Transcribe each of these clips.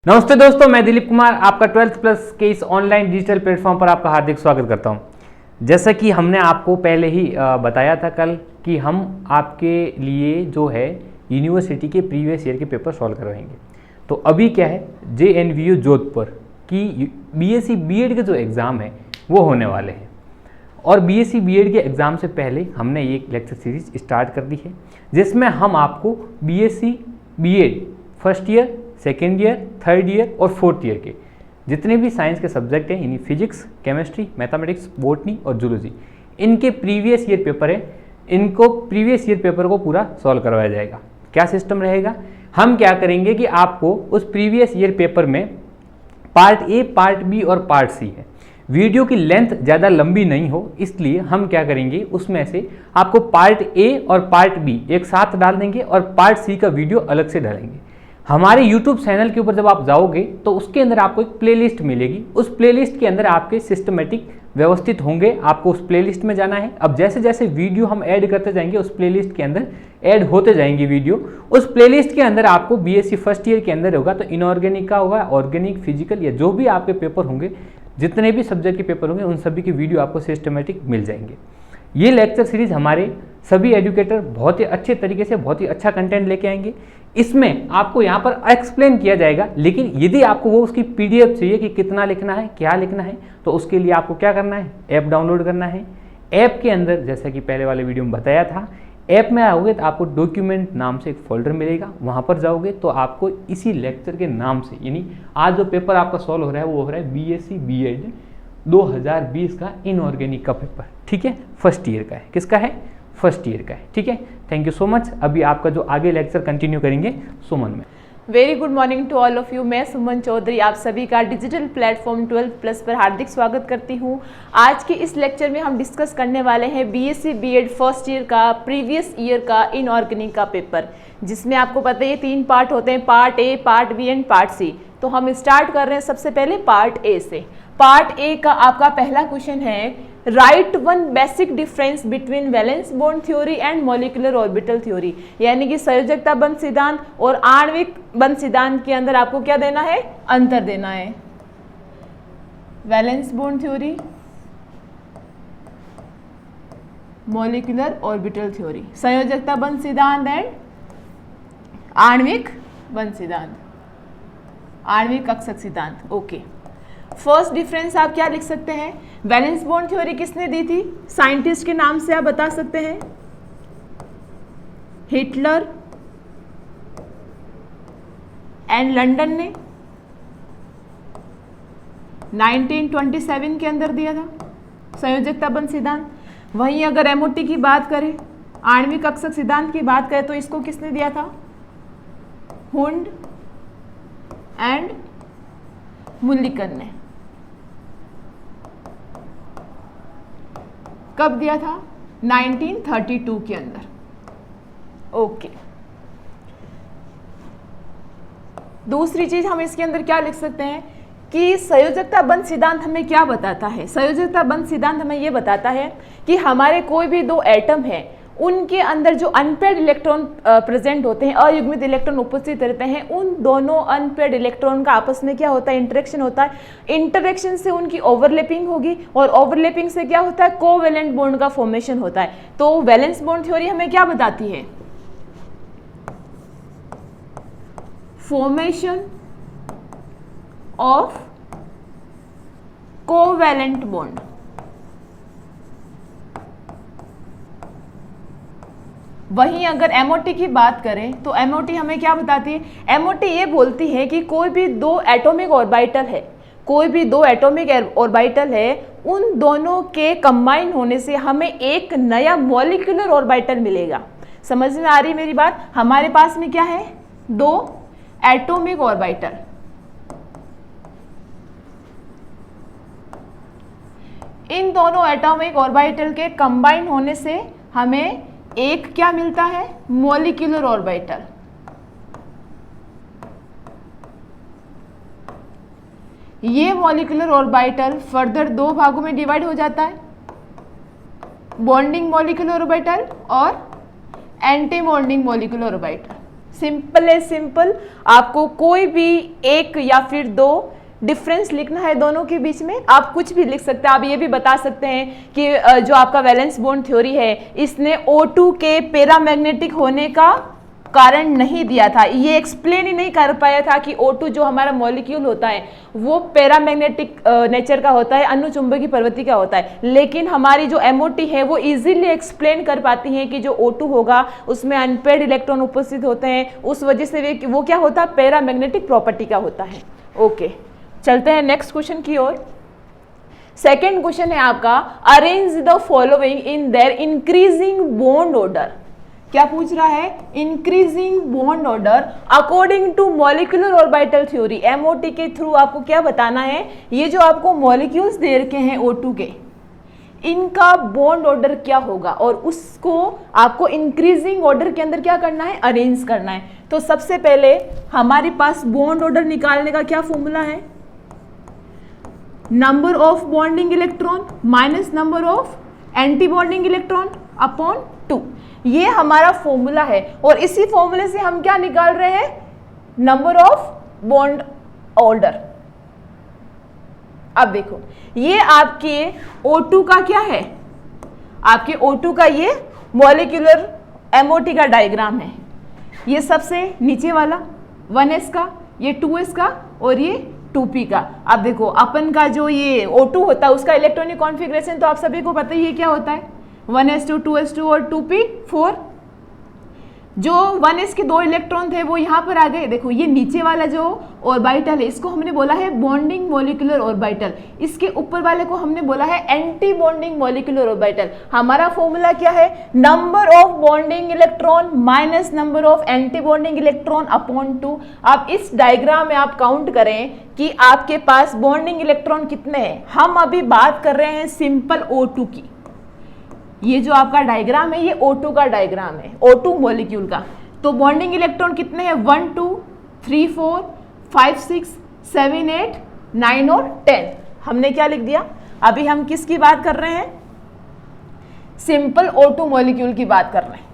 नमस्ते दोस्तों, मैं दिलीप कुमार आपका 12th प्लस के इस ऑनलाइन डिजिटल प्लेटफॉर्म पर आपका हार्दिक स्वागत करता हूं। जैसा कि हमने आपको पहले ही बताया था कल कि हम आपके लिए जो है यूनिवर्सिटी के प्रीवियस ईयर के पेपर सॉल्व करवाएंगे। तो अभी क्या है, JNVU जोधपुर की BSc B.Ed के जो एग्ज़ाम है वो होने वाले हैं और BSc B.Ed के एग्ज़ाम से पहले हमने ये लेक्चर सीरीज स्टार्ट कर दी है जिसमें हम आपको BSc B.Ed first year, second year, third year और फोर्थ ईयर के जितने भी साइंस के सब्जेक्ट हैं, यानी फिजिक्स, केमिस्ट्री, मैथमेटिक्स, बॉटनी और जूलॉजी, इनके प्रीवियस ईयर पेपर है, इनको प्रीवियस ईयर पेपर को पूरा सॉल्व करवाया जाएगा। क्या सिस्टम रहेगा, हम क्या करेंगे कि आपको उस प्रीवियस ईयर पेपर में पार्ट ए, पार्ट बी और पार्ट सी है। वीडियो की लेंथ ज़्यादा लंबी नहीं हो इसलिए हम क्या करेंगे, उसमें से आपको पार्ट ए और पार्ट बी एक साथ डाल देंगे और पार्ट सी का वीडियो अलग से डालेंगे। हमारे YouTube चैनल के ऊपर जब आप जाओगे तो उसके अंदर आपको एक प्लेलिस्ट मिलेगी। उस प्लेलिस्ट के अंदर आपके सिस्टमेटिक व्यवस्थित होंगे, आपको उस प्लेलिस्ट में जाना है। अब जैसे जैसे वीडियो हम ऐड करते जाएंगे उस प्लेलिस्ट के अंदर ऐड होते जाएंगे वीडियो। उस प्लेलिस्ट के अंदर आपको BSc फर्स्ट ईयर के अंदर होगा तो इनऑर्गेनिक का होगा, ऑर्गेनिक, फिजिकल या जो भी आपके पेपर होंगे, जितने भी सब्जेक्ट के पेपर होंगे उन सभी की वीडियो आपको सिस्टमेटिक मिल जाएंगे। ये लेक्चर सीरीज हमारे सभी एजुकेटर बहुत ही अच्छे तरीके से बहुत ही अच्छा कंटेंट लेके आएंगे। इसमें आपको यहाँ पर एक्सप्लेन किया जाएगा, लेकिन यदि आपको वो उसकी PDF चाहिए कि कितना लिखना है, क्या लिखना है, तो उसके लिए आपको क्या करना है, ऐप डाउनलोड करना है। ऐप के अंदर जैसा कि पहले वाले वीडियो में बताया था, ऐप में आओगे तो आपको डॉक्यूमेंट नाम से एक फोल्डर मिलेगा, वहाँ पर जाओगे तो आपको इसी लेक्चर के नाम से, यानी आज जो पेपर आपका सॉल्व हो रहा है वो हो रहा है BSc B.Ed 2020 का इनऑर्गेनिक का पेपर। ठीक है, फर्स्ट ईयर का है। किसका है? फर्स्ट ईयर का है। ठीक है, थैंक यू सो मच। अभी आपका जो आगे लेक्चर कंटिन्यू करेंगे सुमन में। Very good morning to all of you. मैं सुमन चौधरी आप सभी का डिजिटल प्लेटफॉर्म 12th प्लस पर हार्दिक स्वागत करती हूं। आज के इस लेक्चर में हम डिस्कस करने वाले हैं BSc B.Ed फर्स्ट ईयर का प्रीवियस ईयर का इनऑर्गेनिक का पेपर, जिसमें आपको पता है 3 पार्ट होते हैं, part A, part B and part C. तो हम स्टार्ट कर रहे हैं सबसे पहले पार्ट ए से। पार्ट ए का आपका पहला क्वेश्चन है, right one basic difference between valence bond theory and molecular orbital theory, यानी कि संयोजकता बंध सिद्धांत और आणविक बंध सिद्धांत के अंदर आपको क्या देना है, अंतर देना है। Valence bond theory, molecular orbital theory, संयोजकता बंध सिद्धांत एंड आणविक बंध सिद्धांत, आणविक कक्षक सिद्धांत। ओके, फर्स्ट डिफरेंस आप क्या लिख सकते हैं, वैलेंस बॉन्ड थ्योरी किसने दी थी, साइंटिस्ट के नाम से आप बता सकते हैं, हिटलर एंड लंदन ने 1927 के अंदर दिया था संयोजकता बंध सिद्धांत। वहीं अगर MOT की बात करें, आणविक कक्षक सिद्धांत की बात करें, तो इसको किसने दिया था, हुंड एंड मुल्लिकन ने। कब दिया था, 1932 के अंदर। ओके, दूसरी चीज हम इसके अंदर क्या लिख सकते हैं कि संयोजकता बंध सिद्धांत हमें क्या बताता है। संयोजकता बंध सिद्धांत हमें यह बताता है कि हमारे कोई भी 2 एटम है, उनके अंदर जो अनपेयर्ड इलेक्ट्रॉन प्रेजेंट होते हैं, अयुग्मित इलेक्ट्रॉन उपस्थित रहते हैं, उन दोनों अनपेयर्ड इलेक्ट्रॉन का आपस में क्या होता है, इंटरेक्शन होता है। इंटरेक्शन से उनकी ओवरलैपिंग होगी और ओवरलैपिंग से क्या होता है, कोवेलेंट बॉन्ड का फॉर्मेशन होता है। तो वैलेंस बॉन्ड थ्योरी हमें क्या बताती है, फॉर्मेशन ऑफ कोवेलेंट बॉन्ड। वहीं अगर MOT की बात करें तो MOT हमें क्या बताती है, MOT ये बोलती है कि कोई भी 2 एटॉमिक ऑर्बिटल है, कोई भी 2 एटॉमिक ऑर्बिटल है, उन दोनों के कंबाइन होने से हमें एक नया मॉलिक्यूलर ऑर्बिटल मिलेगा। समझ में आ रही मेरी बात, हमारे पास में क्या है, 2 एटॉमिक ऑर्बिटल, इन दोनों एटॉमिक ऑर्बिटल के कंबाइन होने से हमें एक क्या मिलता है, मॉलिक्यूलर ऑर्बिटल। ये मॉलिक्यूलर ऑर्बिटल फर्दर 2 भागों में डिवाइड हो जाता है, बॉन्डिंग मॉलिक्यूलर ऑर्बिटल और anti bonding molecular orbital. Simple है, सिंपल। आपको कोई भी एक या फिर दो डिफरेंस लिखना है दोनों के बीच में, आप कुछ भी लिख सकते हैं। आप ये भी बता सकते हैं कि जो आपका वैलेंस बॉन्ड थ्योरी है इसने O2 के पैरामैग्नेटिक होने का कारण नहीं दिया था, ये एक्सप्लेन ही नहीं कर पाया था कि O2 जो हमारा मॉलिक्यूल होता है वो पैरामैग्नेटिक नेचर का होता है, अनुचुंबकीय प्रवृत्ति का होता है। लेकिन हमारी जो MOT है वो इजीली एक्सप्लेन कर पाती है कि जो O2 होगा उसमें अनपेयर्ड इलेक्ट्रॉन उपस्थित होते हैं, उस वजह से वो क्या होता है, पैरामैग्नेटिक प्रॉपर्टी का होता है। ओके, चलते हैं नेक्स्ट क्वेश्चन की ओर। सेकेंड क्वेश्चन है आपका, arrange the following in their increasing bond order. क्या पूछ रहा है, increasing bond order according to molecular orbital theory. MOT के थ्रू आपको क्या बताना है, ये जो आपको मॉलिक्यूल्स दे रखे हैं O2 के, इनका बॉन्ड ऑर्डर क्या होगा और उसको आपको इंक्रीजिंग ऑर्डर के अंदर क्या करना है, अरेंज करना है। तो सबसे पहले हमारे पास बॉन्ड ऑर्डर निकालने का क्या फॉर्मूला है, number of bonding electron minus number of anti bonding electron upon 2, ये हमारा फॉर्मूला है। और इसी फॉर्मूले से हम क्या निकाल रहे हैं, नंबर ऑफ बॉन्ड ऑर्डर। अब देखो ये आपके O2 का क्या है, आपके O2 का ये मॉलिक्यूलर MOT का डायग्राम है। ये सबसे नीचे वाला 1s का, ये 2s का और ये 2p का। अब देखो अपन का जो ये O2 होता है उसका इलेक्ट्रॉनिक कॉन्फ़िगरेशन तो आप सभी को पता ही है क्या होता है, 1s2 2s2 और 2p 4। जो 1s के 2 इलेक्ट्रॉन थे वो यहाँ पर आ गए। देखो ये नीचे वाला जो ऑर्बिटल है इसको हमने बोला है बॉन्डिंग मॉलिक्यूलर ऑर्बिटल, इसके ऊपर वाले को हमने बोला है एंटी बॉन्डिंग मॉलिक्यूलर ऑर्बिटल। हमारा फॉर्मूला क्या है, number of bonding electron minus number of anti bonding electron upon 2। आप इस डायग्राम में आप काउंट करें कि आपके पास बॉन्डिंग इलेक्ट्रॉन कितने हैं। हम अभी बात कर रहे हैं सिंपल O2 की। ये जो आपका डायग्राम है ये O2 का डायग्राम है, O2 मॉलिक्यूल का। तो बॉन्डिंग इलेक्ट्रॉन कितने हैं, 1 2 3 4 5 6 7 8 9 और 10। हमने क्या लिख दिया, अभी हम किसकी बात कर रहे हैं, सिंपल O2 मॉलिक्यूल की बात कर रहे हैं,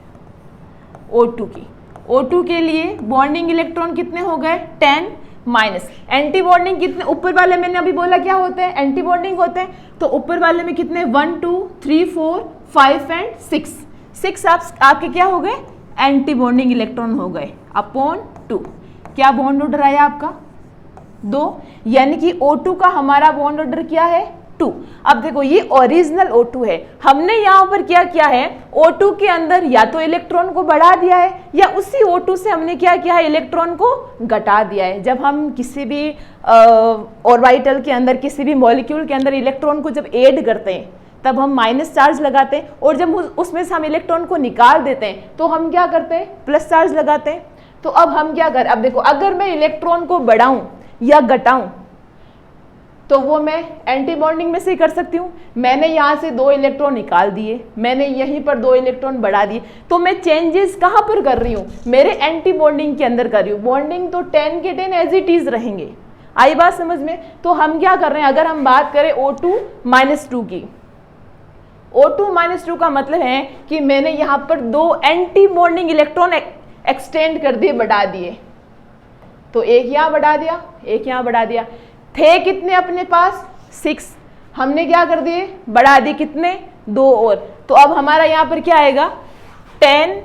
O2 की। O2 के लिए बॉन्डिंग इलेक्ट्रॉन कितने हो गए, 10 माइनस एंटी बॉन्डिंग कितने, ऊपर वाले मैंने अभी बोला क्या होते हैं, एंटी बॉन्डिंग होते हैं। तो ऊपर वाले में कितने, 1 2 3 4 5 एंड 6 आपके क्या हो गए, एंटी बॉन्डिंग इलेक्ट्रॉन हो गए अपॉन 2। क्या बॉन्ड ऑर्डर आया आपका, 2, यानी कि O2 का हमारा बॉन्ड ऑर्डर क्या है, 2। अब देखो ये ओरिजिनल O2 है, हमने यहाँ पर क्या किया है, O2 के अंदर या तो इलेक्ट्रॉन को बढ़ा दिया है या उसी O2 से हमने क्या किया है, इलेक्ट्रॉन को घटा दिया है। जब हम किसी भी ऑर्बिटल के अंदर, किसी भी मॉलिक्यूल के अंदर इलेक्ट्रॉन को जब ऐड करते हैं तब हम माइनस चार्ज लगाते हैं, और जब उसमें से हम इलेक्ट्रॉन को निकाल देते हैं तो हम क्या करते हैं, प्लस चार्ज लगाते हैं। तो अब हम क्या करें, अब देखो अगर मैं इलेक्ट्रॉन को बढ़ाऊं या घटाऊं तो वो मैं एंटी बॉन्डिंग में से ही कर सकती हूँ। मैंने यहाँ से 2 इलेक्ट्रॉन निकाल दिए, मैंने यहीं पर 2 इलेक्ट्रॉन बढ़ा दिए, तो मैं चेंजेस कहाँ पर कर रही हूँ, मेरे एंटी बॉन्डिंग के अंदर कर रही हूँ। बॉन्डिंग तो 10 के 10 एज इट इज रहेंगे। आई बात समझ में। तो हम क्या कर रहे हैं, अगर हम बात करें O2-2 की, O2-2 का मतलब है कि मैंने यहाँ पर 2 एंटी बॉन्डिंग इलेक्ट्रॉन एक्सटेंड कर दिए, बढ़ा दिए। तो एक यहाँ बढ़ा दिया, एक यहाँ बढ़ा दिया। थे कितने अपने पास, 6, हमने क्या कर दिए, बढ़ा दिए कितने, 2 और। तो अब हमारा यहाँ पर क्या आएगा, 10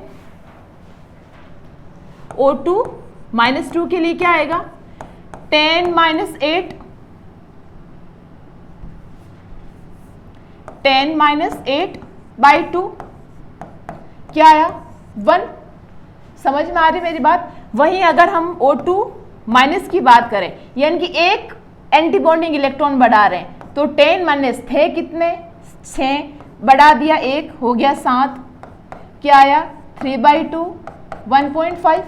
O2-2 के लिए क्या आएगा, 10 - 8, 10 - 8/2 क्या आया, 1। समझ में आ रही मेरी बात। वहीं अगर हम O2- की बात करें, यानी कि एक एंटी बॉन्डिंग इलेक्ट्रॉन बढ़ा रहे हैं, तो 10 - थे कितने, 6, बढ़ा दिया 1, हो गया 7, क्या आया, 3/2, 1.5।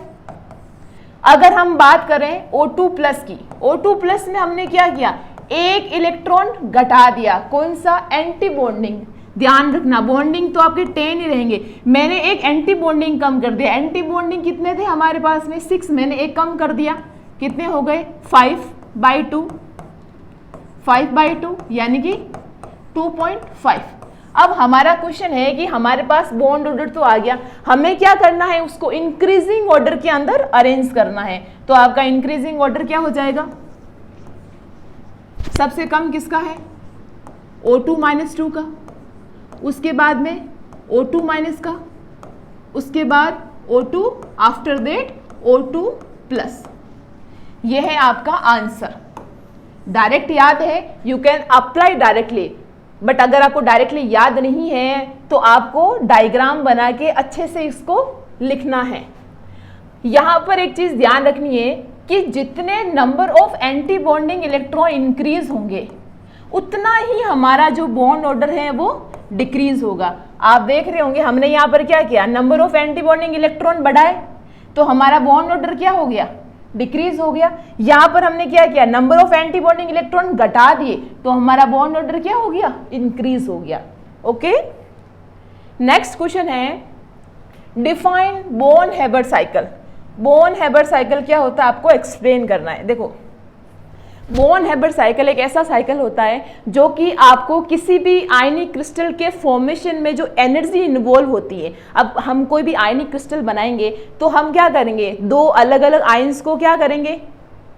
अगर हम बात करें O2+ की, O2+ में हमने क्या किया, एक इलेक्ट्रॉन घटा दिया, कौन सा, एंटी बॉन्डिंग। ध्यान रखना बॉन्डिंग तो आपके 10 ही रहेंगे, मैंने एक एंटी बॉन्डिंग कम कर दिया। एंटी बॉन्डिंग कितने थे हमारे पास में, 6, मैंने एक कम कर दिया, कितने हो गए, 5/2, 5/2 यानी कि 2.5। अब हमारा क्वेश्चन है कि हमारे पास बॉन्ड ऑर्डर तो आ गया, हमें क्या करना है, उसको इंक्रीजिंग ऑर्डर के अंदर अरेंज करना है। तो आपका इंक्रीजिंग ऑर्डर क्या हो जाएगा, सबसे कम किसका है, O2 - 2 का, उसके बाद में O2 - का, उसके बाद O2, after that O2 plus. यह है आपका आंसर। डायरेक्ट याद है, you can apply directly, but अगर आपको डायरेक्टली याद नहीं है तो आपको डायग्राम बना के अच्छे से इसको लिखना है। यहां पर एक चीज ध्यान रखनी है कि जितने number of anti bonding electron increase होंगे उतना ही हमारा जो बॉन्ड ऑर्डर है वो डिक्रीज होगा। आप देख रहे होंगे हमने यहाँ पर क्या किया, number of anti bonding electron बढ़ाए तो हमारा बॉन्ड ऑर्डर क्या हो गया, डिक्रीज हो गया। यहां पर हमने क्या किया, number of anti bonding electron घटा दिए तो हमारा बॉन्ड ऑर्डर क्या हो गया, इंक्रीज हो गया। ओके, नेक्स्ट क्वेश्चन है define bone Herbert cycle. Bone Herbert cycle क्या होता है आपको एक्सप्लेन करना है। देखो, बोन हेबर्ट साइकिल एक ऐसा साइकिल होता है जो कि आपको किसी भी आयनिक क्रिस्टल के फॉर्मेशन में जो एनर्जी इन्वॉल्व होती है, अब हम कोई भी आयनिक क्रिस्टल बनाएंगे तो हम क्या करेंगे, दो अलग अलग आयंस को क्या करेंगे,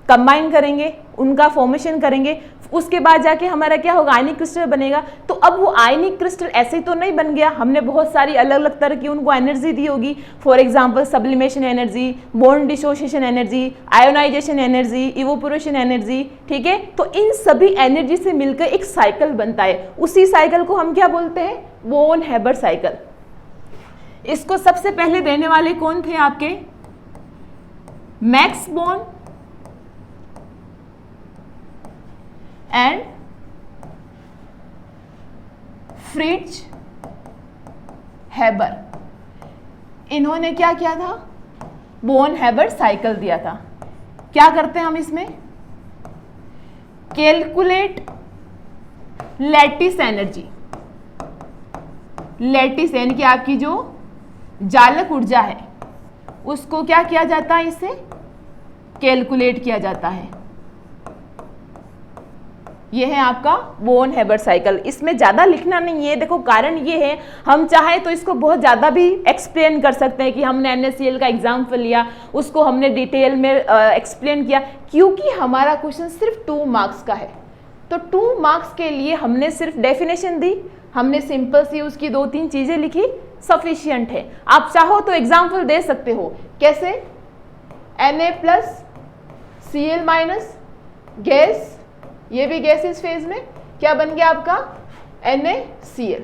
कंबाइन करेंगे, उनका फॉर्मेशन करेंगे, उसके बाद जाके हमारा क्या होगा, आयनिक क्रिस्टल बनेगा। तो अब वो आयनिक क्रिस्टल ऐसे ही तो नहीं बन गया, हमने बहुत सारी अलग अलग तरह की उनको एनर्जी दी होगी। For example sublimation energy, bond dissociation energy, ionisation energy, evaporation energy, ठीक है। तो इन सभी एनर्जी से मिलकर एक साइकिल बनता है, उसी साइकिल को हम क्या बोलते हैं, बोन हेबर्ट साइकिल। इसको सबसे पहले देने वाले कौन थे आपके, Max Born and Fritz Haber. इन्होंने क्या किया था, बोन हेबर्ट साइकिल दिया था। क्या करते हैं हम इसमें, कैलकुलेट लैटिस एनर्जी, लैटिस यानी कि आपकी जो जालक ऊर्जा है उसको क्या किया जाता है, इससे कैलकुलेट किया जाता है। ये है आपका बोन हेबर्ट साइकिल। इसमें ज़्यादा लिखना नहीं है, देखो कारण ये है, हम चाहे तो इसको बहुत ज़्यादा भी एक्सप्लेन कर सकते हैं कि हमने NaCl का एग्जाम्पल लिया, उसको हमने डिटेल में एक्सप्लेन किया, क्योंकि हमारा क्वेश्चन सिर्फ 2 मार्क्स का है। तो 2 मार्क्स के लिए हमने सिर्फ डेफिनेशन दी, हमने सिंपल सी उसकी 2-3 चीज़ें लिखी, सफिशियंट है। आप चाहो तो एग्जाम्पल दे सकते हो, कैसे, Na+Cl- गैस, ये भी गैस इस फेज में क्या बन गया आपका, NaCl,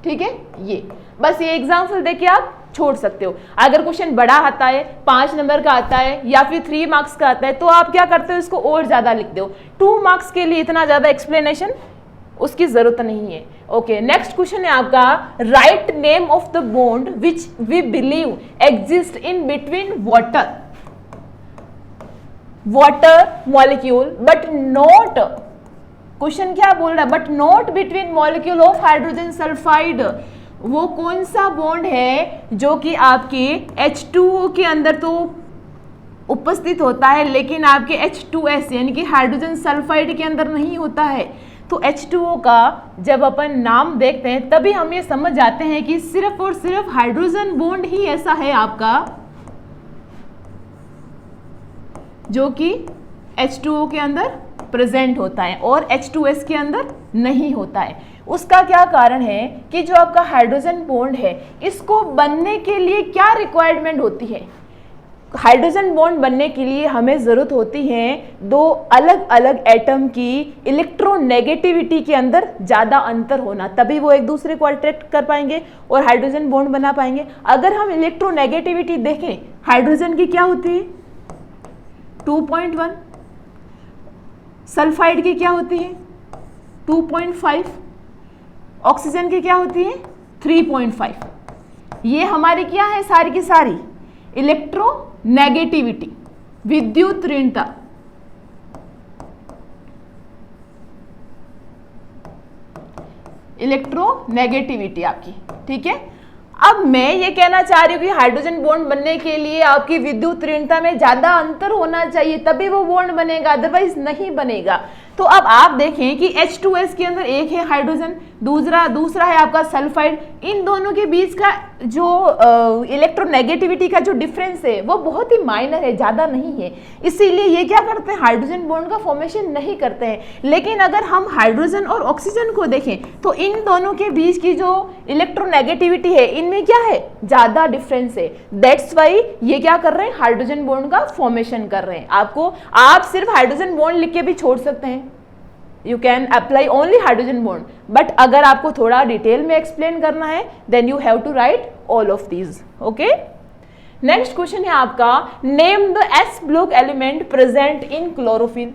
ठीक है। ये बस ये एग्जाम्पल देके आप छोड़ सकते हो। अगर क्वेश्चन बड़ा आता है, 5 नंबर का आता है या फिर 3 मार्क्स का आता है, तो आप क्या करते हो, इसको और ज्यादा लिख दो। 2 मार्क्स के लिए इतना ज्यादा एक्सप्लेनेशन उसकी जरूरत नहीं है। ओके, नेक्स्ट क्वेश्चन है आपका, write name of the bond which we believe exist in between water molecule but not, question क्या बोल रहा है, but not between molecule of hydrogen sulphide. वो कौन सा बॉन्ड है जो कि आपके H2O के अंदर तो उपस्थित होता है लेकिन आपके H2S यानी कि हाइड्रोजन सल्फाइड के अंदर नहीं होता है। तो H2O का जब अपन नाम देखते हैं तभी हम ये समझ जाते हैं कि सिर्फ और सिर्फ हाइड्रोजन बॉन्ड ही ऐसा है आपका जो कि H2O के अंदर प्रेजेंट होता है और H2S के अंदर नहीं होता है। उसका क्या कारण है कि जो आपका हाइड्रोजन बॉन्ड है इसको बनने के लिए क्या रिक्वायरमेंट होती है, हाइड्रोजन बॉन्ड बनने के लिए हमें ज़रूरत होती है 2 अलग अलग एटम की इलेक्ट्रोनेगेटिविटी के अंदर ज़्यादा अंतर होना, तभी वो एक दूसरे को अट्रैक्ट कर पाएंगे और हाइड्रोजन बॉन्ड बना पाएंगे। अगर हम इलेक्ट्रोनेगेटिविटी देखें, हाइड्रोजन की क्या होती है 2.1, सल्फाइड की क्या होती है 2.5, ऑक्सीजन की क्या होती है 3.5। ये हमारी क्या है सारी की सारी इलेक्ट्रोनेगेटिविटी, विद्युत ऋणता। इलेक्ट्रोनेगेटिविटी आपकी, ठीक है। अब मैं ये कहना चाह रही हूँ कि हाइड्रोजन बॉन्ड बनने के लिए आपकी विद्युत ऋणता में ज्यादा अंतर होना चाहिए तभी वो बॉन्ड बनेगा, अदरवाइज नहीं बनेगा। तो अब आप देखें कि H2S के अंदर एक है हाइड्रोजन, दूसरा है आपका सल्फाइड। इन दोनों के बीच का जो इलेक्ट्रोनेगेटिविटी का जो डिफरेंस है वो बहुत ही माइनर है, ज़्यादा नहीं है, इसीलिए ये क्या करते हैं, हाइड्रोजन बॉन्ड का फॉर्मेशन नहीं करते हैं। लेकिन अगर हम हाइड्रोजन और ऑक्सीजन को देखें तो इन दोनों के बीच की जो इलेक्ट्रोनेगेटिविटी है इनमें क्या है, ज़्यादा डिफरेंस है। दैट्स वाई ये क्या कर रहे हैं, हाइड्रोजन बॉन्ड का फॉर्मेशन कर रहे हैं। आप सिर्फ हाइड्रोजन बॉन्ड लिख के भी छोड़ सकते हैं, you can apply only hydrogen bond, but अगर आपको थोड़ा डिटेल में एक्सप्लेन करना है then you have to write all of these. Okay, next question है आपका, name the s block element present in chlorophyll.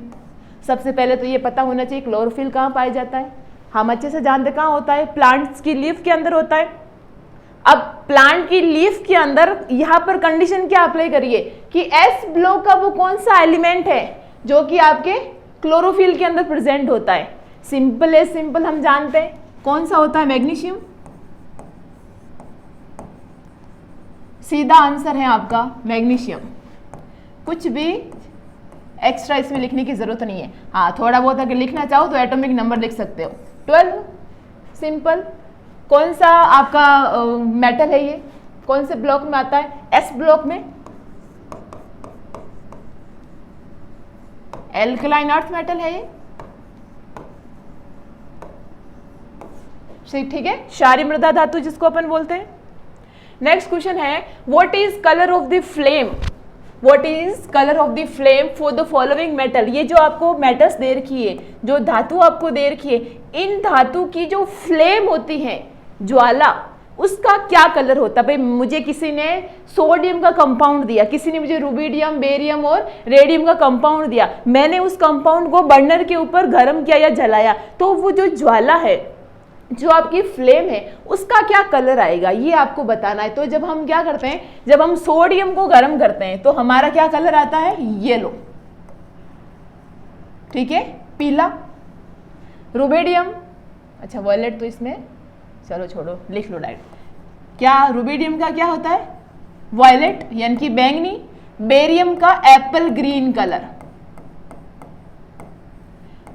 सबसे पहले तो ये पता होना चाहिए क्लोरोफिल कहाँ पाया जाता है। हम अच्छे से जानते कहाँ होता है, प्लांट्स की लीफ के अंदर होता है। अब प्लांट की लीफ के अंदर यहाँ पर कंडीशन क्या अप्लाई करिए कि एस ब्लॉक का वो कौन सा एलिमेंट है जो कि आपके क्लोरोफिल के अंदर प्रेजेंट होता है। सिंपल है, सिंपल हम जानते हैं कौन सा होता है, मैग्नीशियम। सीधा आंसर है आपका मैग्नीशियम, कुछ भी एक्स्ट्रा इसमें लिखने की जरूरत नहीं है। हाँ, थोड़ा बहुत अगर लिखना चाहो तो एटॉमिक नंबर लिख सकते हो 12, सिंपल। कौन सा आपका मेटल है ये, कौन से ब्लॉक में आता है, एस ब्लॉक में। एल्कलाइन अर्थ मेटल है ये, ठीक है, क्षारीय मृदा धातु जिसको अपन बोलते हैं। नेक्स्ट क्वेश्चन है, what is colour of the flame, what is colour of the flame for the following metal. ये जो आपको मेटल्स दे रखी है, जो धातु आपको दे रखी है, इन धातु की जो फ्लेम होती है, ज्वाला, उसका क्या कलर होता है। भाई मुझे किसी ने सोडियम का कंपाउंड दिया, किसी ने मुझे रुबिडियम, बेरियम और रेडियम का कंपाउंड दिया, मैंने उस कंपाउंड को बर्नर के ऊपर गर्म किया या जलाया, तो वो जो ज्वाला है, जो आपकी फ्लेम है, उसका क्या कलर आएगा ये आपको बताना है। तो जब हम क्या करते हैं, जब हम सोडियम को गर्म करते हैं तो हमारा क्या कलर आता है, येलो, ठीक है, पीला। रुबिडियम, अच्छा वॉयलेट तो इसमें चलो छोड़ो, लिख लो डायरेक्ट। क्या रुबिडियम का क्या होता है, वॉयलेट यानी कि बैंगनी। बेरियम का Apple green colour.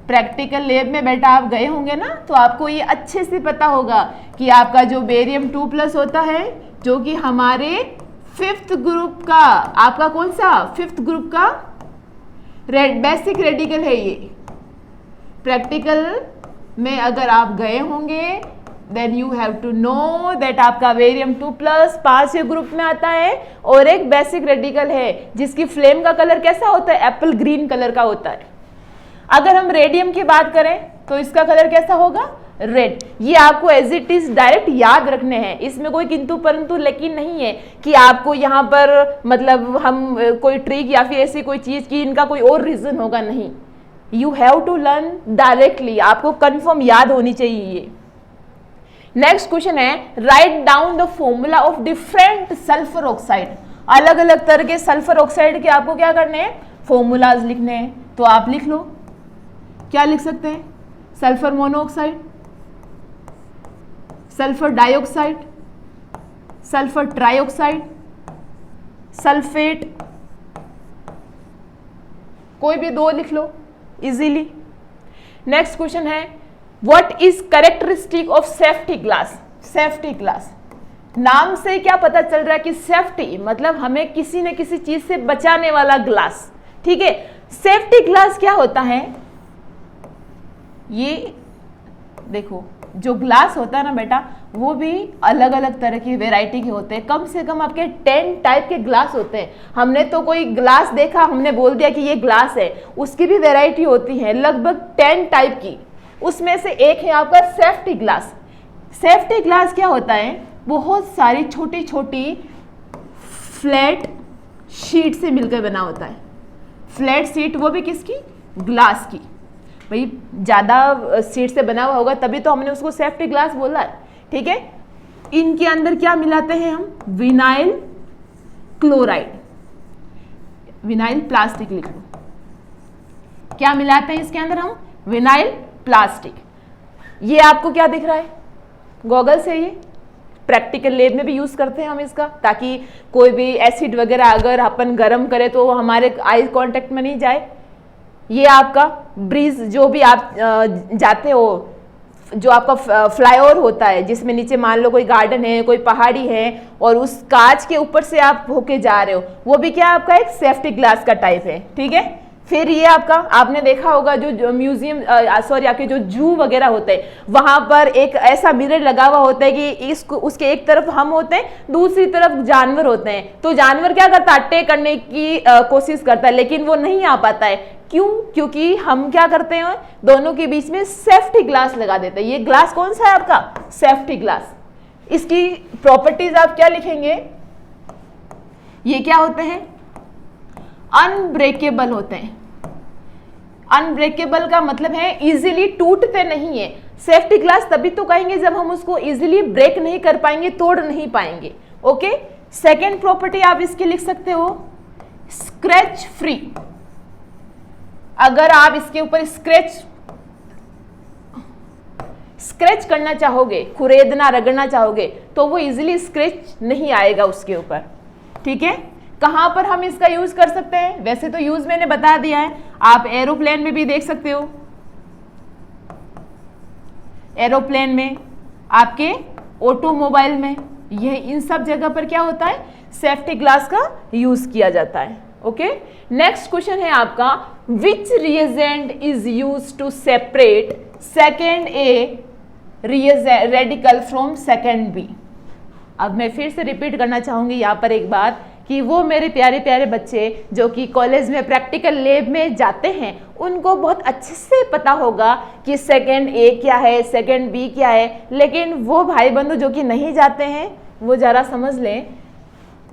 Practical lab में बेटा आप गए होंगे ना, तो आपको ये अच्छे से पता होगा कि आपका जो बेरियम 2+ होता है, जो कि हमारे 5th ग्रुप का, आपका कौन सा 5th ग्रुप का बेसिक रेडिकल है ये। प्रैक्टिकल में अगर आप गए होंगे then you have to know that आपका बेरियम 2+ 5वें ग्रुप में आता है, और एक बेसिक रेडिकल है जिसकी फ्लेम का कलर कैसा होता है, एप्पल ग्रीन कलर का होता है। अगर हम रेडियम की बात करें तो इसका कलर कैसा होगा, रेड। ये आपको एज इट इज डायरेक्ट याद रखने हैं, इसमें कोई किंतु परंतु लेकिन नहीं है कि आपको यहाँ पर मतलब हम कोई ट्रिक या फिर ऐसी कोई चीज की इनका कोई और रीजन होगा, नहीं। You have to learn directly, आपको कंफर्म याद होनी चाहिए ये। नेक्स्ट क्वेश्चन है, write down the formula of different sulphur oxide. अलग अलग तरह के सल्फर ऑक्साइड के आपको क्या करने हैं, फॉर्मूलाज लिखने हैं। तो आप लिख लो, क्या लिख सकते हैं, sulphur monoxide, sulphur dioxide, sulphur trioxide, sulphate, कोई भी दो लिख लो इजीली। नेक्स्ट क्वेश्चन है, what is characteristic of safety glass. Safety glass नाम से क्या पता चल रहा है कि सेफ्टी मतलब हमें किसी न किसी चीज से बचाने वाला ग्लास, ठीक है। सेफ्टी ग्लास क्या होता है, ये देखो जो ग्लास होता है ना बेटा, वो भी अलग अलग तरह की वैरायटी के होते हैं। कम से कम आपके 10 टाइप के ग्लास होते हैं। हमने तो कोई ग्लास देखा, हमने बोल दिया कि ये ग्लास है, उसकी भी वैरायटी होती है लगभग 10 टाइप की। उसमें से एक है आपका सेफ्टी ग्लास। सेफ्टी ग्लास क्या होता है, बहुत सारी छोटी छोटी फ्लैट शीट से मिलकर बना होता है। फ्लैट शीट, वो भी किसकी, ग्लास की। भाई ज़्यादा शीट से बना हुआ होगा तभी तो हमने उसको सेफ्टी ग्लास बोला है, ठीक है। इनके अंदर क्या मिलाते हैं हम, विनाइल क्लोराइड, विनाइल प्लास्टिक लिख लो। क्या मिलाते हैं इसके अंदर हम, विनाइल प्लास्टिक। ये आपको क्या दिख रहा है, गॉगल से, ये प्रैक्टिकल लैब में भी यूज करते हैं हम इसका, ताकि कोई भी एसिड वगैरह अगर अपन गर्म करें तो हमारे आई कांटेक्ट में नहीं जाए। ये आपका ब्रिज जो भी आप जाते हो, जो आपका फ्लाईओवर होता है जिसमें नीचे मान लो कोई गार्डन है, कोई पहाड़ी है और उस कांच के ऊपर से आप होके जा रहे हो, वो भी क्या आपका एक सेफ्टी ग्लास का टाइप है, ठीक है। फिर ये आपका आपने देखा होगा जो म्यूजियम सॉरी आपके जो जू वगैरह होते हैं, वहां पर एक ऐसा मिरर लगा हुआ होता है कि उसके एक तरफ हम होते हैं, दूसरी तरफ जानवर होते हैं। तो जानवर क्या करता है, अटैक करने की कोशिश करता है, लेकिन वो नहीं आ पाता है। क्यों? क्योंकि हम क्या करते हैं, दोनों के बीच में सेफ्टी ग्लास लगा देते हैं। ये ग्लास कौन सा है आपका, सेफ्टी ग्लास। इसकी प्रॉपर्टीज आप क्या लिखेंगे, ये क्या होते हैं, अनब्रेकेबल होते हैं। अनब्रेकेबल का मतलब है इजीली टूटते नहीं है। सेफ्टी ग्लास तभी तो कहेंगे जब हम उसको इजीली ब्रेक नहीं कर पाएंगे, तोड़ नहीं पाएंगे। ओके, सेकेंड प्रॉपर्टी आप इसकी लिख सकते हो, स्क्रैच फ्री। अगर आप इसके ऊपर स्क्रैच करना चाहोगे, खुरेदना रगड़ना चाहोगे, तो वो इजीली स्क्रैच नहीं आएगा उसके ऊपर, ठीक है। कहां पर हम इसका यूज कर सकते हैं, वैसे तो यूज मैंने बता दिया है, आप एरोप्लेन में भी देख सकते हो। एरोप्लेन में, आपके ऑटोमोबाइल में, यह इन सब जगह पर क्या होता है, सेफ्टी ग्लास का यूज किया जाता है। ओके, नेक्स्ट क्वेश्चन है आपका, which reagent is use to separate second A radical from second B. अब मैं फिर से रिपीट करना चाहूंगी यहाँ पर एक बात, कि वो मेरे प्यारे प्यारे बच्चे जो कि कॉलेज में प्रैक्टिकल लैब में जाते हैं, उनको बहुत अच्छे से पता होगा कि सेकेंड ए क्या है, सेकेंड बी क्या है। लेकिन वो भाई बंधु जो कि नहीं जाते हैं, वो जरा समझ लें,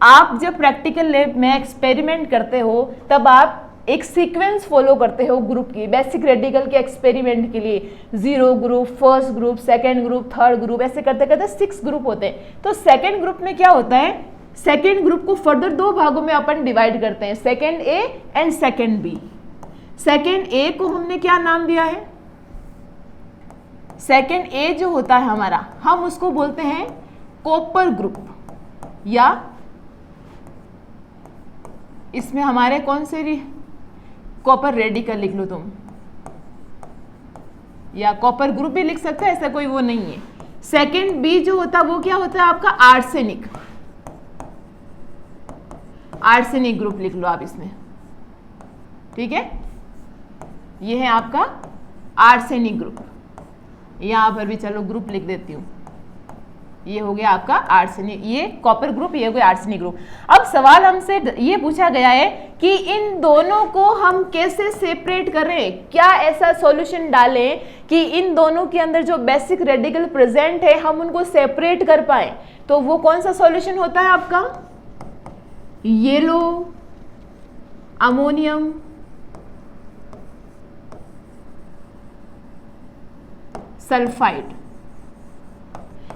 आप जब प्रैक्टिकल लैब में एक्सपेरिमेंट करते हो तब आप एक सीक्वेंस फॉलो करते हो ग्रुप की, बेसिक रेडिकल के एक्सपेरिमेंट के लिए 0 group, first group, second group, third group, ऐसे करते करते 6 ग्रुप होते हैं। तो सेकेंड ग्रुप में क्या होता है, सेकेंड ग्रुप को फर्दर 2 भागों में अपन डिवाइड करते हैं, second A and second B. Second A को हमने क्या नाम दिया है, सेकेंड ए जो होता है हमारा, हम उसको बोलते हैं कॉपर ग्रुप, या इसमें हमारे कौन से कॉपर रेडिकल लिख लो तुम, या कॉपर ग्रुप भी लिख सकते हो, ऐसा कोई वो नहीं है। सेकेंड बी जो होता है वो क्या होता है आपका, आर्सेनिक। आर्सेनिक ग्रुप लिख लो आप इसमें, ठीक है। ये है आपका आर्सेनिक ग्रुप, यहां पर भी चलो ग्रुप लिख देती हूं, ये हो गया आपका आर्सेनिक, ये कॉपर ग्रुप, ये हो गया आर्सेनिक ग्रुप। अब सवाल हमसे ये पूछा गया है कि इन दोनों को हम कैसे सेपरेट करें, क्या ऐसा सॉल्यूशन डालें कि इन दोनों के अंदर जो बेसिक रेडिकल प्रेजेंट है हम उनको सेपरेट कर पाए। तो वो कौन सा सॉल्यूशन होता है आपका, येलो अमोनियम सल्फाइड।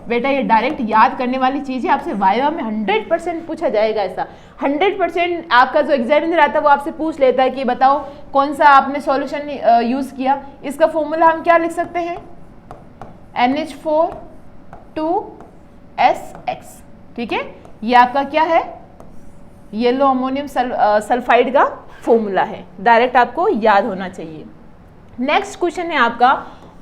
बेटा ये डायरेक्ट याद करने वाली चीज है, आपसे वाइवा में 100% पूछा जाएगा। ऐसा 100% आपका जो एग्जामिनर आता है वो आपसे पूछ लेता है कि बताओ कौन सा आपने सॉल्यूशन यूज किया। इसका फॉर्मूला हम क्या लिख सकते हैं, NH4 2SX, ठीक है। ये आपका क्या है, येलो अमोनियम सल्फाइड का फॉर्मूला है, डायरेक्ट आपको याद होना चाहिए। नेक्स्ट क्वेश्चन है आपका,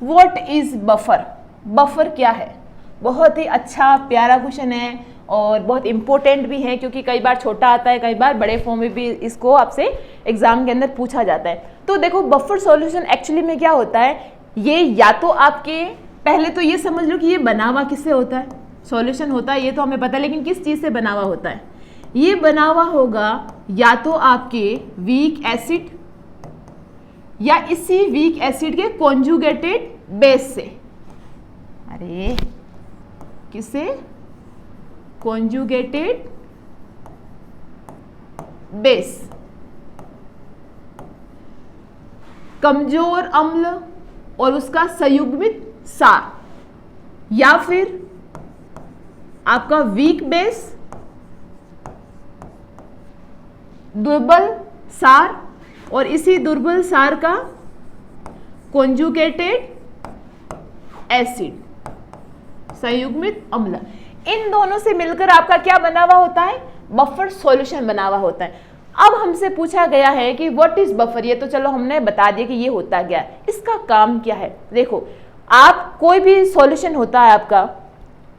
व्हाट इज बफर। बफर क्या है, बहुत ही अच्छा प्यारा क्वेश्चन है और बहुत इंपॉर्टेंट भी है, क्योंकि कई बार छोटा आता है, कई बार बड़े फॉर्म में भी इसको आपसे एग्जाम के अंदर पूछा जाता है। तो देखो बफर सॉल्यूशन एक्चुअली में क्या होता है, ये या तो आपके, पहले तो ये समझ लो कि ये बना हुआ किससे होता है, सॉल्यूशन होता है ये तो हमें पता है, लेकिन किस चीज़ से बना हुआ होता है। ये बना हुआ होगा या तो आपके वीक एसिड या इसी वीक एसिड के कॉन्जुगेटेड बेस से। अरे किससे, कॉन्जुगेटेड बेस, कमजोर अम्ल और उसका संयुग्मित सार, या फिर आपका वीक बेस, दुर्बल सार और इसी दुर्बल सार का कॉन्जुगेटेड एसिड, संयुग्मित अम्ल। इन दोनों से मिलकर आपका क्या बना हुआ होता है, बफर सॉल्यूशन बना हुआ होता है। अब हमसे पूछा गया है कि व्हाट इज बफर, ये तो चलो हमने बता दिया कि ये होता क्या है, इसका काम क्या है। देखो, आप कोई भी सॉल्यूशन होता है आपका,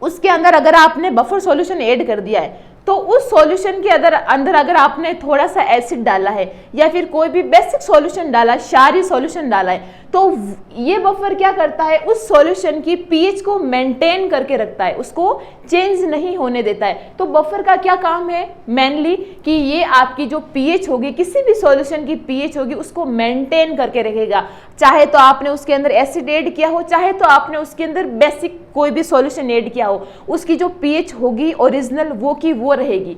उसके अंदर अगर आपने बफर सॉल्यूशन ऐड कर दिया है तो उस सॉल्यूशन के अंदर अगर आपने थोड़ा सा एसिड डाला है या फिर कोई भी बेसिक सॉल्यूशन डाला, क्षारीय सॉल्यूशन डाला है, तो ये बफर क्या करता है, उस सॉल्यूशन की पीएच को मेंटेन करके रखता है, उसको चेंज नहीं होने देता है। तो बफर का क्या काम है मेनली, कि ये आपकी जो पीएच होगी, किसी भी सॉल्यूशन की पीएच होगी, उसको मेंटेन करके रखेगा। चाहे तो आपने उसके अंदर एसिड ऐड किया हो, चाहे तो आपने उसके अंदर बेसिक कोई भी सॉल्यूशन ऐड किया हो, उसकी जो पीएच होगी ओरिजिनल वो की वो रहेगी।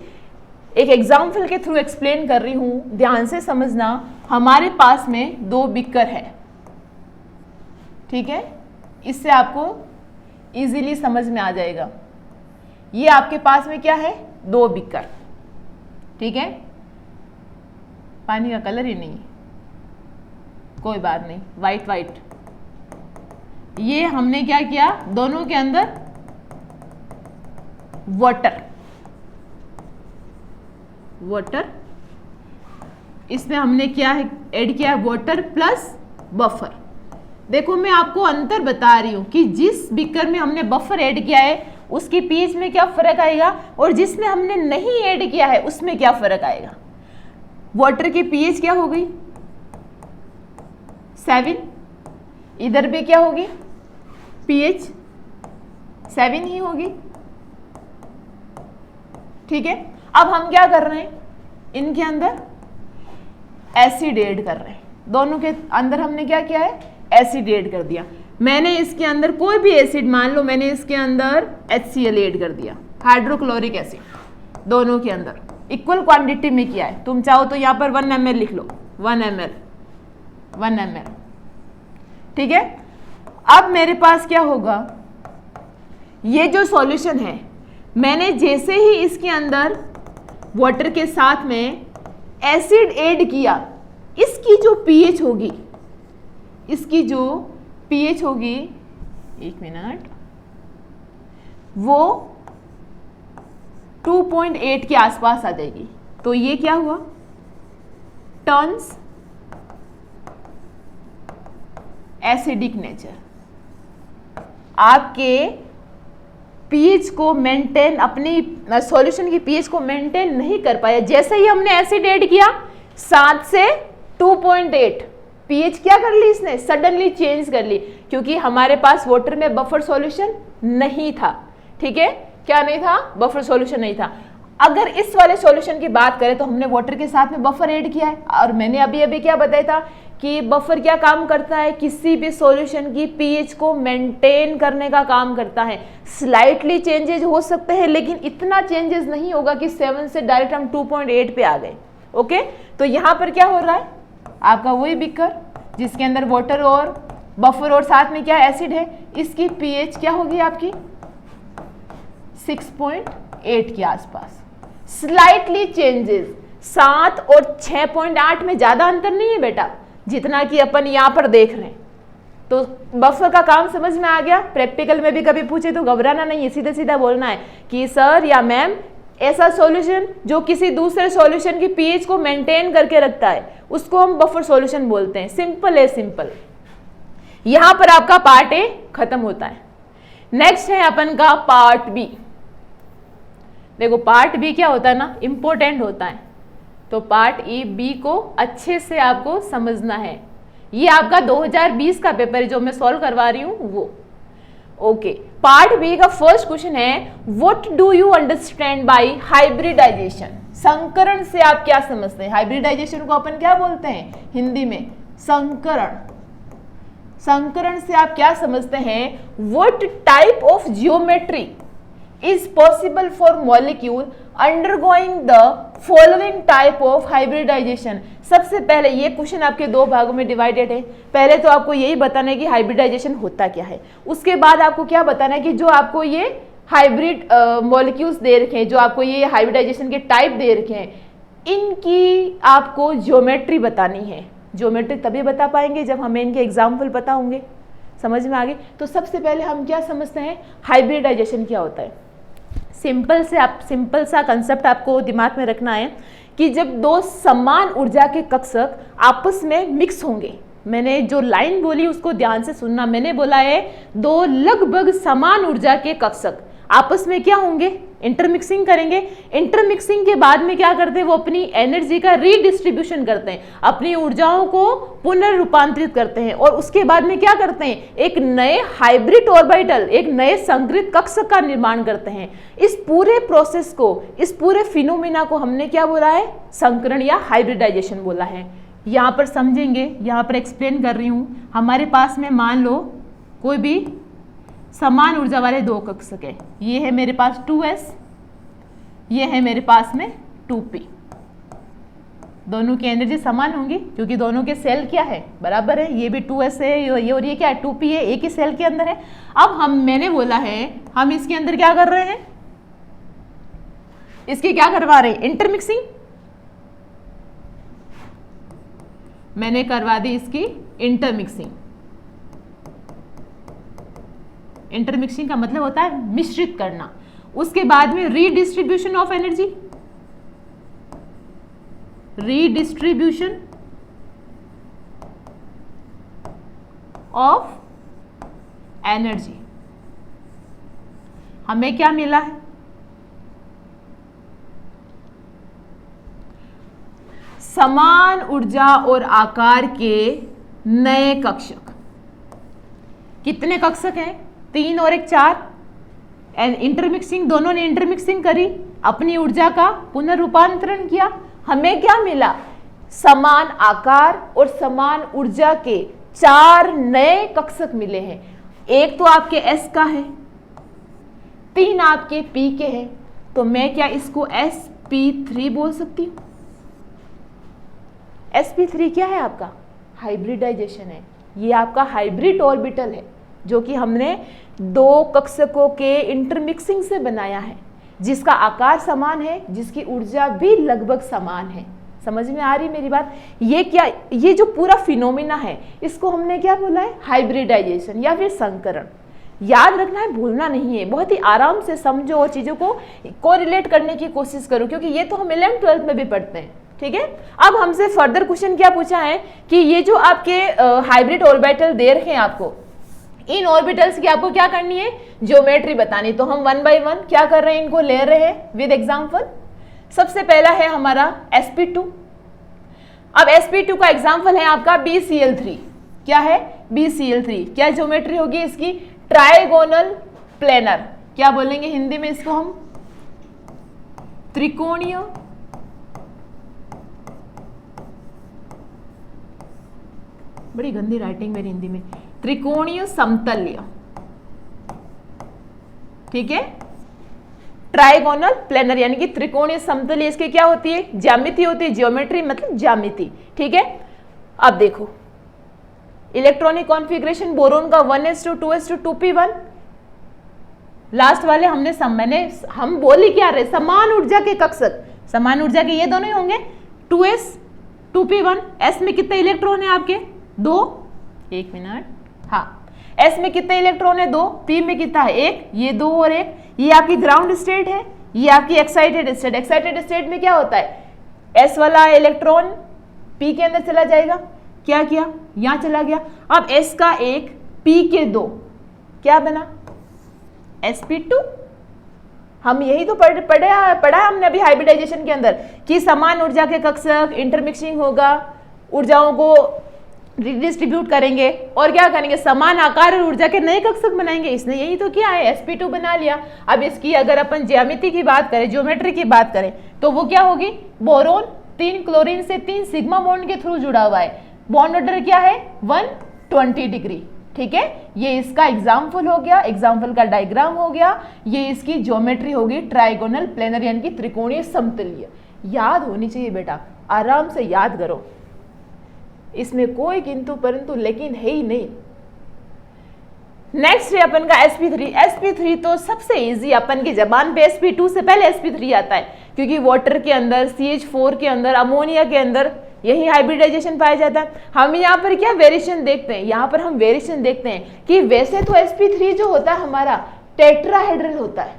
एक एग्जाम्पल के थ्रू एक्सप्लेन कर रही हूं, ध्यान से समझना। हमारे पास में 2 बीकर है, ठीक है, इससे आपको इजीली समझ में आ जाएगा। ये आपके पास में क्या है, 2 बीकर, ठीक है, पानी का कलर ही नहीं, कोई बात नहीं, वाइट वाइट। ये हमने क्या किया, दोनों के अंदर वाटर, इसमें हमने क्या है ऐड किया, वाटर प्लस बफर। देखो मैं आपको अंतर बता रही हूं कि जिस बीकर में हमने बफर ऐड किया है उसकी पीएच में क्या फर्क आएगा, और जिसमें हमने नहीं ऐड किया है उसमें क्या फर्क आएगा। वाटर की पीएच क्या हो गई 7, इधर भी क्या होगी पीएच 7 ही होगी, ठीक है। अब हम क्या कर रहे हैं, इनके अंदर एसिड ऐड कर रहे हैं, दोनों के अंदर हमने क्या किया है, एसिड ऐड कर दिया। मैंने इसके अंदर कोई भी एसिड, मान लो मैंने इसके अंदर HCl ऐड कर दिया, हाइड्रोक्लोरिक एसिड, दोनों के अंदर इक्वल क्वांटिटी में किया है। तुम चाहो तो यहाँ पर 1 ml लिख लो, 1 ml, ठीक है। अब मेरे पास क्या होगा, ये जो सॉल्यूशन है, मैंने जैसे ही इसके अंदर वाटर के साथ में एसिड ऐड किया, इसकी जो पीएच होगी, इसकी जो पीएच होगी, 1 मिनट, वो 2.8 के आसपास आ जाएगी। तो ये क्या हुआ, टर्न्स एसिडिक नेचर। आपके पीएच को मेंटेन, अपनी सॉल्यूशन की पीएच को मेंटेन नहीं कर पाया। जैसे ही हमने एसिड ऐड किया 7 से 2.8, पीएच क्या कर ली इसने, सडनली चेंज कर ली, क्योंकि हमारे पास वाटर में बफर सॉल्यूशन नहीं था, ठीक है। क्या नहीं था, बफर सॉल्यूशन नहीं था। अगर इस वाले सॉल्यूशन की बात करें तो हमने वाटर के साथ में बफर ऐड किया है, और मैंने अभी क्या बताया था कि बफर क्या काम करता है, किसी भी सॉल्यूशन की पीएच को मेंटेन करने का काम करता है। स्लाइटली चेंजेस हो सकते हैं, लेकिन इतना चेंजेस नहीं होगा कि 7 से डायरेक्ट हम 2.8 पे आ गए, ओके। तो यहाँ पर क्या हो रहा है, आपका वही बीकर जिसके अंदर वाटर और बफर और साथ में क्या एसिड है, इसकी पीएच क्या होगी आपकी 6.8 के आसपास। स्लाइटली चेंजेस, 7 और 6.8 में ज्यादा अंतर नहीं है बेटा, जितना कि अपन यहाँ पर देख रहे हैं। तो बफर का काम समझ में आ गया। प्रैक्टिकल में भी कभी पूछे तो घबराना नहीं है, सीधा सीधा बोलना है कि सर या मैम, ऐसा सॉल्यूशन जो किसी दूसरे सॉल्यूशन की पीएच को मेंटेन करके रखता है उसको हम बफर सॉल्यूशन बोलते हैं। सिंपल है, सिंपल। यहां पर आपका पार्ट ए खत्म होता है। नेक्स्ट है अपन का पार्ट बी। देखो पार्ट बी क्या होता है ना, इंपॉर्टेंट होता है, तो पार्ट ए बी को अच्छे से आपको समझना है। ये आपका 2020 का पेपर है जो मैं सॉल्व करवा रही हूं वो, ओके। पार्ट बी का फर्स्ट क्वेश्चन है, what do you understand by hybridisation. संकरण से आप क्या समझते हैं। हाइब्रिडाइजेशन को अपन क्या बोलते हैं हिंदी में, संकरण। संकरण से आप क्या समझते हैं, what type of geometry is possible for molecule undergoing the following type of hybridization। सबसे पहले ये क्वेश्चन आपके 2 भागों में डिवाइडेड है। पहले तो आपको यही बताना है कि हाइब्रिडाइजेशन होता क्या है, उसके बाद आपको क्या बताना है कि जो आपको ये हाइब्रिड मॉलिक्यूल्स दे रखे हैं, जो आपको ये हाइब्रिडाइजेशन के टाइप दे रखे हैं, इनकी आपको ज्योमेट्री बतानी है। ज्योमेट्री तभी बता पाएंगे जब हमें इनके एग्जाम्पल पता होंगे। समझ में आ गई। तो सबसे पहले हम क्या समझते हैं, हाइब्रिडाइजेशन क्या होता है। सिंपल सा कंसेप्ट आपको दिमाग में रखना है कि जब दो समान ऊर्जा के कक्षक आपस में मिक्स होंगे, मैंने जो लाइन बोली उसको ध्यान से सुनना, मैंने बोला है दो लगभग समान ऊर्जा के कक्षक आपस में क्या होंगे, इंटरमिक्सिंग करेंगे। इंटरमिक्सिंग के बाद में क्या करते हैं, वो अपनी एनर्जी का रीडिस्ट्रीब्यूशन करते हैं, अपनी ऊर्जाओं को पुनर्रूपांतरित करते हैं और उसके बाद में क्या करते हैं, एक नए हाइब्रिड ऑर्बिटल, एक नए संकृत कक्षक का निर्माण करते हैं। इस पूरे प्रोसेस को, इस पूरे फिनोमिना को हमने क्या बोला है, संकरण या हाइब्रिडाइजेशन बोला है। यहाँ पर समझेंगे, यहाँ पर एक्सप्लेन कर रही हूँ। हमारे पास में मान लो कोई भी समान ऊर्जा वाले दो कक्षक है, ये है मेरे पास 2s, ये है मेरे पास में 2p। दोनों की एनर्जी समान होंगी क्योंकि दोनों के सेल क्या है, बराबर है। ये भी 2s है, ये और ये क्या है, 2p है, एक ही सेल के अंदर है। अब मैंने बोला है हम इसके अंदर क्या कर रहे हैं, इसकी क्या करवा रहे हैं, इंटरमिक्सिंग। मैंने करवा दी इसकी इंटरमिक्सिंग। इंटरमिक्सिंग का मतलब होता है मिश्रित करना। उसके बाद में redistribution of energy, redistribution of energy. हमें क्या मिला है, समान ऊर्जा और आकार के नए कक्षक। कितने कक्षक हैं, 3 और 1 4। एंड इंटरमिक्सिंग, दोनों ने इंटरमिक्सिंग करी, अपनी ऊर्जा का पुनर्रूपांतरण किया। हमें क्या मिला, समान आकार और समान ऊर्जा के 4 नए कक्षक मिले हैं। एक तो आपके S का है, 3 आपके P के हैं, तो मैं क्या इसको sp3 बोल सकती हूँ। sp3 क्या है आपका, हाइब्रिडाइजेशन है। ये आपका हाइब्रिड ऑर्बिटल है जो कि हमने दो कक्षकों के इंटरमिक्सिंग से बनाया है, जिसका आकार समान है, जिसकी ऊर्जा भी लगभग समान है। समझ में आ रही मेरी बात। ये क्या, ये जो पूरा फिनोमिना है इसको हमने क्या बोला है, हाइब्रिडाइजेशन या फिर संकरण। याद रखना है, भूलना नहीं है, बहुत ही आराम से समझो और चीजों को कोरिलेट करने की कोशिश करो, क्योंकि ये तो हम 11th 12th में भी पढ़ते हैं। ठीक है, अब हमसे फर्दर क्वेश्चन क्या पूछा है कि ये जो आपके हाइब्रिड ऑर्बिटल दे रखे हैं आपको, इन ऑर्बिटल्स की आपको क्या करनी है, ज्योमेट्री बतानी। तो हम 1 by 1 क्या कर रहे हैं, इनको ले रहे हैं विद एग्जांपल। सबसे पहला है हमारा sp2। अब sp2 का एग्जांपल है आपका BCl3। क्या है, BCl3। क्या ज्योमेट्री होगी इसकी, ट्राइगोनल प्लेनर। क्या बोलेंगे हिंदी में इसको हम, त्रिकोणीय बड़ी गंदी राइटिंग मेरी हिंदी में, त्रिकोणीय समतल्य। ठीक है, ट्राइगोनल प्लेनर यानी कि त्रिकोणीय समतल्य, इसकी क्या होती है, ज्यामिति होती है। जियोमेट्री मतलब ज्यामिति। ठीक है, अब देखो इलेक्ट्रॉनिक कॉन्फ़िगरेशन बोरोन का 1s2 2s2 2p1। लास्ट वाले हम बोली क्या रहे, समान ऊर्जा के कक्षक, समान ऊर्जा के ये दोनों ही होंगे, 2s 2p1। s में कितने इलेक्ट्रॉन है आपके, 2। 1 मिनट, हाँ, s में कितने इलेक्ट्रॉन है, 2। p में कितना है, 1। ये 2 और 1। ये आपकी ग्राउंड स्टेट है, ये आपकी एक्साइटेड स्टेट। एक्साइटेड स्टेट में क्या होता है, s वाला इलेक्ट्रॉन p के अंदर चला जाएगा। क्या किया, यहां चला गया। अब s का 1 p के 2, क्या बना, sp2। हम यही तो पढ़ा हमने अभी हाइब्रिडाइजेशन के अंदर कि समान ऊर्जा के कक्षक, इंटरमिक्सिंग होगा, ऊर्जाओं को रिडिस्ट्रीब्यूट करेंगे और क्या करेंगे, समान आकार और ऊर्जा के नए कक्षक बनाएंगे। इसने यही तो किया है, sp2 बना लिया। अब इसकी अगर अपन ज्यामिति की बात करें, ज्योमेट्री की बात करें, तो वो क्या होगी, बोरोन 3 क्लोरीन से 3 सिग्मा बॉन्ड के थ्रू जुड़ा हुआ है। बॉन्ड ऑर्डर क्या है, 120 डिग्री। ठीक है, ये इसका एग्जाम्पल हो गया, एग्जाम्पल का डायग्राम हो गया। ये इसकी ज्योमेट्री होगी ट्राइगोनल प्लेनर यानी कि त्रिकोणीय समतलीय। याद होनी चाहिए बेटा, आराम से याद करो, इसमें कोई किंतु परंतु लेकिन है ही नहीं। नेक्स्ट है अपन का sp3। sp3 तो सबसे इजी, अपन की जबान पे sp2 से पहले sp3 आता है, क्योंकि वाटर के अंदर, CH4 के अंदर, अमोनिया के अंदर यही हाइब्रिडाइजेशन पाया जाता है। हम यहाँ पर क्या वेरिएशन देखते हैं, यहाँ पर हम वेरिएशन देखते हैं कि वैसे तो sp3 जो होता है हमारा टेट्राहेड्रल होता है।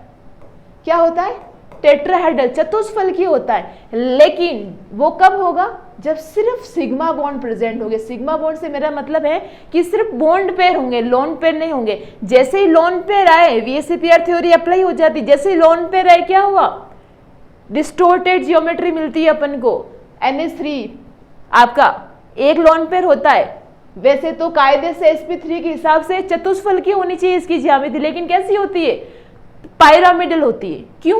क्या होता है, टेट्राहेड्रल चतुष्फलकीय होता है, लेकिन वो कब होगा जब सिर्फ सिग्मा बॉन्ड प्रेजेंट होंगे। सिग्मा बॉन्ड से मेरा मतलब है कि सिर्फ बॉन्ड पेयर होंगे, लोन पेयर नहीं होंगे। जैसे ही लोन पेयर आए VSEPR थ्योरी अप्लाई हो जाती। जैसे ही लोन पेयर आए क्या हुआ, डिस्टोर्टेड जियोमेट्री मिलती है अपन को। NH3 आपका एक लोन पेयर होता है, वैसे तो कायदे से sp3 के हिसाब से चतुष्फलकीय होनी चाहिए इसकी ज्यामिति, लेकिन कैसी होती है, पायरामिडल होती है। क्यों?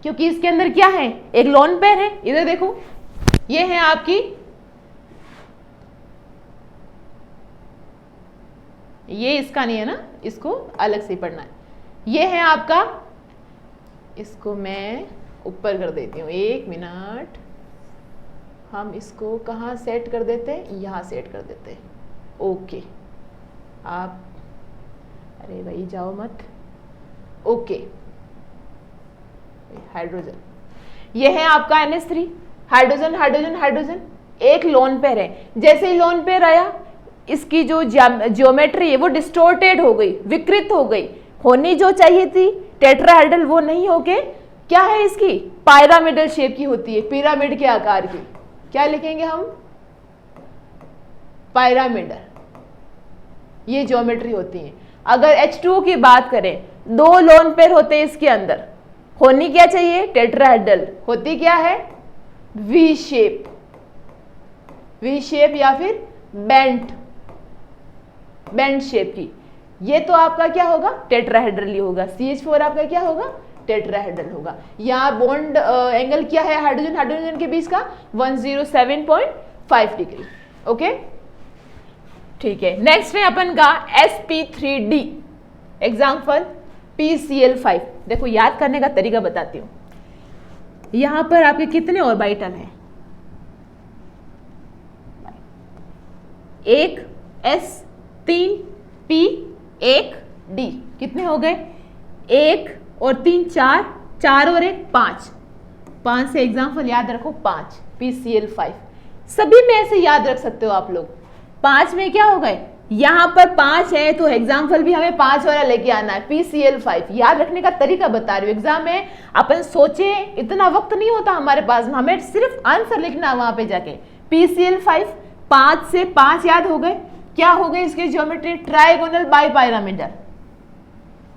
क्योंकि इसके अंदर क्या है, एक लोन पेयर है। इधर देखो, ये है आपकी, ये इसका नहीं है ना, इसको अलग से पढ़ना है। ये है आपका, इसको मैं ऊपर कर देती हूँ, 1 मिनट। हम इसको कहाँ सेट कर देते हैं, यहाँ सेट कर देते हैं। ओके, आप अरे भाई जाओ मत। ओके, हाइड्रोजन, ये है आपका NH3, हाइड्रोजन हाइड्रोजन हाइड्रोजन, एक लोन पेयर है। जैसे ही लोन पेयर आया, इसकी जो ज्योमेट्री है वो डिस्टोर्टेड हो गई, विकृत हो गई। होनी जो चाहिए थी टेट्राहेड्रल, वो नहीं होके क्या है इसकी, पायरामिडल शेप की होती है, पिरामिड के आकार की। क्या लिखेंगे हम, पायरामिडल, ये ज्योमेट्री होती है। अगर H2O की बात करें, 2 लोन पेयर होते हैं इसके अंदर, होनी क्या चाहिए, टेट्राहेड्रल, होती क्या है, वी शेप, वी शेप या फिर बेंट शेप की। ये तो आपका क्या होगा, टेट्राहेड्रल ही होगा। CH4 आपका क्या होगा, टेट्राहेड्रल होगा। यहाँ बॉन्ड एंगल क्या है हाइड्रोजन हाइड्रोजन के बीच का, 107.5 डिग्री। ओके, ठीक है। नेक्स्ट है अपन का sp3d, एग्जाम्पल PCl5। देखो याद करने का तरीका बताती हूँ। यहां पर आपके कितने ऑर्बिटल हैं, एक S, 3 P, 1 D, कितने हो गए, 1 और 3 4, 4 और 1 5, 5 से एग्जाम्पल याद रखो 5, PCl5। सभी में ऐसे याद रख सकते हो आप लोग। 5 में क्या हो गए, यहां पर 5 है तो एग्जाम्पल भी हमें 5 वाला लेके आना है, PCl5। याद रखने का तरीका बता रही हूँ। एग्जाम में अपन सोचे, इतना वक्त नहीं होता हमारे पास, हमें सिर्फ आंसर लिखना वहां पे जाके। PCl5, 5 से 5 याद हो गए। क्या हो गई इसकी ज्योमेट्री, ट्राइगोनल बाई पायरामिडल।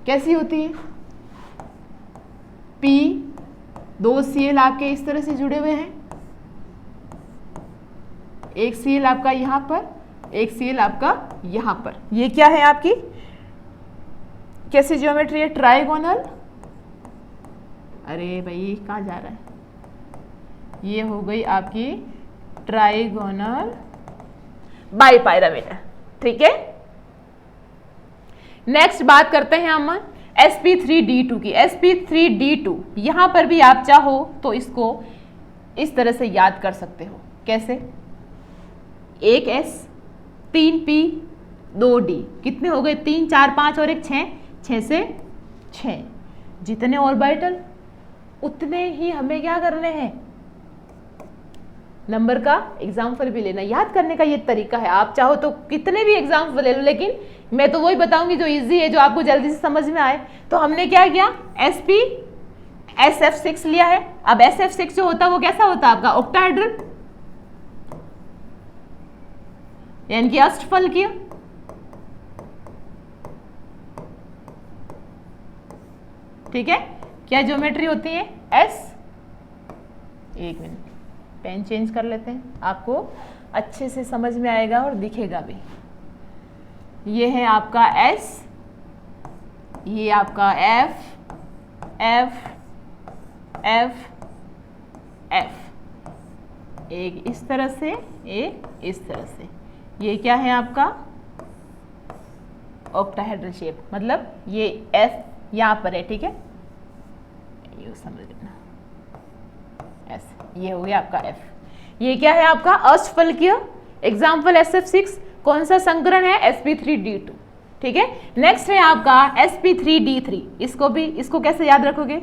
कैसी होती है, P, 2 Cl आपके इस तरह से जुड़े हुए हैं, एक Cl आपका यहां पर, एक Cl आपका यहां पर। ये क्या है आपकी, कैसी ज्योमेट्री है, ट्राइगोनल। अरे भाई कहाँ जा रहा है, ये हो गई आपकी ट्राइगोनल बाई पायरामिडल। ठीक है, नेक्स्ट बात करते हैं हम sp3d2 की। sp3d2 यहां पर भी आप चाहो तो इसको इस तरह से याद कर सकते हो। कैसे, एक S, 3 P, 2 D, कितने हो गए, 3 4 5 और एक 6, 6 से 6। जितने ऑर्बिटल उतने ही हमें क्या करने हैं, नंबर का एग्जाम्पल भी लेना। याद करने का ये तरीका है। आप चाहो तो कितने भी एग्जाम्पल ले लो, लेकिन मैं तो वही बताऊंगी जो इजी है, जो आपको जल्दी से समझ में आए। तो हमने क्या किया, SF6 लिया है। अब SF6 जो होता है वो कैसा होता है आपका, ऑक्टाहेड्रल, यानी कि अष्टफलकीय। ठीक है, क्या ज्योमेट्री होती है, S। एक मिनट, पेन चेंज कर लेते हैं, आपको अच्छे से समझ में आएगा और दिखेगा भी। ये है आपका S, ये आपका F, F, F, F, एक इस तरह से, एक इस तरह से। ये क्या है आपका, ऑक्टाहेड्रल शेप, मतलब ये F यहाँ पर है। ठीक है, ये समझ लेना, ऐसे। ये हो गया आपका F। ये क्या है आपका, अष्टफलकीय, एग्जाम्पल SF6। कौन सा संकरण है, sp3d2। ठीक है, नेक्स्ट है आपका sp3d3। इसको कैसे याद रखोगे,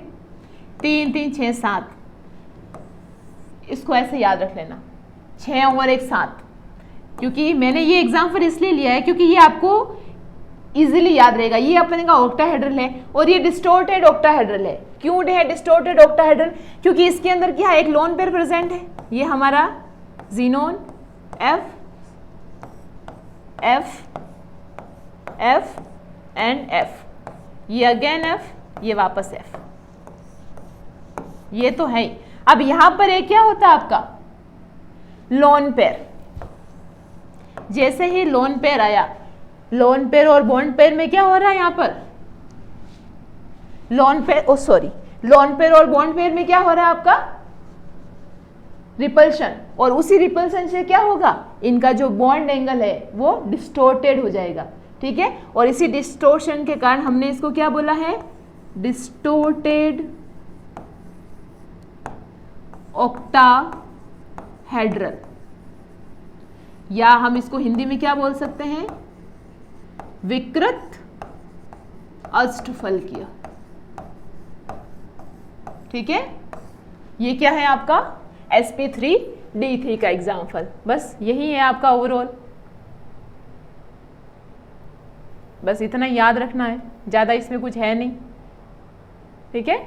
3 3 6 7, इसको ऐसे याद रख लेना, 6 और एक 7। क्योंकि मैंने ये एग्जाम्पल इसलिए लिया है क्योंकि ये आपको इजीली याद रहेगा। ये अपने का ऑक्टाहेड्रल है और ये डिस्टोर्टेड ऑक्टाहेड्रल है। क्यों है डिस्टोर्टेड ऑक्टाहेड्रल? क्योंकि इसके अंदर क्या है, एक लोन पेयर प्रेजेंट है। ये हमारा xenon F F F and F, ये अगेन F, ये वापस F, ये तो है ही। अब यहां पर एक क्या होता है आपका लोन पेयर। जैसे ही लोन पेयर आया, लोन पेयर और बॉन्ड पेयर में क्या हो रहा है यहां पर, लोन पेयर और बॉन्ड पेयर में क्या हो रहा है आपका रिपल्शन, और उसी रिपल्शन से क्या होगा, इनका जो बॉन्ड एंगल है वो डिस्टोर्टेड हो जाएगा। ठीक है, और इसी डिस्टोर्शन के कारण हमने इसको क्या बोला है, डिस्टोर्टेड ऑक्टाहेड्रल, या हम इसको हिंदी में क्या बोल सकते हैं, विकृत अष्टफलकीय। ठीक है, ये क्या है आपका sp3d3 का एग्जाम्पल। बस यही है आपका ओवरऑल, बस इतना याद रखना है, ज़्यादा इसमें कुछ है नहीं। ठीक है,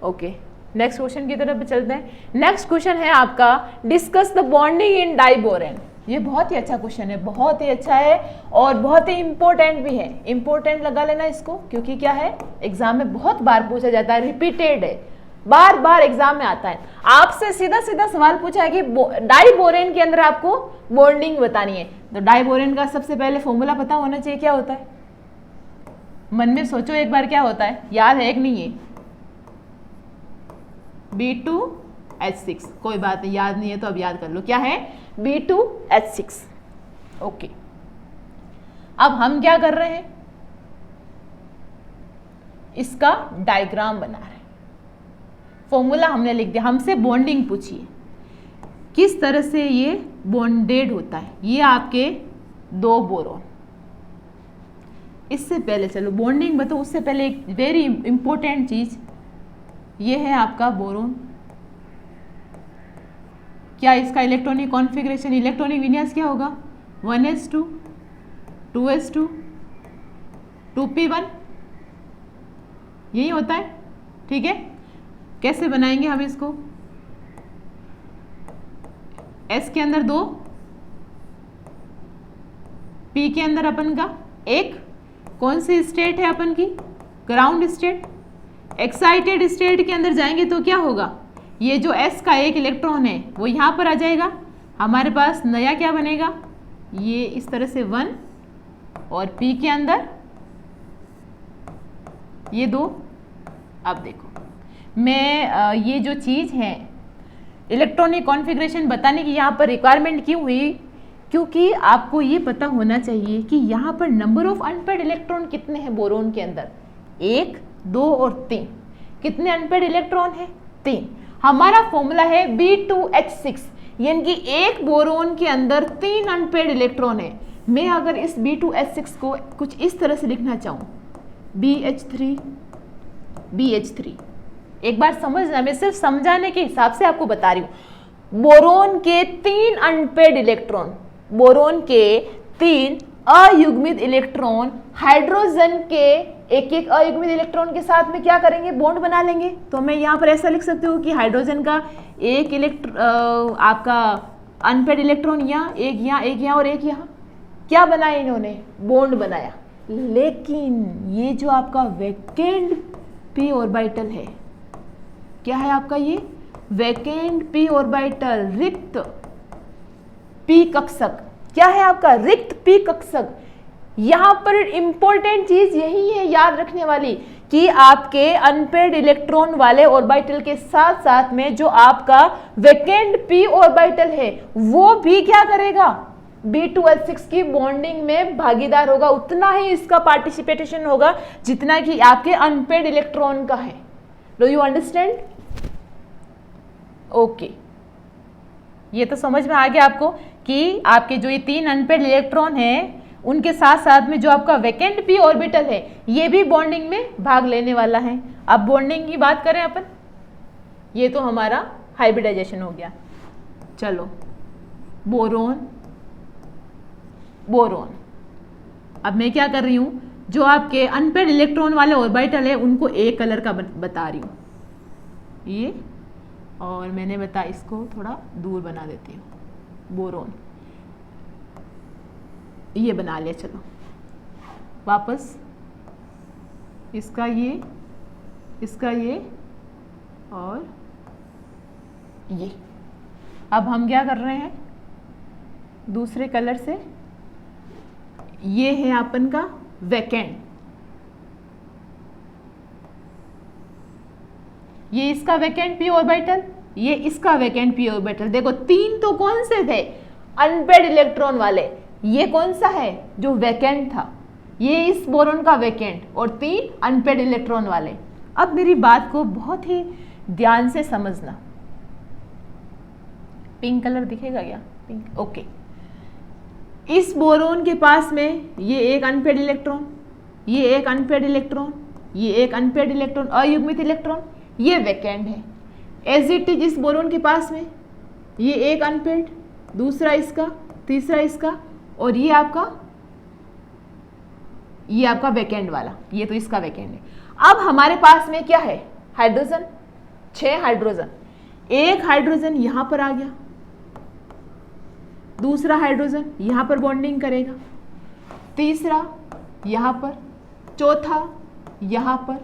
ओके, नेक्स्ट क्वेश्चन की तरफ चलते हैं। नेक्स्ट क्वेश्चन है आपका discuss the bonding in diborane. ये बहुत ही अच्छा क्वेश्चन है, बहुत ही अच्छा है और बहुत ही इंपॉर्टेंट भी है। इंपॉर्टेंट लगा लेना इसको, क्योंकि क्या है एग्जाम में बहुत बार पूछा जाता है, रिपीटेड है, बार बार एग्जाम में आता है। आपसे सीधा सीधा सवाल पूछा है कि डाइबोरेन के अंदर आपको बॉन्डिंग बतानी है, तो डाइबोरेन का सबसे पहले फॉर्मूला पता होना चाहिए। क्या होता है, मन में सोचो एक बार, क्या होता है, याद है कि नहीं है, B2H6। कोई बात नहीं, याद नहीं है तो अब याद कर लो, क्या है B2H6। ओके, अब हम क्या कर रहे हैं, इसका डायग्राम बना रहे हैं। फॉर्मूला हमने लिख दिया, हमसे बॉन्डिंग पूछिए किस तरह से ये बॉन्डेड होता है। ये आपके दो बोरोन, इससे पहले चलो बॉन्डिंग बताओ, उससे पहले एक वेरी इंपॉर्टेंट चीज, ये है आपका बोरोन। क्या इसका इलेक्ट्रॉनिक कॉन्फ़िगरेशन, इलेक्ट्रॉनिक विन्यास क्या होगा, 1s2 2s2 2p1, यही होता है। ठीक है, कैसे बनाएंगे हम इसको, S के अंदर 2, P के अंदर अपन का एक, कौन सी स्टेट है अपन की, ग्राउंड स्टेट। एक्साइटेड स्टेट के अंदर जाएंगे तो क्या होगा, ये जो S का एक इलेक्ट्रॉन है वो यहाँ पर आ जाएगा, हमारे पास नया क्या बनेगा, ये इस तरह से 1, और P के अंदर ये 2। अब देखो मैं ये जो चीज़ है इलेक्ट्रॉनिक कॉन्फ़िगरेशन बताने की यहाँ पर रिक्वायरमेंट क्यों हुई, क्योंकि आपको ये पता होना चाहिए कि यहाँ पर नंबर ऑफ अनपेयर्ड इलेक्ट्रॉन कितने हैं बोरोन के अंदर, 1 2 और 3। कितने अनपेयर्ड इलेक्ट्रॉन है, 3। हमारा फॉर्मूला है B2H6, यानी कि एक बोरोन के अंदर 3 अनपेयर्ड इलेक्ट्रॉन है। मैं अगर इस B2H6 को कुछ इस तरह से लिखना चाहूँ, BH3 BH3, एक बार समझना, मैं सिर्फ समझाने के हिसाब से आपको बता रही हूँ। बोरोन के 3 अनपेयर्ड इलेक्ट्रॉन, बोरोन के 3 अयुग्मित इलेक्ट्रॉन हाइड्रोजन के एक एक अयुग्मित इलेक्ट्रॉन के साथ में क्या करेंगे, बॉन्ड बना लेंगे। तो मैं यहाँ पर ऐसा लिख सकती हूँ कि हाइड्रोजन का एक आपका अनपेयर्ड इलेक्ट्रॉन यहाँ, एक यहाँ, एक यहाँ और एक यहाँ, क्या बनाया इन्होंने, बॉन्ड बनाया। लेकिन ये जो आपका वैकेंट p ऑर्बिटल है, क्या है आपका ये वैकेंट p ऑर्बिटल, रिक्त p कक्षक, क्या है आपका रिक्त p कक्षक। यहां पर इंपॉर्टेंट चीज यही है याद रखने वाली कि आपके अनपेयर्ड इलेक्ट्रॉन वाले ऑर्बिटल के साथ साथ में जो आपका वैकेंट p ऑर्बिटल है वो भी क्या करेगा, B2H6 की बॉन्डिंग में भागीदार होगा। उतना ही इसका पार्टिसिपेशन होगा जितना कि आपके अनपेयर्ड इलेक्ट्रॉन का है। Do you understand? ओके, ये तो समझ में आ गया आपको कि आपके जो ये 3 अनपेयर्ड इलेक्ट्रॉन हैं उनके साथ साथ में जो आपका वैकेंट p ऑर्बिटल है ये भी बॉन्डिंग में भाग लेने वाला है। अब बॉन्डिंग की बात करें अपन, ये तो हमारा हाइब्रिडाइजेशन हो गया। चलो बोरोन बोरोन, अब मैं क्या कर रही हूँ, जो आपके अनपेड इलेक्ट्रॉन वाले ऑर्बिटल है उनको एक कलर का बता रही हूँ, ये, और मैंने बता इसको थोड़ा दूर बना देती हूँ, बोरोन, ये बना लिया। चलो वापस इसका ये, इसका ये और ये। अब हम क्या कर रहे हैं, दूसरे कलर से, ये है अपन का वैकेंट, ये इसका वैकेंट पी ऑर्बिटल, ये इसका वैकेंट पी ऑर्बिटल। देखो तीन तो कौन से थे, अनपेड इलेक्ट्रॉन वाले, ये कौन सा है जो वैकेंट था, ये इस बोरोन का वैकेंट, और तीन अनपेड इलेक्ट्रॉन वाले। अब मेरी बात को बहुत ही ध्यान से समझना, पिंक कलर दिखेगा क्या, पिंक, ओके। इस बोरोन के पास में ये एक अनपेड इलेक्ट्रॉन, ये एक अनपेड इलेक्ट्रॉन, ये एक अनपेड इलेक्ट्रॉन, अयुग्मित इलेक्ट्रॉन, ये वैकेंट है। एज इट इज इस बोरोन के पास में ये एक अनपेड, दूसरा इसका, तीसरा इसका, और ये आपका वैकेंट वाला, ये तो इसका वैकेंट है। अब हमारे पास में क्या है, हाइड्रोजन, 6 हाइड्रोजन, एक हाइड्रोजन यहां पर आ गया, दूसरा हाइड्रोजन यहां पर बॉन्डिंग करेगा, तीसरा यहां पर, चौथा यहां पर,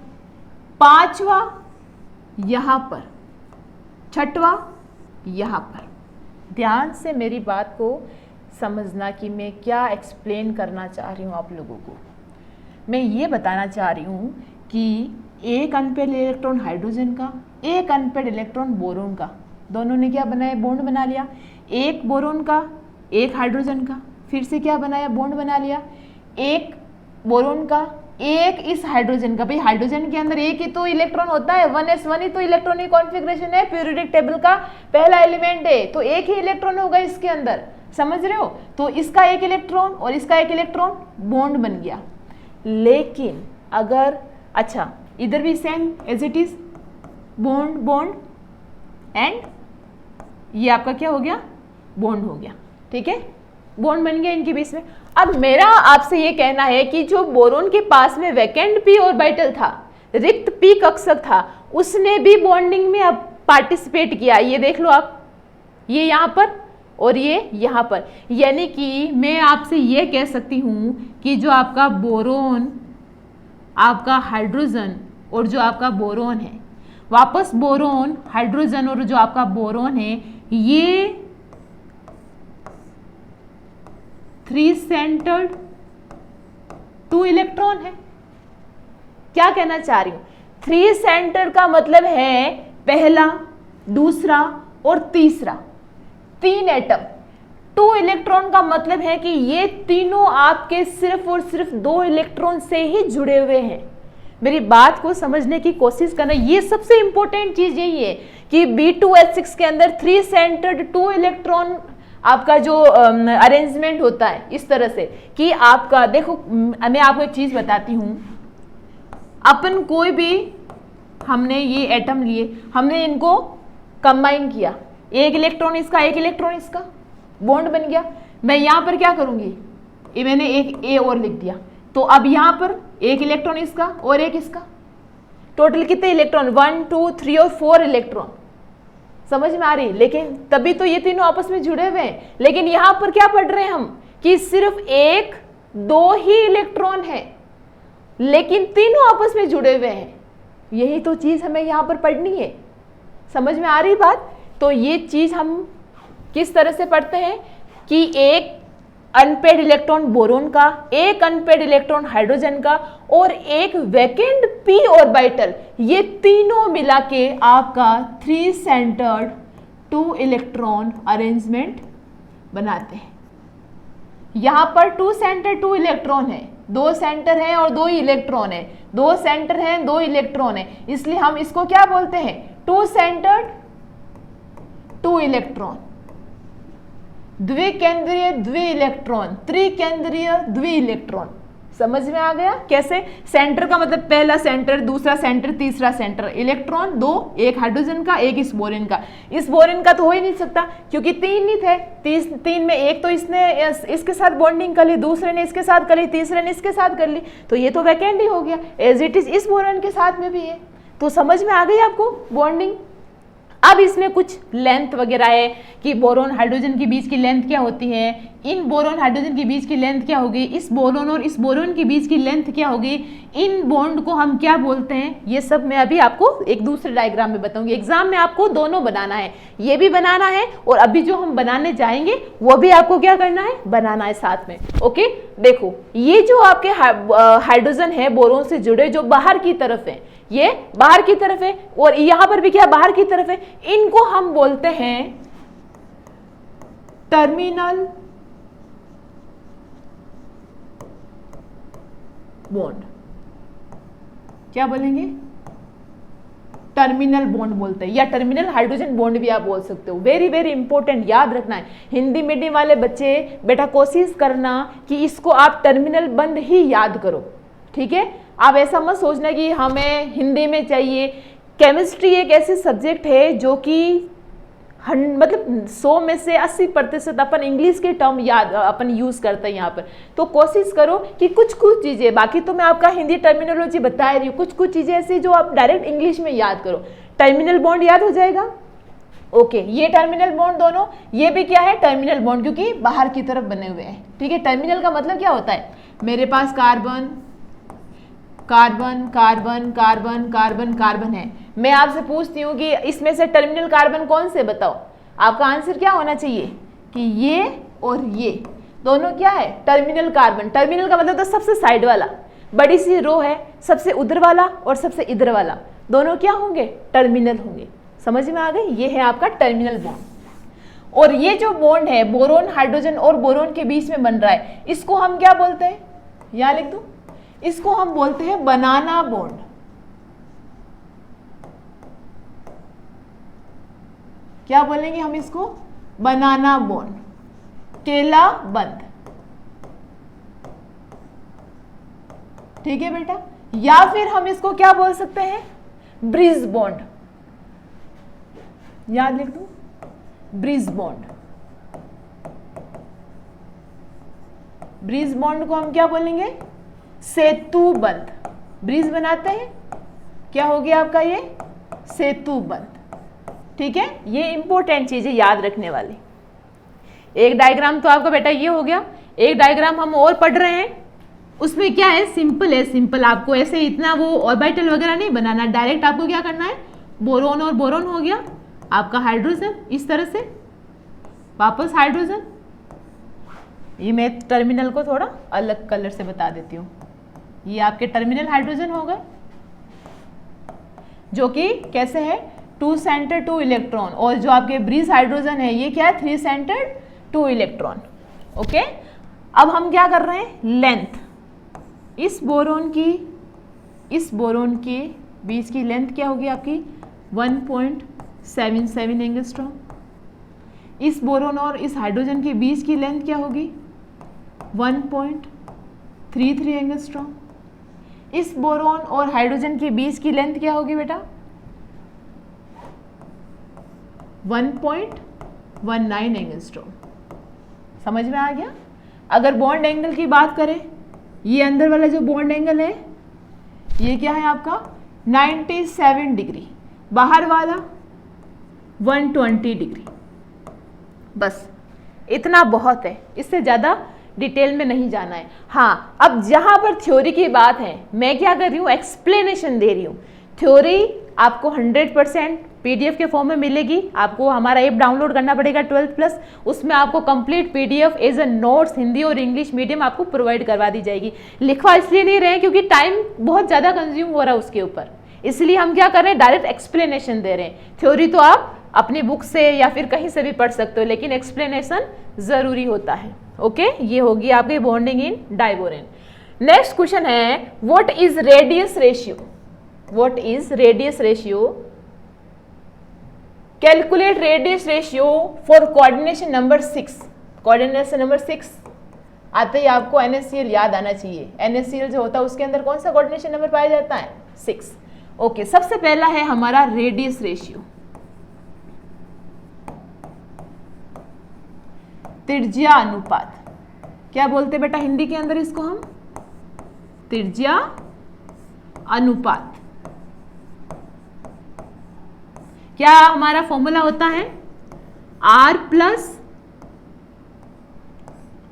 पांचवा यहां पर, छठवा यहां पर। ध्यान से मेरी बात को समझना कि मैं क्या एक्सप्लेन करना चाह रही हूं आप लोगों को। मैं ये बताना चाह रही हूं कि एक अनपेड इलेक्ट्रॉन हाइड्रोजन का, एक अनपेड इलेक्ट्रॉन बोरोन का, दोनों ने क्या बनाया, बॉन्ड बना लिया। एक बोरोन का, एक हाइड्रोजन का, फिर से क्या बनाया, बॉन्ड बना लिया। एक बोरोन का, एक इस हाइड्रोजन का। भाई हाइड्रोजन के अंदर एक ही तो इलेक्ट्रॉन होता है, 1s1 ही तो इलेक्ट्रॉनिक कॉन्फ़िगरेशन है, पीरियोडिक टेबल का पहला एलिमेंट है, तो एक ही इलेक्ट्रॉन होगा इसके अंदर, समझ रहे हो। तो इसका एक इलेक्ट्रॉन और इसका एक इलेक्ट्रॉन, बॉन्ड बन गया। लेकिन अगर, अच्छा इधर भी same as it is, bond bond, and ये आपका क्या हो गया, बॉन्ड हो गया, ठीक है, बॉन्ड बन गया इनके बीच में। अब मेरा आपसे ये कहना है कि जो बोरोन के पास में वैकेंट पी ऑर्बिटल था, रिक्त पी कक्षक था, उसने भी बॉन्डिंग में अब पार्टिसिपेट किया। ये देख लो आप, ये यहाँ पर और ये यहाँ पर, यानी कि मैं आपसे ये कह सकती हूँ कि जो आपका बोरोन, आपका हाइड्रोजन और जो आपका बोरोन है, वापस बोरोन, हाइड्रोजन और जो आपका बोरोन है, ये 3 सेंटर्ड 2 इलेक्ट्रॉन है। क्या कहना चाह रही हूं, 3 सेंटर का मतलब है पहला, दूसरा और तीसरा, 3 एटम। 2 इलेक्ट्रॉन का मतलब है कि ये तीनों आपके सिर्फ और सिर्फ 2 इलेक्ट्रॉन से ही जुड़े हुए हैं। मेरी बात को समझने की कोशिश करना, ये सबसे इंपॉर्टेंट चीज यही है कि B2H6 के अंदर 3 सेंटर्ड 2 इलेक्ट्रॉन आपका जो अरेंजमेंट होता है इस तरह से कि आपका, देखो मैं आपको एक चीज बताती हूं, अपन कोई भी, हमने ये एटम लिए, हमने इनको कंबाइन किया, एक इलेक्ट्रॉन इसका, एक इलेक्ट्रॉन इसका, बॉन्ड बन गया। मैं यहां पर क्या करूंगी, ये मैंने एक ए और लिख दिया, तो अब यहां पर एक इलेक्ट्रॉन इसका और एक इसका, टोटल कितने इलेक्ट्रॉन, 1 2 3 और 4 इलेक्ट्रॉन, समझ में आ रही। लेकिन तभी तो ये तीनों आपस में जुड़े हुए हैं। लेकिन यहां पर क्या पढ़ रहे हैं हम कि सिर्फ 1 2 ही इलेक्ट्रॉन है, लेकिन तीनों आपस में जुड़े हुए हैं। यही तो चीज हमें यहां पर पढ़नी है, समझ में आ रही बात। तो ये चीज हम किस तरह से पढ़ते हैं कि एक अनपेड इलेक्ट्रॉन बोरोन का, एक अनपेड इलेक्ट्रॉन हाइड्रोजन का और एक वैकेंट पी ऑर्बिटल, ये तीनों मिला के आपका 3 सेंटर्ड 2 इलेक्ट्रॉन अरेंजमेंट बनाते हैं। यहां पर 2 सेंटर 2 इलेक्ट्रॉन है, 2 सेंटर हैं और 2 इलेक्ट्रॉन है, 2 सेंटर हैं 2 इलेक्ट्रॉन है, इसलिए हम इसको क्या बोलते हैं, 2 सेंटर्ड 2 इलेक्ट्रॉन, द्विकेंद्रीय द्वि इलेक्ट्रॉन, त्रिकेंद्रीय द्वि इलेक्ट्रॉन, समझ में आ गया कैसे? सेंटर का मतलब पहला सेंटर, दूसरा सेंटर, तीसरा सेंटर, इलेक्ट्रॉन 2, एक हाइड्रोजन का, एक इस बोरेन का। इस बोरेन का तो हो ही नहीं सकता क्योंकि 3 ही थे, 3 में एक तो इसने इसके साथ बॉन्डिंग कर ली, दूसरे ने इसके साथ कर ली, तीसरे ने इसके साथ कर ली, तो ये तो वैकेंट ही हो गया। एज इट इज इस बोरेन के साथ में भी है। तो समझ में आ गई आपको बॉन्डिंग। अब इसमें कुछ लेंथ वगैरह है कि बोरोन हाइड्रोजन के बीच की लेंथ क्या होती है, इन बोरोन हाइड्रोजन के बीच की लेंथ क्या होगी, इस बोरोन और इस बोरोन के बीच की लेंथ क्या होगी, इन बॉन्ड को हम क्या बोलते हैं, ये सब मैं अभी आपको एक दूसरे डायग्राम में बताऊंगी। एग्जाम में आपको दोनों बनाना है, ये भी बनाना है और अभी जो हम बनाने जाएंगे वो भी आपको क्या करना है, बनाना है साथ में। ओके, देखो ये जो आपके हाइड्रोजन है बोरोन से जुड़े जो बाहर की तरफ है, ये बाहर की तरफ है और यहां पर भी क्या बाहर की तरफ है, इनको हम बोलते हैं टर्मिनल बॉन्ड। क्या बोलेंगे? टर्मिनल बॉन्ड बोलते हैं या टर्मिनल हाइड्रोजन बॉन्ड भी आप बोल सकते हो। वेरी वेरी इंपॉर्टेंट, याद रखना है। हिंदी मीडियम वाले बच्चे बेटा कोशिश करना कि इसको आप टर्मिनल बॉन्ड ही याद करो, ठीक है? आप ऐसा मत सोचना कि हमें हिंदी में चाहिए। केमिस्ट्री एक ऐसी सब्जेक्ट है जो कि मतलब 100 में से 80% अपन इंग्लिश के टर्म याद अपन यूज करते हैं यहाँ पर। तो कोशिश करो कि कुछ कुछ चीजें, बाकी तो मैं आपका हिंदी टर्मिनोलॉजी बता रही हूँ, कुछ कुछ चीजें ऐसी जो आप डायरेक्ट इंग्लिश में याद करो। टर्मिनल बॉन्ड याद हो जाएगा। ओके, ये टर्मिनल बॉन्ड दोनों, ये भी क्या है टर्मिनल बॉन्ड क्योंकि बाहर की तरफ बने हुए हैं, ठीक है? टर्मिनल का मतलब क्या होता है, मेरे पास carbon carbon carbon carbon carbon carbon है, मैं आपसे पूछती हूँ कि इसमें से टर्मिनल कार्बन कौन से बताओ, आपका आंसर क्या होना चाहिए कि ये और ये दोनों क्या है टर्मिनल कार्बन। टर्मिनल का मतलब तो सबसे साइड वाला, बड़ी सी रो है, सबसे उधर वाला और सबसे इधर वाला, दोनों क्या होंगे टर्मिनल होंगे। समझ में आ गई? ये है आपका टर्मिनल बॉन्ड। और ये जो बॉन्ड है बोरोन हाइड्रोजन और बोरोन के बीच में बन रहा है, इसको हम क्या बोलते हैं, यहाँ लिख दो, इसको हम बोलते हैं बनाना बॉन्ड। क्या बोलेंगे हम इसको, बनाना बॉन्ड, केला बंद, ठीक है बेटा? या फिर हम इसको क्या बोल सकते हैं, ब्रिज बॉन्ड, याद लिख दो, ब्रिज बॉन्ड। ब्रिज बॉन्ड को हम क्या बोलेंगे, सेतु बंध। ब्रिज बनाते हैं, क्या हो गया आपका ये सेतु बंध, ठीक है? ये इंपॉर्टेंट चीज है याद रखने वाली। एक डायग्राम तो आपका बेटा ये हो गया, एक डायग्राम हम और पढ़ रहे हैं, उसमें क्या है, सिंपल है, सिंपल। आपको ऐसे इतना वो ऑर्बिटल वगैरह नहीं बनाना, डायरेक्ट आपको क्या करना है, बोरोन और बोरोन हो गया, आपका हाइड्रोजन इस तरह से, वापस हाइड्रोजन। ये मैं टर्मिनल को थोड़ा अलग कलर से बता देती हूँ, ये आपके टर्मिनल हाइड्रोजन हो गए जो कि कैसे है 2 सेंटर 2 इलेक्ट्रॉन, और जो आपके ब्रिज हाइड्रोजन है ये क्या है 3 सेंटर 2 इलेक्ट्रॉन। ओके, अब हम क्या कर रहे हैं, लेंथ, इस बोरोन की बीच की लेंथ क्या होगी आपकी 1.77 एंगस्ट्रॉम। इस बोरोन और इस हाइड्रोजन के बीच की लेंथ क्या होगी 1.33 एंगस्ट्रॉम। इस बोरोन और हाइड्रोजन के बीच की लेंथ क्या होगी बेटा 1.19 एंगस्ट्रॉम। समझ में आ गया? अगर बॉन्ड एंगल की बात करें, ये अंदर वाला जो बॉन्ड एंगल है ये क्या है आपका 97 डिग्री, बाहर वाला 120 डिग्री। बस इतना बहुत है, इससे ज़्यादा डिटेल में नहीं जाना है। हाँ, अब जहाँ पर थ्योरी की बात है, मैं क्या कर रही हूँ, एक्सप्लेनेशन दे रही हूँ। थ्योरी आपको 100% PDF के फॉर्म में मिलेगी। आपको हमारा ऐप डाउनलोड करना पड़ेगा 12+, उसमें आपको complete PDF as a notes Hindi और इंग्लिश मीडियम आपको प्रोवाइड करवा दी जाएगी। लिखवा इसलिए नहीं रहे क्योंकि टाइम बहुत ज़्यादा कंज्यूम हो रहा है उसके ऊपर, इसलिए हम क्या कर रहे हैं, डायरेक्ट एक्सप्लेनेशन दे रहे हैं। थ्योरी तो आप अपनी बुक से या फिर कहीं से भी पढ़ सकते हो, लेकिन एक्सप्लेनेशन ज़रूरी होता है। ओके, ये होगी आपकी bonding in diborane. Next question है, what is radius ratio. What is radius ratio, calculate radius ratio for coordination number 6। Coordination number 6 आते ही आपको NaCl याद आना चाहिए। NaCl जो होता है उसके अंदर कौन सा कोऑर्डिनेशन नंबर पाया जाता है? 6। ओके, सबसे पहला है हमारा रेडियस रेशियो, त्रिज्या अनुपात। क्या बोलते बेटा हिंदी के अंदर इसको हम? त्रिज्या अनुपात। क्या हमारा फॉर्मूला होता है? R plus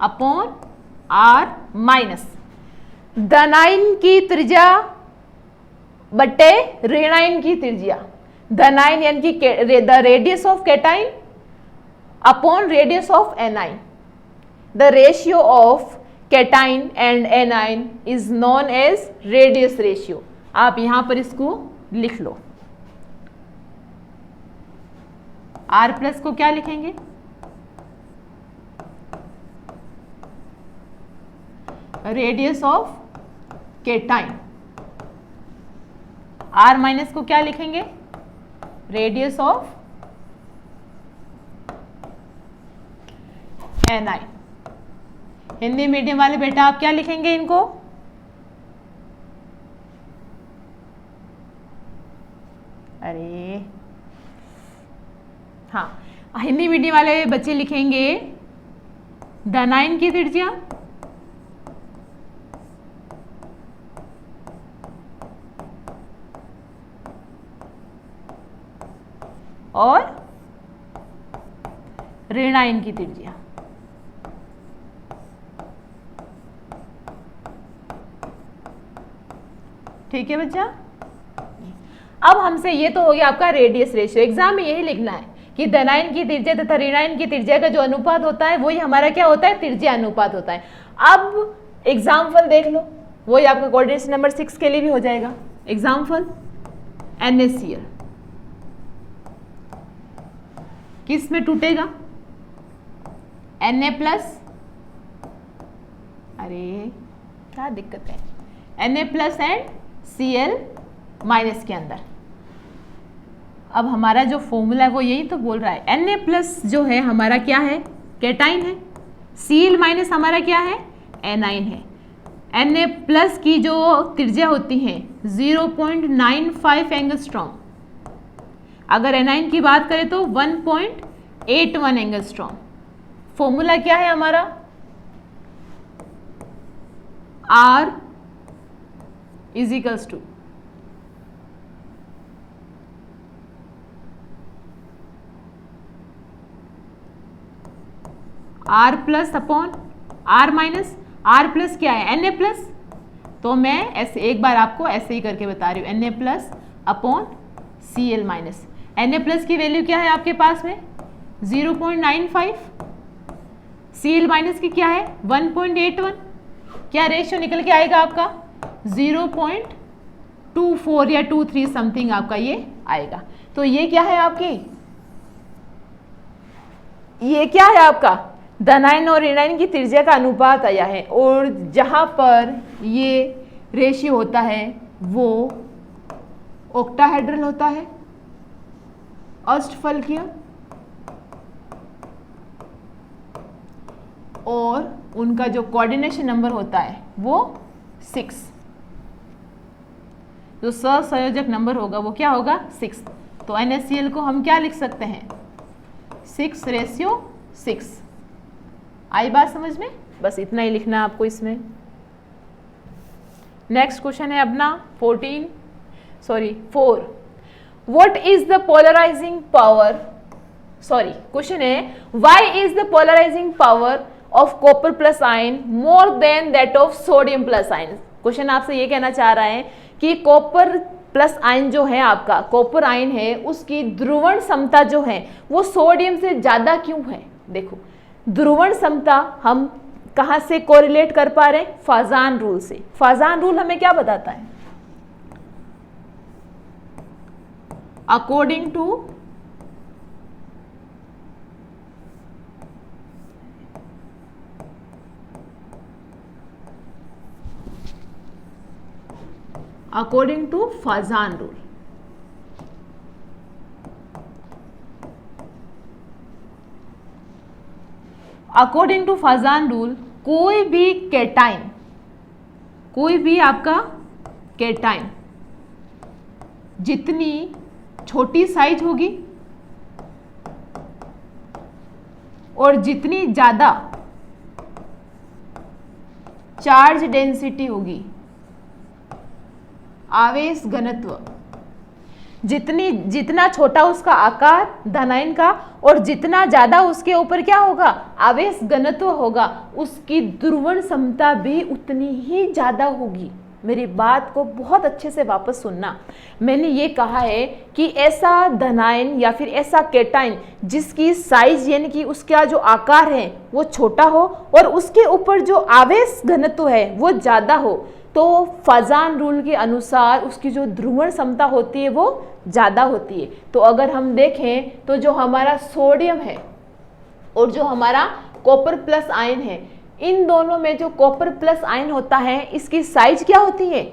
upon R minus धनायन की त्रिज्या बटे ऋणायन की त्रिज्या। धनायन यानी कि the radius of cation upon radius of anion. The ratio of cation and anion is known as radius ratio. आप यहां पर इसको लिख लो। R प्लस को क्या लिखेंगे? Radius of cation. R minus को क्या लिखेंगे? Radius of A9. Hindi medium वाले बेटा आप क्या लिखेंगे इनको? अरे हाँ, हिंदी मीडियम वाले बच्चे लिखेंगे धनायन की त्रिज्या और ऋणायन की त्रिज्या। ठीक है बच्चा। अब हमसे ये तो हो गया आपका रेडियस रेशियो। एग्जाम में यही लिखना है कि धनायन की त्रिज्या तथा ऋणायन की त्रिज्या का जो अनुपात होता है वही हमारा क्या होता है? त्रिज्या अनुपात होता है। अब एग्जाम्पल देख लो, वही आपका कोऑर्डिनेशन नंबर 6 के लिए भी हो जाएगा। एग्जाम्पल NaCl किस में टूटेगा? Na प्लस, अरे क्या दिक्कत है, Na plus and Cl minus के अंदर। अब हमारा जो फॉर्मूला है वो यही तो बोल रहा है। Na प्लस जो है हमारा क्या है? कैटाइन है। Cl माइनस हमारा क्या है? एनाइन है। Na प्लस की जो त्रिज्या होती है 0.95 एंगस्ट्रॉम, अगर एनाइन की बात करें तो 1.81 एंगस्ट्रॉम। फॉर्मूला क्या है हमारा? R is equals to R plus upon R minus. R plus क्या है? Na plus. तो मैं ऐसे एक बार आपको ऐसे ही करके बता रही हूँ, Na plus upon Cl minus. Na plus की वैल्यू क्या है आपके पास में? 0.95। Cl माइनस की क्या है? 1.81। क्या रेशियो निकल के आएगा आपका? 0.24 या 23 समथिंग आपका ये आएगा। तो ये क्या है आपकी? ये क्या है आपका? धनायन और ऋणायन की त्रिज्या का अनुपात आया है, और जहां पर ये रेशियो होता है वो ऑक्टाहेड्रल होता है, अष्टफलकीय, और उनका जो कोऑर्डिनेशन नंबर होता है वो 6। जो सहसंयोजक नंबर होगा वो क्या होगा? 6। तो NaCl को हम क्या लिख सकते हैं? 6:6। आई बात समझ में? बस इतना ही लिखना है आपको इसमें। नेक्स्ट क्वेश्चन है अपना 4। What is the polarising power? Question है why is the polarising power of copper plus ion more than that of sodium plus ion. Question आपसे ये कहना चाह रहा है कि कॉपर प्लस आयन जो है आपका, कॉपर आयन है, उसकी ध्रुवण समता जो है वो सोडियम से ज्यादा क्यों है? देखो, ध्रुवण समता हम कहां से कोरिलेट कर पा रहे हैं? फाजान रूल से। फाजान रूल हमें क्या बताता है? According to Fajans rule. According to Fajans rule कोई भी कैटाइन, कोई भी आपका कैटाइन जितनी छोटी साइज होगी और जितनी ज्यादा चार्ज डेंसिटी होगी, आवेश घनत्व, जितना छोटा उसका आकार धनायन का और जितना ज्यादा उसके ऊपर क्या होगा, आवेश घनत्व होगा, उसकी ध्रुवण क्षमता भी उतनी ही ज्यादा होगी। मेरी बात को बहुत अच्छे से वापस सुनना। मैंने ये कहा है कि ऐसा धनायन या फिर ऐसा कैटाइन जिसकी साइज यानी कि उसका जो आकार है वो छोटा हो और उसके ऊपर जो आवेश घनत्व है वो ज़्यादा हो, तो फाजान रूल के अनुसार उसकी जो ध्रुवण क्षमता होती है वो ज़्यादा होती है। तो अगर हम देखें तो जो हमारा सोडियम है और जो हमारा कॉपर प्लस आयन है, इन दोनों में जो कॉपर प्लस आयन होता है इसकी साइज क्या होती है,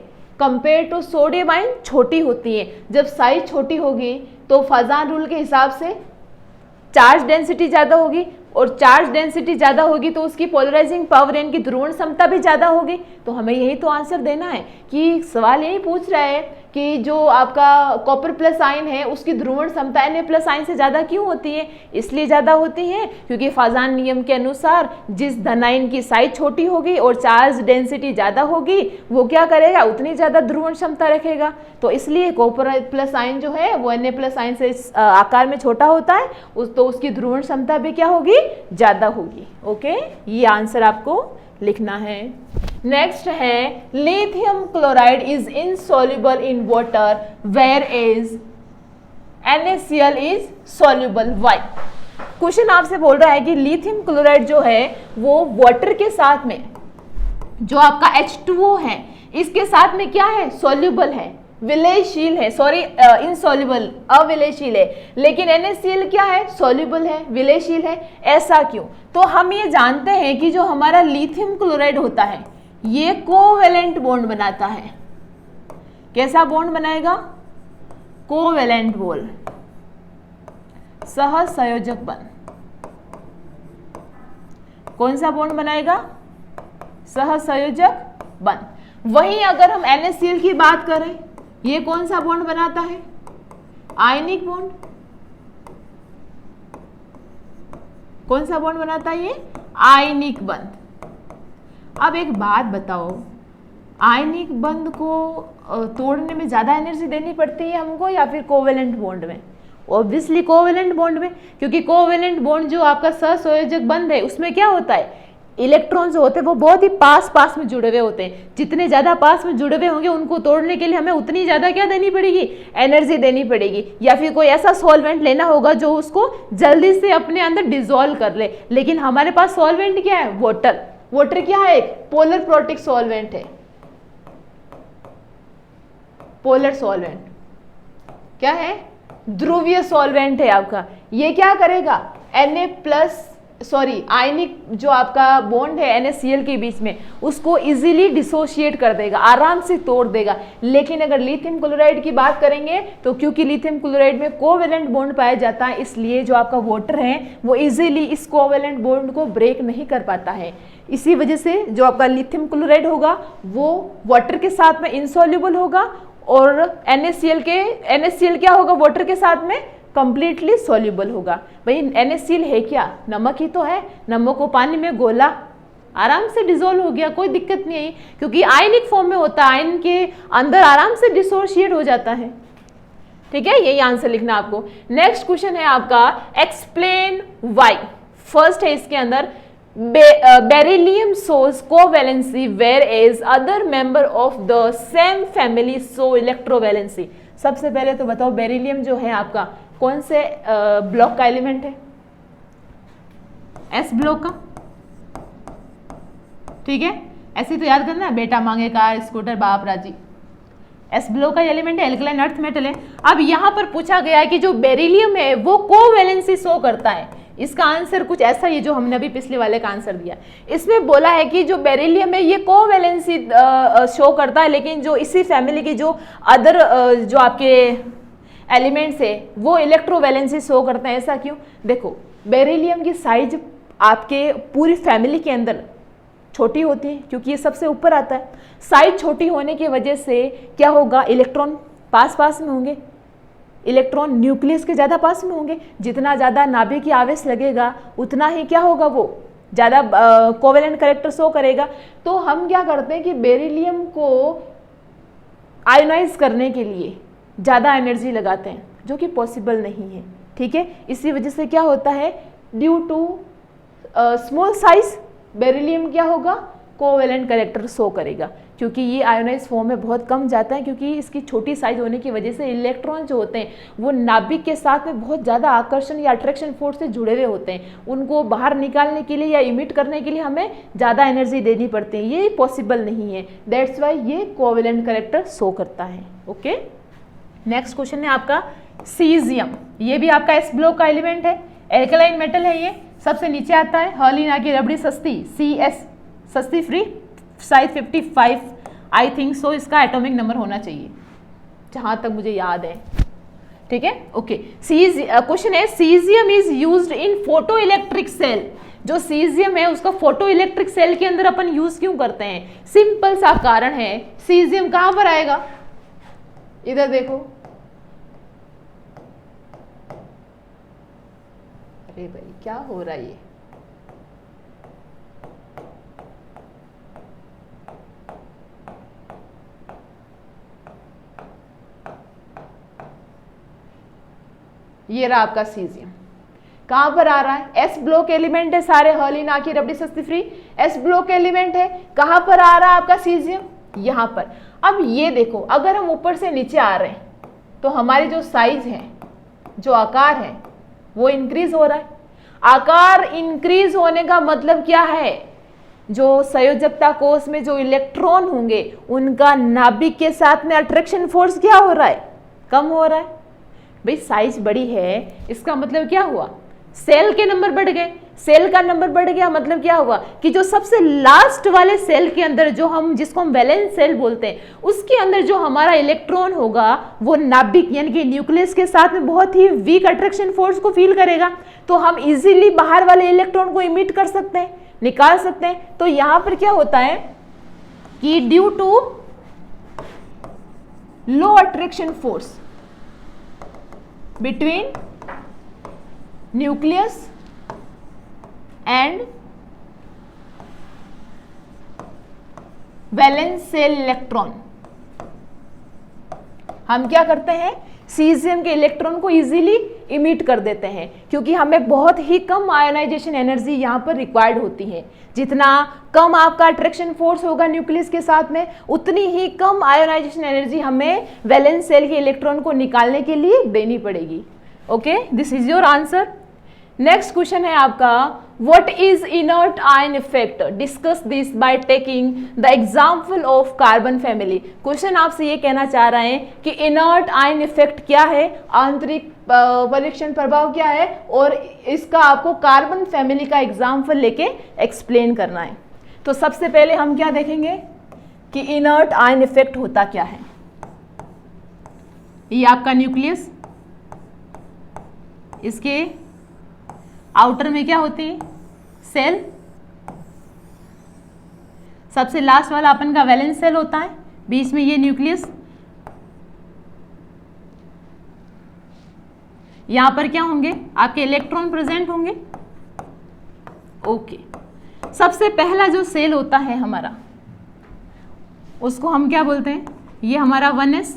कंपेयर टू सोडियम आयन छोटी होती है। जब साइज छोटी होगी तो फाजान रूल के हिसाब से चार्ज डेंसिटी ज़्यादा होगी और चार्ज डेंसिटी ज़्यादा होगी तो उसकी पोलराइजिंग पावर यानी कि ध्रुवण क्षमता भी ज़्यादा होगी। तो हमें यही तो आंसर देना है कि सवाल यही पूछ रहा है कि जो आपका कॉपर प्लस आयन है उसकी ध्रुवण क्षमता Na प्लस आयन से ज़्यादा क्यों होती है। इसलिए ज़्यादा होती है क्योंकि फाजान नियम के अनुसार जिस धनायन की साइज छोटी होगी और चार्ज डेंसिटी ज़्यादा होगी वो क्या करेगा, उतनी ज़्यादा ध्रुवण क्षमता रखेगा। तो इसलिए कॉपर प्लस आयन जो है वो Na प्लस आयन से आकार में छोटा होता है, तो उसकी ध्रुवण क्षमता भी क्या होगी, ज़्यादा होगी। ओके, ये आंसर आपको लिखना है। नेक्स्ट है lithium chloride is insoluble in water where is NaCl is soluble. Why? Question आपसे बोल रहा है कि लिथियम क्लोराइड जो है वो वाटर के साथ में जो आपका H2O है इसके साथ में क्या है, सॉल्युबल है, विलयशील है, सॉरी इनसॉल्युबल अविलयशील है, लेकिन NaCl क्या है, सॉल्युबल है, विलयशील है। ऐसा क्यों? तो हम ये जानते हैं कि जो हमारा लिथियम क्लोराइड होता है ये कोवेलेंट बॉन्ड बनाता है। कैसा बॉन्ड बनाएगा, कोवेलेंट बॉन्ड, सहसंयोजक बंध। कौन सा बॉन्ड बनाएगा, सहसंयोजक बंध। वहीं अगर हम NaCl की बात करें ये कौन सा बॉन्ड बनाता है, आयनिक बॉन्ड। कौन सा बॉन्ड बनाता है ये, आयनिक बंध। अब एक बात बताओ, आयनिक बंध को तोड़ने में ज्यादा एनर्जी देनी पड़ती है हमको या फिर कोवेलेंट बॉन्ड में? ऑब्वियसली कोवेलेंट बॉन्ड में, क्योंकि कोवेलेंट बॉन्ड जो आपका सहसंयोजक बंध है उसमें क्या होता है, इलेक्ट्रॉन जो होते हैं वो बहुत ही पास में जुड़े हुए होते हैं। जितने ज्यादा पास में जुड़े हुए होंगे उनको तोड़ने के लिए हमें उतनी ज्यादा क्या देनी पड़ेगी, एनर्जी देनी पड़ेगी, या फिर कोई ऐसा सॉल्वेंट लेना होगा जो उसको जल्दी से अपने अंदर डिसॉल्व कर ले। लेकिन हमारे पास सॉल्वेंट क्या है, वाटर। वाटर क्या है, एक पोलर प्रोटिक सॉल्वेंट है, पोलर सॉल्वेंट क्या है, ध्रुवीय सॉल्वेंट है आपका। ये क्या करेगा, Na प्लस आयनिक जो आपका बॉन्ड है NaCl के बीच में उसको इजीली डिसोशिएट कर देगा, आराम से तोड़ देगा। लेकिन अगर लिथियम क्लोराइड की बात करेंगे तो क्योंकि लिथियम क्लोराइड में कोवेलेंट बॉन्ड पाया जाता है इसलिए जो आपका वाटर है वो इजीली इस कोवेलेंट बॉन्ड को ब्रेक नहीं कर पाता है। इसी वजह से जो आपका लिथियम क्लोराइड होगा वो वाटर के साथ में इनसॉल्युबल होगा और NaCl क्या होगा, वाटर के साथ में कंप्लीटली सॉल्युबल होगा। भाई NaCl है क्या, नमक ही तो है, नमक को पानी में घोला आराम से डिसॉल्व हो गया, कोई दिक्कत नहीं है क्योंकि आयनिक फॉर्म में होता है, आयन के अंदर आराम से डिसोशिएट हो जाता है। ठीक है, यही आंसर लिखना आपको। नेक्स्ट क्वेश्चन है आपका एक्सप्लेन व्हाई। फर्स्ट है इसके अंदर beryllium shows covalency whereas other member of the same family show electrovalency। सबसे पहले तो बताओ बेरिलियम जो है आपका कौन से ब्लॉक का एलिमेंट है, S ब्लॉक का। ठीक है, ऐसे तो याद करना, बेटा मांगे कार स्कूटर बाप राजी, S ब्लॉक का एलिमेंट है, एल्कलाइन अर्थ मेटल है। अब यहाँ पर पूछा गया है कि जो बेरिलियम है वो कोवेलेंसी शो करता है। इसका आंसर कुछ ऐसा ही जो हमने अभी पिछले वाले का आंसर दिया। इसमें बोला है कि जो बेरिलियम है ये कोवेलेंसी शो करता है, लेकिन जो इसी फैमिली की जो अदर जो आपके एलिमेंट्स है वो इलेक्ट्रोवैलेंसी शो करते हैं। ऐसा क्यों? देखो बेरिलियम की साइज आपके पूरी फैमिली के अंदर छोटी होती है क्योंकि ये सबसे ऊपर आता है। साइज छोटी होने की वजह से क्या होगा, इलेक्ट्रॉन पास पास में होंगे, इलेक्ट्रॉन न्यूक्लियस के ज़्यादा पास में होंगे। जितना ज़्यादा नाभिकीय आवेश लगेगा उतना ही क्या होगा, वो ज़्यादा कोवेलेंट कैरेक्टर शो करेगा। तो हम क्या करते हैं कि बेरिलियम को आयोनाइज करने के लिए ज़्यादा एनर्जी लगाते हैं, जो कि पॉसिबल नहीं है। ठीक है, इसी वजह से क्या होता है, due to small size beryllium क्या होगा, कोवेलेंट कैरेक्टर शो करेगा, क्योंकि ये आयोनाइज फॉर्म में बहुत कम जाता है, क्योंकि इसकी छोटी साइज होने की वजह से इलेक्ट्रॉन जो होते हैं वो नाभिक के साथ में बहुत ज़्यादा आकर्षण या अट्रैक्शन फोर्स से जुड़े हुए होते हैं। उनको बाहर निकालने के लिए या इमिट करने के लिए हमें ज़्यादा एनर्जी देनी पड़ती है, ये पॉसिबल नहीं है। दैट्स वाई ये कोवेलेंट कैरेक्टर शो करता है। ओके, नेक्स्ट क्वेश्चन है आपका सीजियम। ये भी आपका एस ब्लॉक का एलिमेंट है, एल्कलाइन मेटल है। ये सबसे नीचे आता है, हर्लिन की रबड़ी सस्ती, CS सस्ती free, size 55 I think so इसका एटॉमिक नंबर होना चाहिए जहां तक मुझे याद है। ठीक है, ओके। क्वेश्चन है, caesium is used in photo electric cell. जो सीजियम है उसका फोटो इलेक्ट्रिक सेल के अंदर अपन यूज क्यों करते हैं? सिंपल सा कारण है, सीजियम कहां पर आएगा, इधर देखो, अरे भाई क्या हो रहा है ये, ये रहा आपका सीजियम। कहां पर आ रहा है? एस ब्लॉक एलिमेंट है सारे, हर्लिन की रबड़ी सस्ती फ्री एस ब्लॉक एलिमेंट है। कहां पर आ रहा है आपका सीजियम? यहां पर। अब ये देखो, अगर हम ऊपर से नीचे आ रहे हैं तो हमारी जो साइज है, जो आकार है, वो इंक्रीज हो रहा है। आकार इंक्रीज होने का मतलब क्या है? जो संयोजकता कोष में जो इलेक्ट्रॉन होंगे उनका नाभिक के साथ में अट्रैक्शन फोर्स क्या हो रहा है? कम हो रहा है। भाई साइज बड़ी है, इसका मतलब क्या हुआ? सेल के नंबर बढ़ गए। सेल का नंबर बढ़ गया मतलब क्या हुआ कि जो सबसे लास्ट वाले सेल के अंदर, जो हम जिसको हम वैलेंस सेल बोलते हैं, उसके अंदर जो हमारा इलेक्ट्रॉन होगा वो नाभिक यानी कि न्यूक्लियस के साथ में बहुत ही वीक अट्रैक्शन फोर्स को फील करेगा। तो हम इजीली बाहर वाले इलेक्ट्रॉन को इमिट कर सकते हैं, निकाल सकते हैं। तो यहां पर क्या होता है कि due to low attraction force between nucleus and valence cell electron, हम क्या करते हैं, सीजियम के इलेक्ट्रॉन को इजीली इमिट कर देते हैं, क्योंकि हमें बहुत ही कम आयोनाइजेशन एनर्जी यहाँ पर रिक्वायर्ड होती है। जितना कम आपका अट्रैक्शन फोर्स होगा न्यूक्लियस के साथ में, उतनी ही कम आयोनाइजेशन एनर्जी हमें वैलेंस सेल के इलेक्ट्रॉन को निकालने के लिए देनी पड़ेगी। Okay, this is your answer. Next question है आपका, what is inert ion effect? Discuss this by taking the example of carbon family. Question आपसे ये कहना चाह रहे हैं कि इनर्ट आयन इफेक्ट क्या है, आंतरिक परीक्षण प्रभाव क्या है, और इसका आपको कार्बन फैमिली का एग्जाम्पल लेके एक्सप्लेन करना है। तो सबसे पहले हम क्या देखेंगे कि इनर्ट आयन इफेक्ट होता क्या है। ये आपका न्यूक्लियस, इसके आउटर में क्या होती है, सेल, सबसे लास्ट वाला अपन का वैलेंस सेल होता है, बीच में ये न्यूक्लियस। यहां पर क्या होंगे, आपके इलेक्ट्रॉन प्रेजेंट होंगे। ओके, सबसे पहला जो सेल होता है हमारा, उसको हम क्या बोलते हैं, ये हमारा 1s,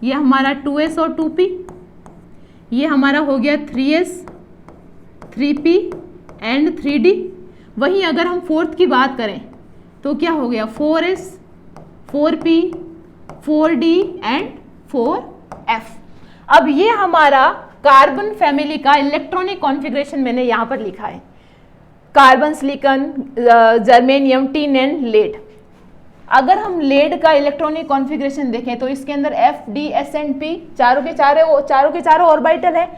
ये हमारा 2s और 2p, ये हमारा हो गया 3s, 3p एंड 3d। वहीं अगर हम फोर्थ की बात करें तो क्या हो गया, 4s, 4p, 4d and 4f। अब ये हमारा कार्बन फैमिली का इलेक्ट्रॉनिक कॉन्फ़िगरेशन मैंने यहां पर लिखा है, carbon, silicon, germanium, tin and lead. अगर हम लेड का इलेक्ट्रॉनिक कॉन्फ़िगरेशन देखें तो इसके अंदर F, D, S and P चारों के चारों ऑर्बिटल है।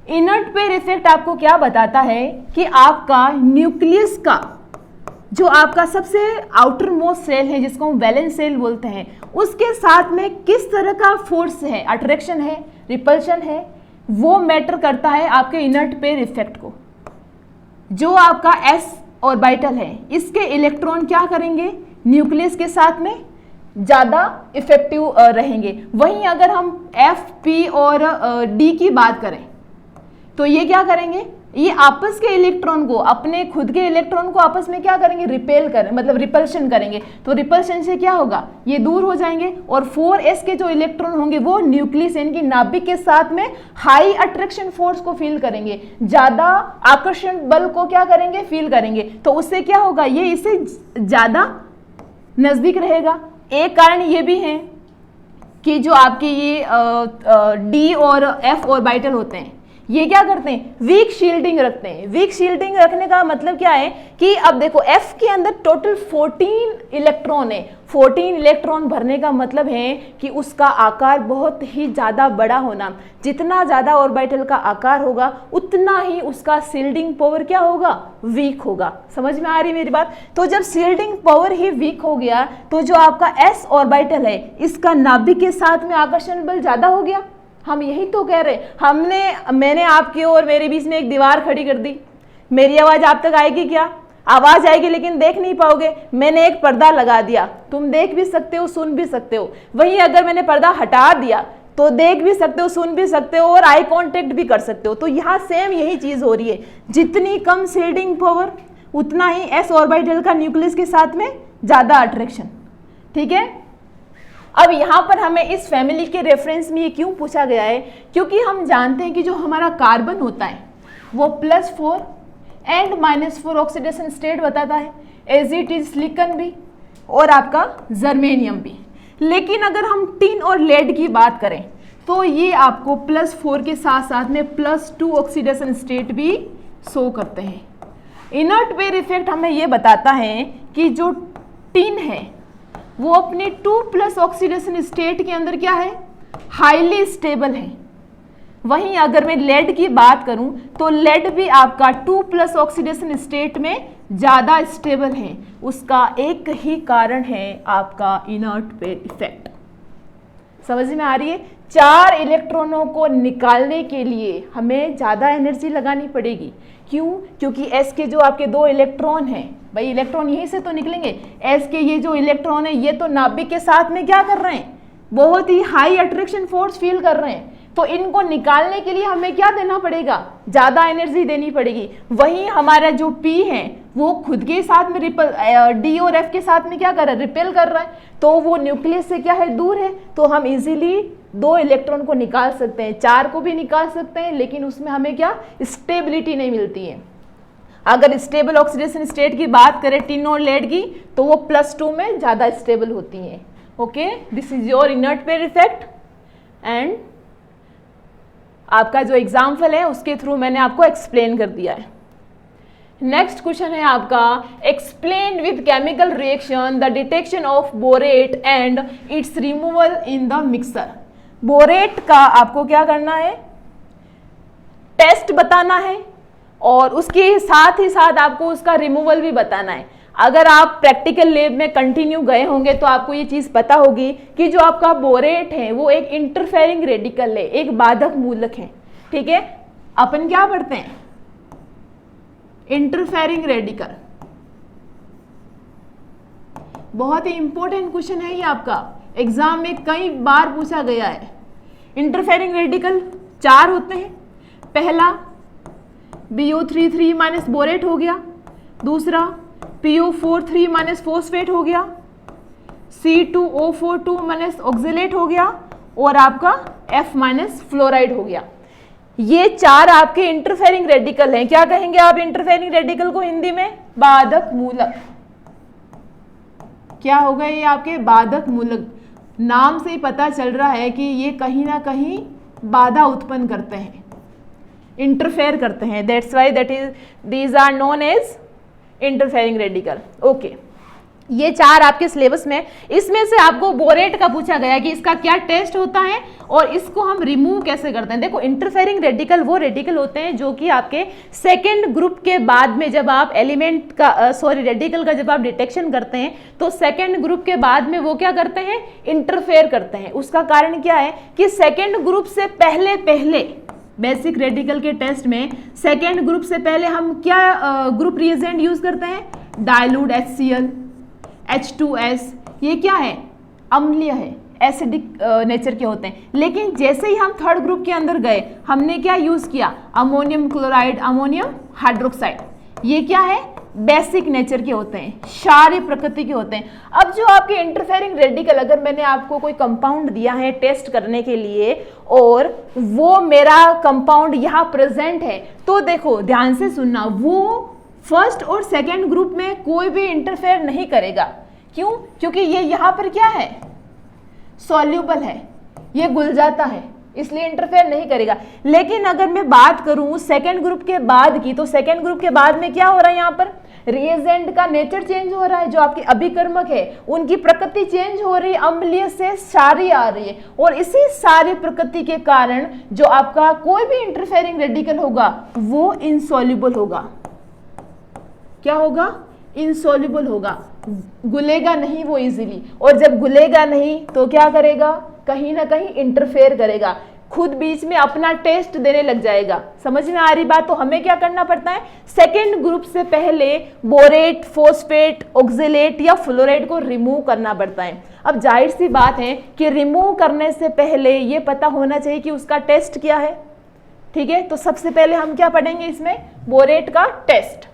इनर्ट पेयर इफेक्ट आपको क्या बताता है कि आपका न्यूक्लियस का जो आपका सबसे आउटर मोस्ट सेल है, जिसको हम वैलेंस सेल बोलते हैं, उसके साथ में किस तरह का फोर्स है, अट्रैक्शन है, रिपल्शन है, वो मैटर करता है आपके इनर्ट पेयर इफेक्ट को। जो आपका S ऑर्बिटल है, इसके इलेक्ट्रॉन क्या करेंगे, न्यूक्लियस के साथ में ज़्यादा इफेक्टिव रहेंगे। वहीं अगर हम एफ, पी और डी की बात करें तो ये क्या करेंगे, ये आपस के इलेक्ट्रॉन को, अपने खुद के इलेक्ट्रॉन को आपस में क्या करेंगे, रिपेल करें, मतलब रिपल्शन करेंगे। तो रिपल्शन से क्या होगा, ये दूर हो जाएंगे और 4s के जो इलेक्ट्रॉन होंगे वो न्यूक्लियस यानी कि नाभिक के साथ में हाई अट्रैक्शन फोर्स को फील करेंगे, ज्यादा आकर्षण बल को क्या करेंगे, फील करेंगे। तो उससे क्या होगा, ये इससे ज्यादा नजदीक रहेगा। एक कारण ये भी है कि जो आपके ये डी और एफ ऑर्बिटल होते हैं, ये क्या करते हैं, वीक शील्डिंग रखते हैं। वीक शील्डिंग रखने का मतलब क्या है कि अब देखो F के अंदर टोटल 14 इलेक्ट्रॉन है। 14 इलेक्ट्रॉन भरने का मतलब है कि उसका आकार बहुत ही ज़्यादा बड़ा होना। जितना ज़्यादा ऑर्बिटल का आकार होगा उतना ही उसका शील्डिंग पावर क्या होगा, वीक होगा। समझ में आ रही मेरी बात। तो जब शील्डिंग पावर ही वीक हो गया तो जो आपका S ऑर्बिटल है इसका नाभिक के साथ में आकर्षण बल ज़्यादा हो गया। हम यही तो कह रहे, मैंने आपकी और मेरे बीच में एक दीवार खड़ी कर दी, मेरी आवाज आप तक आएगी क्या, आवाज आएगी लेकिन देख नहीं पाओगे। मैंने एक पर्दा लगा दिया, तुम देख भी सकते हो, सुन भी सकते हो। वहीं अगर मैंने पर्दा हटा दिया तो देख भी सकते हो, सुन भी सकते हो और आई कांटेक्ट भी कर सकते हो। तो यहाँ सेम यही चीज हो रही है, जितनी कम शील्डिंग पावर उतना ही एस ऑर्बिटल का न्यूक्लियस के साथ में ज्यादा अट्रैक्शन। ठीक है, अब यहाँ पर हमें इस फैमिली के रेफरेंस में ये क्यों पूछा गया है, क्योंकि हम जानते हैं कि जो हमारा कार्बन होता है वो +4 एंड -4 ऑक्सीडेशन स्टेट बताता है, एज इट इज सिलिकॉन भी और आपका जर्मेनियम भी। लेकिन अगर हम टिन और लेड की बात करें तो ये आपको +4 के साथ साथ में +2 ऑक्सीडेशन स्टेट भी शो करते हैं। इनर्ट पेयर इफेक्ट हमें ये बताता है कि जो टिन है वो अपने 2+ ऑक्सीडेशन स्टेट के अंदर क्या है, हाईली स्टेबल है। वहीं अगर मैं लेड की बात करूं तो लेड भी आपका 2+ ऑक्सीडेशन स्टेट में ज़्यादा स्टेबल है। उसका एक ही कारण है आपका इनर्ट पेयर इफेक्ट। समझ में आ रही है। 4 इलेक्ट्रॉनों को निकालने के लिए हमें ज़्यादा एनर्जी लगानी पड़ेगी। क्यों, क्योंकि S के जो आपके 2 इलेक्ट्रॉन हैं, भाई इलेक्ट्रॉन यहीं से तो निकलेंगे। S के ये जो इलेक्ट्रॉन है ये तो नाभिक के साथ में क्या कर रहे हैं, बहुत ही हाई अट्रैक्शन फोर्स फील कर रहे हैं। तो इनको निकालने के लिए हमें क्या देना पड़ेगा, ज़्यादा एनर्जी देनी पड़ेगी। वहीं हमारा जो P है वो खुद के साथ में D और F के साथ में क्या कर रहा है, रिपेल कर रहा है। तो वो न्यूक्लियस से क्या है, दूर है। तो हम इजीली 2 इलेक्ट्रॉन को निकाल सकते हैं, 4 को भी निकाल सकते हैं, लेकिन उसमें हमें क्या, स्टेबिलिटी नहीं मिलती है। अगर स्टेबल ऑक्सीडेशन स्टेट की बात करें टिन और लेड की तो वो +2 में ज़्यादा स्टेबल होती हैं। Okay, this is your inert pair effect and आपका जो एग्जाम्पल है उसके थ्रू मैंने आपको एक्सप्लेन कर दिया है। नेक्स्ट क्वेश्चन है आपका, explain with chemical reaction the detection of borate and it's removal in the mixer. Borate का आपको क्या करना है, टेस्ट बताना है और उसके साथ ही साथ आपको उसका रिमूवल भी बताना है। अगर आप प्रैक्टिकल लैब में कंटिन्यू गए होंगे तो आपको ये चीज़ पता होगी कि जो आपका बोरेट है वो एक इंटरफेरिंग रेडिकल है, एक बाधक मूलक है। ठीक है, अपन क्या पढ़ते हैं, इंटरफेरिंग रेडिकल। बहुत ही इंपॉर्टेंट क्वेश्चन है ये, आपका एग्जाम में कई बार पूछा गया है। इंटरफेरिंग रेडिकल 4 होते हैं। पहला BO33 माइनस बोरेट हो गया, दूसरा PO43 माइनस फोस्फेट हो गया, C2O42 माइनस ऑक्जेलेट हो गया और आपका F माइनस फ्लोराइड हो गया। ये 4 आपके इंटरफेरिंग रेडिकल हैं। क्या कहेंगे आप इंटरफेरिंग रेडिकल को हिंदी में, बाधक मूलक। क्या हो गए ये आपके बाधक मूलक। नाम से ही पता चल रहा है कि ये कहीं ना कहीं बाधा उत्पन्न करते हैं, इंटरफेयर करते हैं। That's why these are known as interfering radical. Okay, ये 4 आपके सिलेबस में, इसमें से आपको बोरेट का पूछा गया कि इसका क्या टेस्ट होता है और इसको हम रिमूव कैसे करते हैं। देखो, इंटरफेरिंग रेडिकल वो रेडिकल होते हैं जो कि आपके सेकेंड ग्रुप के बाद में जब आप एलिमेंट का रेडिकल का जब आप डिटेक्शन करते हैं तो सेकेंड ग्रुप के बाद में वो क्या करते हैं, इंटरफेयर करते हैं। उसका कारण क्या है कि सेकेंड ग्रुप से पहले बेसिक रेडिकल के टेस्ट में सेकेंड ग्रुप से पहले हम क्या ग्रुप रिएजेंट यूज करते हैं? डाइल्यूट HCl, H2S, ये क्या है? अम्लीय है, एसिडिक नेचर के होते हैं। लेकिन जैसे ही हम थर्ड ग्रुप के अंदर गए हमने क्या यूज किया? Ammonium chloride, ammonium hydroxide. ये क्या है? बेसिक नेचर के होते हैं, क्षारीय प्रकृति के होते हैं। अब जो आपके इंटरफेरिंग रेडिकल, अगर मैंने आपको कोई कंपाउंड दिया है टेस्ट करने के लिए और वो मेरा कंपाउंड यहाँ प्रेजेंट है, तो देखो ध्यान से सुनना, वो फर्स्ट और सेकेंड ग्रुप में कोई भी इंटरफेयर नहीं करेगा। क्यों? क्योंकि ये यहाँ पर क्या है? सॉल्यूबल है, ये घुल जाता है, इसलिए इंटरफेयर नहीं करेगा। लेकिन अगर मैं बात करूं सेकेंड ग्रुप के बाद की, तो सेकेंड ग्रुप के बाद में क्या हो रहा है? यहाँ पर रिएजेंट का नेचर चेंज हो रहा है, जो आपके अभिकर्मक है उनकी प्रकृति चेंज हो रही है, अम्लीय से क्षारीय आ रही है। और इसी क्षारीय प्रकृति के कारण जो आपका कोई भी इंटरफेरिंग रेडिकल होगा वो इनसॉल्युबल होगा। क्या होगा? इनसॉल्युबल होगा, घुलेगा नहीं वो इजीली। और जब घुलेगा नहीं तो क्या करेगा? कहीं ना कहीं इंटरफेयर करेगा, खुद बीच में अपना टेस्ट देने लग जाएगा। समझ में आ रही बात? तो हमें क्या करना पड़ता है? सेकेंड ग्रुप से पहले बोरेट, फॉस्फेट, ऑक्जेलेट या फ्लोराइड को रिमूव करना पड़ता है। अब जाहिर सी बात है कि रिमूव करने से पहले ये पता होना चाहिए कि उसका टेस्ट क्या है। ठीक है, तो सबसे पहले हम क्या पढ़ेंगे इसमें? बोरेट का test.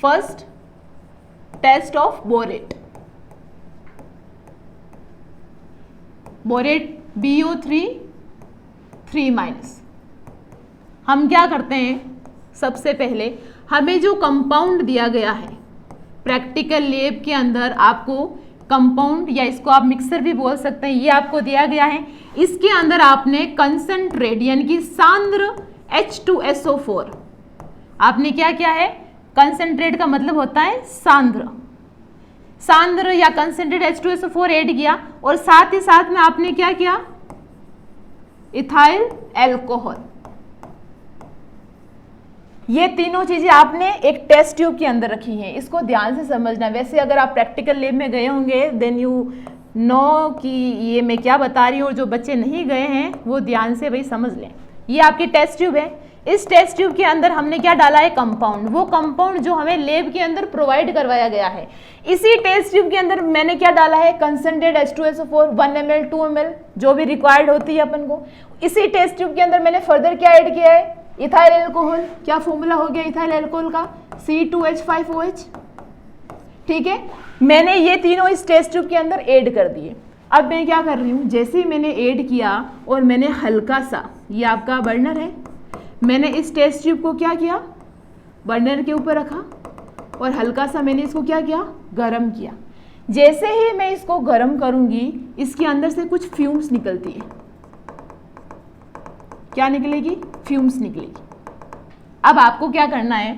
First, test of borate. Borate BO3 3-। हम क्या करते हैं? सबसे पहले हमें जो कंपाउंड दिया गया है प्रैक्टिकल लैब के अंदर, आपको कंपाउंड या इसको आप मिक्सर भी बोल सकते हैं, ये आपको दिया गया है। इसके अंदर आपने कंसंट्रेट यानी कि सांद्र H2SO4, आपने क्या किया है? कंसंट्रेट का मतलब होता है सांद्र, सांद्र या कंसंट्रेट H2SO4 ऐड किया। और साथ ही साथ में आपने क्या किया? Ethyl alcohol. ये तीनों चीजें आपने एक टेस्ट ट्यूब के अंदर रखी हैं, इसको ध्यान से समझना। वैसे अगर आप प्रैक्टिकल लैब में गए होंगे देन यू नो कि ये मैं क्या बता रही हूँ, और जो बच्चे नहीं गए हैं वो ध्यान से भाई समझ लें। ये आपकी टेस्ट ट्यूब है, इस टेस्ट ट्यूब के अंदर हमने क्या डाला है? कंपाउंड। वो कंपाउंड जो हमें लैब के अंदर प्रोवाइड करवाया गया है। इसी टेस्ट ट्यूब के अंदर मैंने क्या डाला है? कंसंट्रेट H2SO4 1 ml 2 ml जो भी रिक्वायर्ड होती है अपन को। इसी टेस्ट ट्यूब के अंदर मैंने फर्दर क्या ऐड किया है? Ethyl alcohol. क्या फॉर्मूला हो गया इथाइल एल्कोहल का? C2H5OH। ठीक है, मैंने ये तीनों इस टेस्ट ट्यूब के अंदर ऐड कर दिए। अब मैं क्या कर रही हूँ? जैसे ही मैंने ऐड किया और मैंने हल्का सा, ये आपका बर्नर है, मैंने इस टेस्ट ट्यूब को क्या किया? बर्नर के ऊपर रखा और हल्का सा मैंने इसको क्या किया? गरम किया। जैसे ही मैं इसको गरम करूंगी इसके अंदर से कुछ फ्यूम्स निकलती है। क्या निकलेगी? फ्यूम्स निकलेगी। अब आपको क्या करना है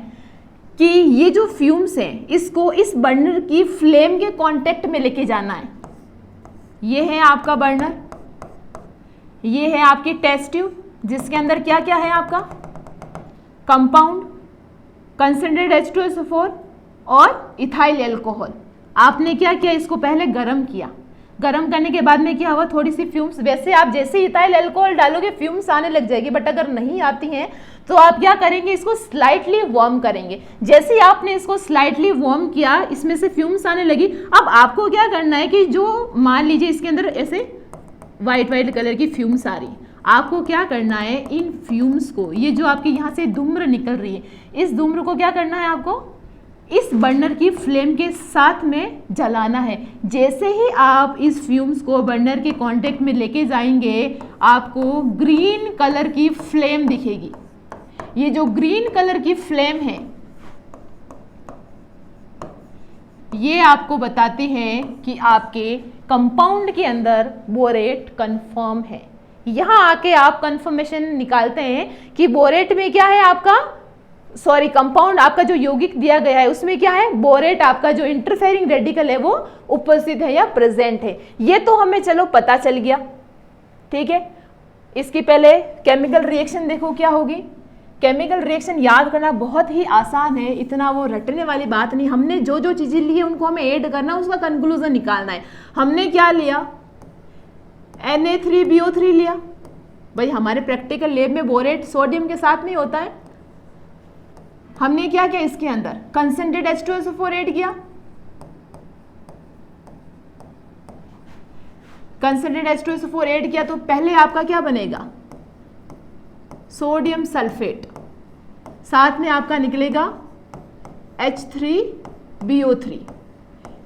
कि ये जो फ्यूम्स हैं इसको इस बर्नर की फ्लेम के कांटेक्ट में लेके जाना है। ये है आपका बर्नर, ये है आपकी टेस्ट ट्यूब जिसके अंदर क्या क्या है? आपका कंपाउंड, कंसंट्रेट H2SO4 और इथाइल एल्कोहल। आपने क्या किया? इसको पहले गरम किया। गरम करने के बाद में क्या हुआ? थोड़ी सी फ्यूम्स, वैसे आप जैसे इथाइल एल्कोहल डालोगे फ्यूम्स आने लग जाएगी, बट अगर नहीं आती हैं तो आप क्या करेंगे? इसको स्लाइटली वार्म करेंगे। जैसे ही आपने इसको स्लाइटली वार्म किया इसमें से फ्यूम्स आने लगी। अब आपको क्या करना है कि जो मान लीजिए इसके अंदर ऐसे वाइट वाइट कलर की फ्यूम्स आ रही, आपको क्या करना है? इन फ्यूम्स को, ये जो आपके यहाँ से धूम्र निकल रही है, इस धूम्र को क्या करना है? आपको इस बर्नर की फ्लेम के साथ में जलाना है। जैसे ही आप इस फ्यूम्स को बर्नर के कांटेक्ट में लेके जाएंगे आपको ग्रीन कलर की फ्लेम दिखेगी। ये जो ग्रीन कलर की फ्लेम है ये आपको बताती है कि आपके कंपाउंड के अंदर बोरेट कंफर्म है। यहाँ आके आप कंफर्मेशन निकालते हैं कि बोरेट में क्या है? आपका कंपाउंड आपका जो यौगिक दिया गया है उसमें क्या है? बोरेट आपका जो इंटरफेरिंग रेडिकल है वो उपस्थित है या प्रेजेंट है। ये तो हमें चलो पता चल गया। ठीक है, इसकी पहले केमिकल रिएक्शन देखो क्या होगी। केमिकल रिएक्शन याद करना बहुत ही आसान है, इतना वो रटने वाली बात नहीं। हमने जो जो चीज़ें ली है उनको हमें ऐड करना, उसका कंक्लूजन निकालना है। हमने क्या लिया, Na3BO3 लिया। भाई हमारे प्रैक्टिकल लैब में बोरेट सोडियम के साथ में होता है। हमने क्या किया, इसके अंदर कंसेंट्रेट H2SO4 ऐड किया। कंसेंट्रेट H2SO4 ऐड किया तो पहले आपका क्या बनेगा, सोडियम सल्फेट, साथ में आपका निकलेगा H3BO3।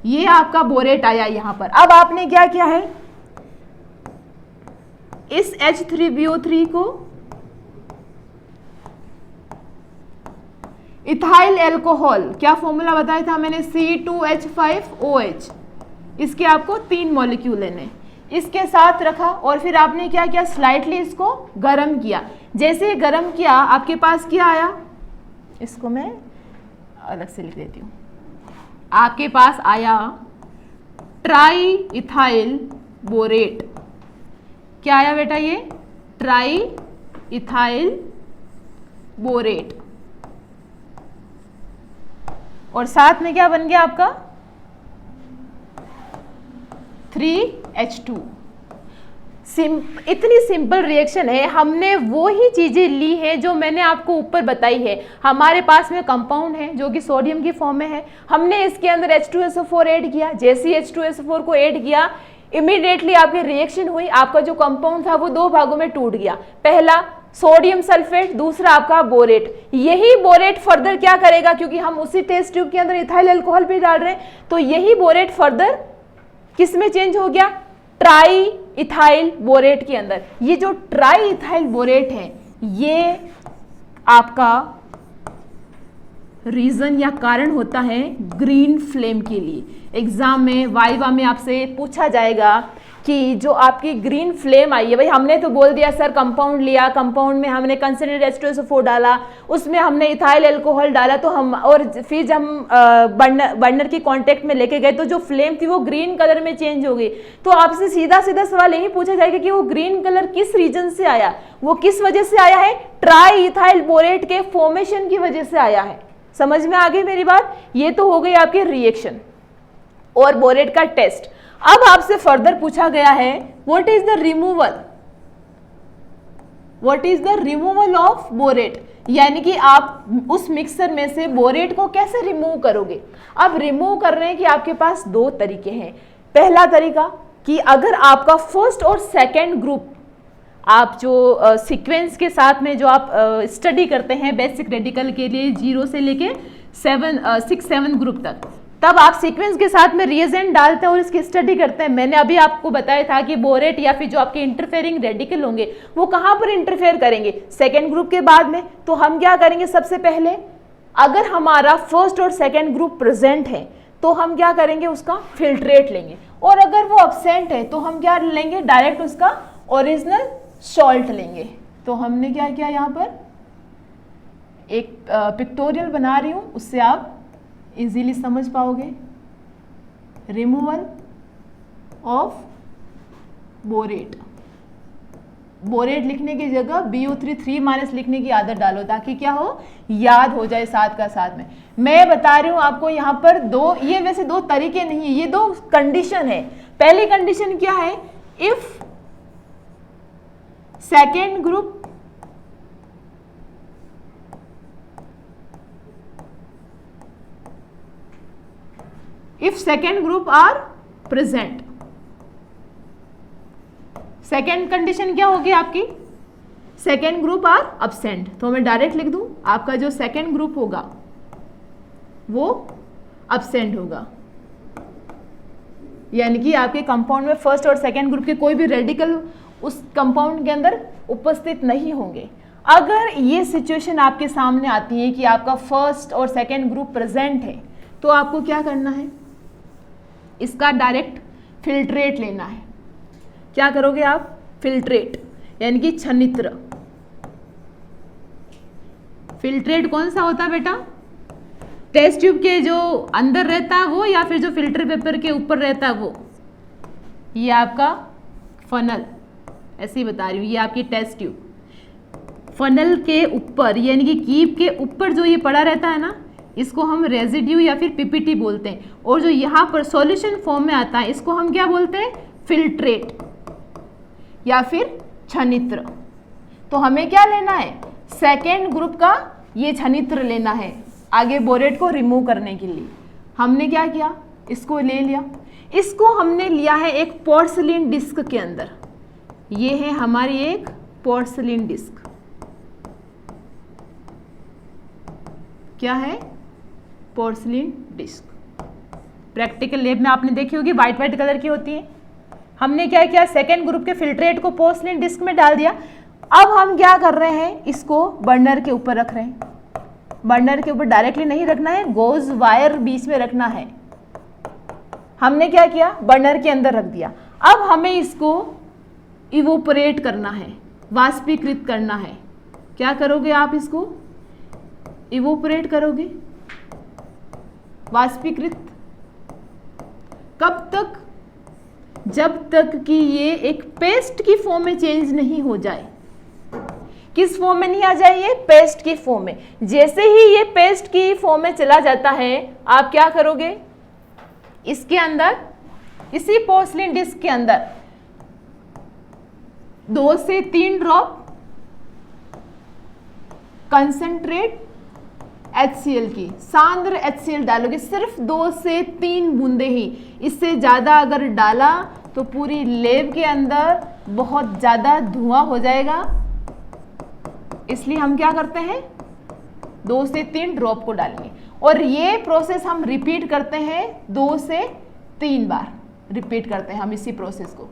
ये आपका बोरेट आया यहां पर। अब आपने क्या किया है, इस H3BO3 को इथाइल एल्कोहल, क्या फॉर्मूला बताया था मैंने, C2H5OH, इसके आपको 3 मॉलिक्यूल लेने, इसके साथ रखा और फिर आपने क्या किया, स्लाइटली इसको गर्म किया। जैसे गर्म किया आपके पास क्या आया, इसको मैं अलग से लिख देती हूं, आपके पास आया ट्राई इथाइल बोरेट। क्या आया बेटा, ये ट्राई इथाइल बोरेट, और साथ में क्या बन गया आपका 3H2। इतनी सिंपल रिएक्शन है। हमने वो ही चीजें ली है जो मैंने आपको ऊपर बताई है। हमारे पास में कंपाउंड है जो कि सोडियम की फॉर्म में है, हमने इसके अंदर H2SO4 ऐड किया। जैसे ही H2SO4 को ऐड किया इमीडिएटली आपकी रिएक्शन हुई, आपका जो कंपाउंड था वो 2 भागों में टूट गया। पहला सोडियम सल्फेट, दूसरा आपका बोरेट। यही बोरेट फर्दर क्या करेगा, क्योंकि हम उसी टेस्ट ट्यूब के अंदर इथाइल अल्कोहल भी डाल रहे हैं, तो यही बोरेट फर्दर किस में चेंज हो गया, ट्राई इथाइल बोरेट के अंदर। ये जो ट्राई इथाइल बोरेट है ये आपका रीजन या कारण होता है ग्रीन फ्लेम के लिए। एग्जाम में वाइवा में आपसे पूछा जाएगा कि जो आपकी ग्रीन फ्लेम आई है, भाई हमने तो बोल दिया सर कंपाउंड लिया, कंपाउंड में हमने कंसेंट्रेट H2SO4 डाला, उसमें हमने इथाइल अल्कोहल डाला, तो हम और फिर जब हम बर्नर की कांटेक्ट में लेके गए तो जो फ्लेम थी वो ग्रीन कलर में चेंज हो गई। तो आपसे सीधा सीधा सवाल यही पूछा जाएगा कि वो ग्रीन कलर किस रीजन से आया, वो किस वजह से आया है, ट्राई इथाइल बोरेट के फॉर्मेशन की वजह से आया है। समझ में आ गई मेरी बात। ये तो हो गई आपकी रिएक्शन और बोरेट का टेस्ट। अब आपसे फर्दर पूछा गया है what is the removal of borate, यानी कि आप उस मिक्सर में से बोरेट को कैसे रिमूव करोगे। अब रिमूव करने के आपके पास 2 तरीके हैं। पहला तरीका कि अगर आपका फर्स्ट और सेकंड ग्रुप, आप जो सीक्वेंस के साथ में जो आप स्टडी करते हैं बेसिक रेडिकल के लिए 0 से लेके 6-7 ग्रुप तक, तब आप सीक्वेंस के साथ में रिएजेंट डालते हैं और इसकी स्टडी करते हैं। मैंने अभी आपको बताया था कि बोरेट या फिर जो आपके इंटरफेयरिंग रेडिकल होंगे वो कहाँ पर इंटरफेयर करेंगे, सेकेंड ग्रुप के बाद में। तो हम क्या करेंगे, सबसे पहले अगर हमारा फर्स्ट और सेकेंड ग्रुप प्रेजेंट है तो हम क्या करेंगे, उसका फिल्ट्रेट लेंगे, और अगर वो अब्सेंट है तो हम क्या लेंगे, डायरेक्ट उसका ओरिजिनल सॉल्ट लेंगे। तो हमने क्या किया, यहाँ पर एक पिक्टोरियल बना रही हूँ, उससे आप इजीली समझ पाओगे। रिमूवल ऑफ बोरेट, बोरेट लिखने की जगह BO3 3- लिखने की आदत डालो ताकि क्या हो, याद हो जाए साथ का साथ में। मैं बता रही हूं आपको यहाँ पर 2, ये वैसे 2 तरीके नहीं है, ये 2 कंडीशन है। पहली कंडीशन क्या है, if second group are present. Second condition क्या होगी आपकी, सेकेंड ग्रुप आर अब्सेंट। तो मैं डायरेक्ट लिख दूं, आपका जो सेकेंड ग्रुप होगा वो अब्सेंट होगा, यानी कि आपके कंपाउंड में फर्स्ट और सेकेंड ग्रुप के कोई भी रेडिकल उस कंपाउंड के अंदर उपस्थित नहीं होंगे। अगर ये सिचुएशन आपके सामने आती है कि आपका फर्स्ट और सेकेंड ग्रुप प्रेजेंट है, तो आपको क्या करना है, इसका डायरेक्ट फिल्ट्रेट लेना है। क्या करोगे आप, फिल्ट्रेट, यानी कि छनित्र। फिल्ट्रेट कौन सा होता है बेटा, टेस्ट ट्यूब के जो अंदर रहता है वो, या फिर जो फिल्टर पेपर के ऊपर रहता है वो। ये आपका फनल, ऐसे ही बता रही हूँ, ये आपकी टेस्ट ट्यूब। फनल के ऊपर यानी कि कीप के ऊपर जो ये पड़ा रहता है ना, इसको हम रेजिड्यू या फिर पीपीटी बोलते हैं। और जो यहाँ पर सॉल्यूशन फॉर्म में आता है इसको हम क्या बोलते हैं, फिल्ट्रेट या फिर छनित्र। तो हमें क्या लेना है, सेकेंड ग्रुप का ये छनित्र लेना है आगे बोरेट को रिमूव करने के लिए। हमने क्या किया, इसको ले लिया। इसको हमने लिया है एक पोर्सिलिन डिस्क के अंदर। ये है हमारी एक पोर्सिलिन डिस्क। क्या है, पोर्सिलिन डिस्क। प्रैक्टिकल लैब में आपने देखी होगी वाइट वाइट कलर की होती है। हमने क्या किया, सेकेंड ग्रुप के फिल्ट्रेट को पोर्सिलिन डिस्क में डाल दिया। अब हम क्या कर रहे हैं, इसको बर्नर के ऊपर रख रहे हैं। बर्नर के ऊपर डायरेक्टली नहीं रखना है, गोज वायर बीच में रखना है। हमने क्या किया, बर्नर के अंदर रख दिया। अब हमें इसको इवोपरेट करना है, वाष्पीकृत करना है। क्या करोगे आप, इसको इवोपरेट करोगे, वाष्पीकृत। कब तक, जब तक कि ये एक पेस्ट की फॉर्म में चेंज नहीं हो जाए। किस फॉर्म में नहीं आ जाए, ये पेस्ट की फॉर्म में। जैसे ही ये पेस्ट की फॉर्म में चला जाता है, आप क्या करोगे, इसके अंदर, इसी पोर्सिलिन डिस्क के अंदर 2 से 3 ड्रॉप कंसंट्रेट HCl की, सांद्र HCl डालोगे। सिर्फ 2 से 3 बूंदे ही, इससे ज़्यादा अगर डाला तो पूरी लैब के अंदर बहुत ज़्यादा धुआं हो जाएगा। इसलिए हम क्या करते हैं, 2 से 3 ड्रॉप को डालेंगे। और ये प्रोसेस हम रिपीट करते हैं 2 से 3 बार रिपीट करते हैं हम इसी प्रोसेस को।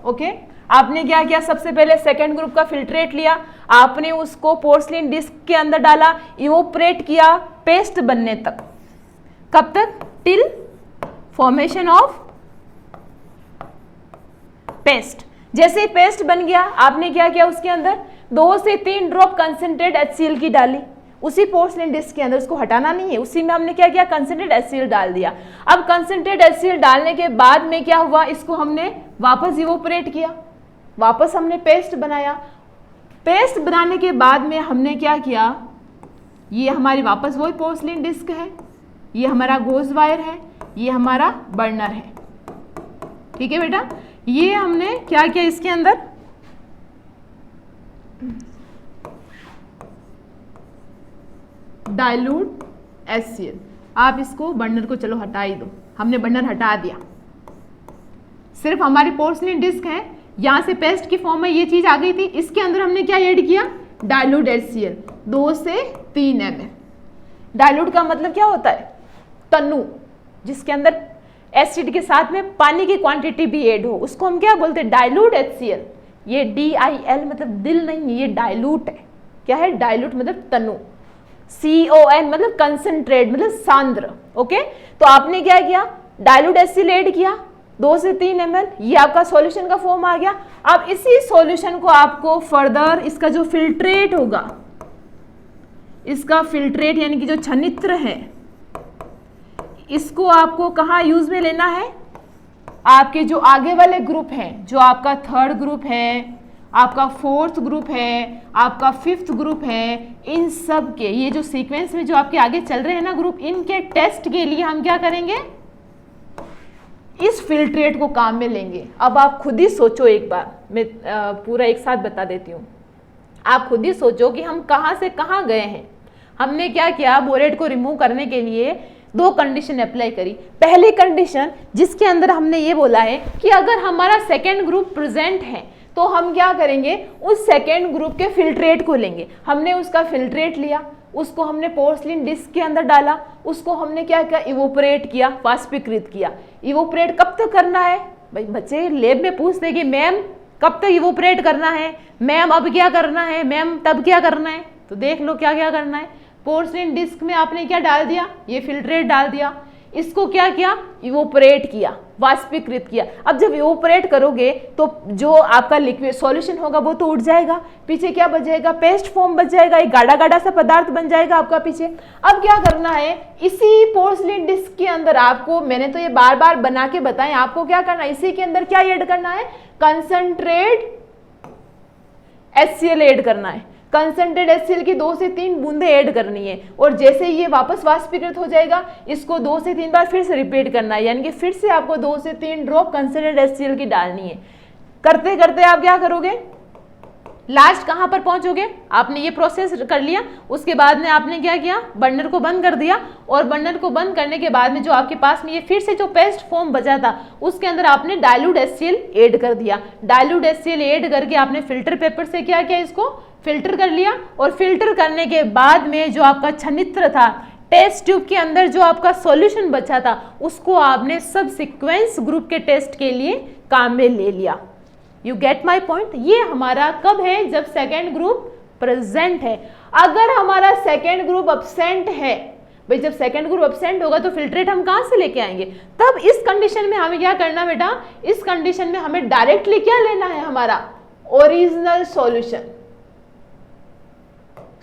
ओके, आपने क्या किया, सबसे पहले सेकेंड ग्रुप का फिल्ट्रेट लिया, आपने उसको पोर्सिलिन डिस्क के अंदर डाला, इवोपरेट किया पेस्ट बनने तक। कब तक, टिल फॉर्मेशन ऑफ पेस्ट। जैसे ही पेस्ट बन गया, आपने क्या किया, उसके अंदर 2 से 3 ड्रॉप कंसंट्रेट HCl की डाली उसी पोर्सिलिन डिस्क के अंदर। उसको हटाना नहीं है, उसी में हमने क्या किया, कंसंट्रेट HCl डाल दिया। अब कंसंट्रेट HCl डालने के बाद में क्या हुआ, इसको हमने वापस इवोपरेट किया, वापस हमने पेस्ट बनाया। पेस्ट बनाने के बाद में हमने क्या किया, ये हमारी वापस वही पोर्सिलिन डिस्क है, ये हमारा गोज वायर है, ये हमारा बर्नर है। ठीक है बेटा, ये हमने क्या किया, इसके अंदर डाइल्यूट HCl। आप इसको बर्नर को चलो हटा ही दो, हमने बर्नर हटा दिया। सिर्फ हमारी पोर्सिलिन डिस्क है, यहाँ से पेस्ट की फॉर्म में ये चीज आ गई थी। इसके अंदर हमने क्या ऐड किया, डाइल्यूट HCl 2 से 3 ml। डाइल्यूट का मतलब क्या होता है, तनु, जिसके अंदर एसिड के साथ में पानी की क्वांटिटी भी ऐड हो, उसको हम क्या बोलते हैं, डाइल्यूट HCl। ये DIL मतलब दिल नहीं, ये डाइल्यूट है। क्या है, डाइल्यूट मतलब तनु, CON मतलब कंसंट्रेट मतलब सांद्र। ओके, तो आपने क्या किया, डाइल्यूट HCl ऐड किया 2 से 3 ml, ये आपका सॉल्यूशन का फॉर्म आ गया। अब इसी सॉल्यूशन को आपको फर्दर इसका जो फिल्ट्रेट होगा, इसका फिल्ट्रेट यानी कि जो छनित्र है, इसको आपको कहाँ यूज में लेना है, आपके जो आगे वाले ग्रुप हैं, जो आपका 3rd ग्रुप है, आपका 4th ग्रुप है, आपका 5th ग्रुप है, इन सब के ये जो सीक्वेंस में जो आपके आगे चल रहे हैं ना ग्रुप, इनके टेस्ट के लिए हम क्या करेंगे, इस फिल्ट्रेट को काम में लेंगे। अब आप खुद ही सोचो, एक बार मैं पूरा एक साथ बता देती हूँ। आप खुद ही सोचो कि हम कहाँ से कहाँ गए हैं। हमने क्या किया, बोरेट को रिमूव करने के लिए 2 कंडीशन अप्लाई करी। पहली कंडीशन जिसके अंदर हमने ये बोला है कि अगर हमारा सेकेंड ग्रुप प्रेजेंट है तो हम क्या करेंगे, उस सेकेंड ग्रुप के फिल्ट्रेट को लेंगे। हमने उसका फिल्ट्रेट लिया, उसको हमने पोर्सिलिन डिस्क के अंदर डाला, उसको हमने क्या किया, इवोपरेट किया, वाष्पीकृत किया। इवोपरेट कब तक करना है, भाई बच्चे लैब में पूछते हैं कि मैम कब तक इवोपरेट करना है, मैम अब क्या करना है, मैम तब क्या करना है। तो देख लो क्या क्या करना है। पोर्सिलिन डिस्क में आपने क्या डाल दिया, ये फिल्ट्रेट डाल दिया, इसको क्या किया, इवोपरेट किया, वाष्पीकृत किया। अब जब इवोपरेट करोगे तो जो आपका लिक्विड सॉल्यूशन होगा वो तो उड़ जाएगा, पीछे क्या बच जाएगा, पेस्ट फॉर्म बच जाएगा, एक गाढ़ा गाढ़ा सा पदार्थ बन जाएगा आपका पीछे। अब क्या करना है, इसी पोर्सिलिन डिस्क के अंदर आपको, मैंने तो ये बार बार बना के बताएं, आपको क्या करना है, इसी के अंदर क्या ऐड करना है, कंसंट्रेट HCl ऐड करना है, कंसंट्रेट HCl की 2 से 3 बूंदे ऐड करनी है, और जैसे ही ये वापस वाष्पीकृत हो जाएगा इसको 2 से 3 बार फिर से रिपीट करना है, यानी कि फिर से आपको 2 से 3 ड्रॉप कंसंट्रेट HCl की डालनी है। करते करते आप क्या करोगे, लास्ट कहां पर पहुंचोगे, आपने ये प्रोसेस कर लिया, उसके बाद में आपने क्या किया, बर्नर को बंद कर दिया, और बर्नर को बंद करने के बाद में जो आपके पास में ये फिर से जो पेस्ट फॉर्म बचा था उसके अंदर आपने डाइल्यूट HCl ऐड कर दिया। डाइल्यूट HCl ऐड करके आपने फिल्टर पेपर से क्या किया, इसको फिल्टर कर लिया, और फिल्टर करने के बाद में जो आपका छनित्र था, टेस्ट ट्यूब के अंदर जो आपका सॉल्यूशन बचा था, उसको आपने सब सीक्वेंस ग्रुप के टेस्ट के लिए काम में ले लिया। You get my point. ये हमारा कब है, जब सेकेंड ग्रुप प्रेजेंट है। अगर हमारा सेकेंड ग्रुप अब्सेंट है, भाई जब सेकेंड ग्रुप अब्सेंट होगा तो फिल्ट्रेट हम कहां से लेके आएंगे, तब इस कंडीशन में हमें क्या करना बेटा, इस कंडीशन में हमें डायरेक्टली क्या लेना है, हमारा original solution,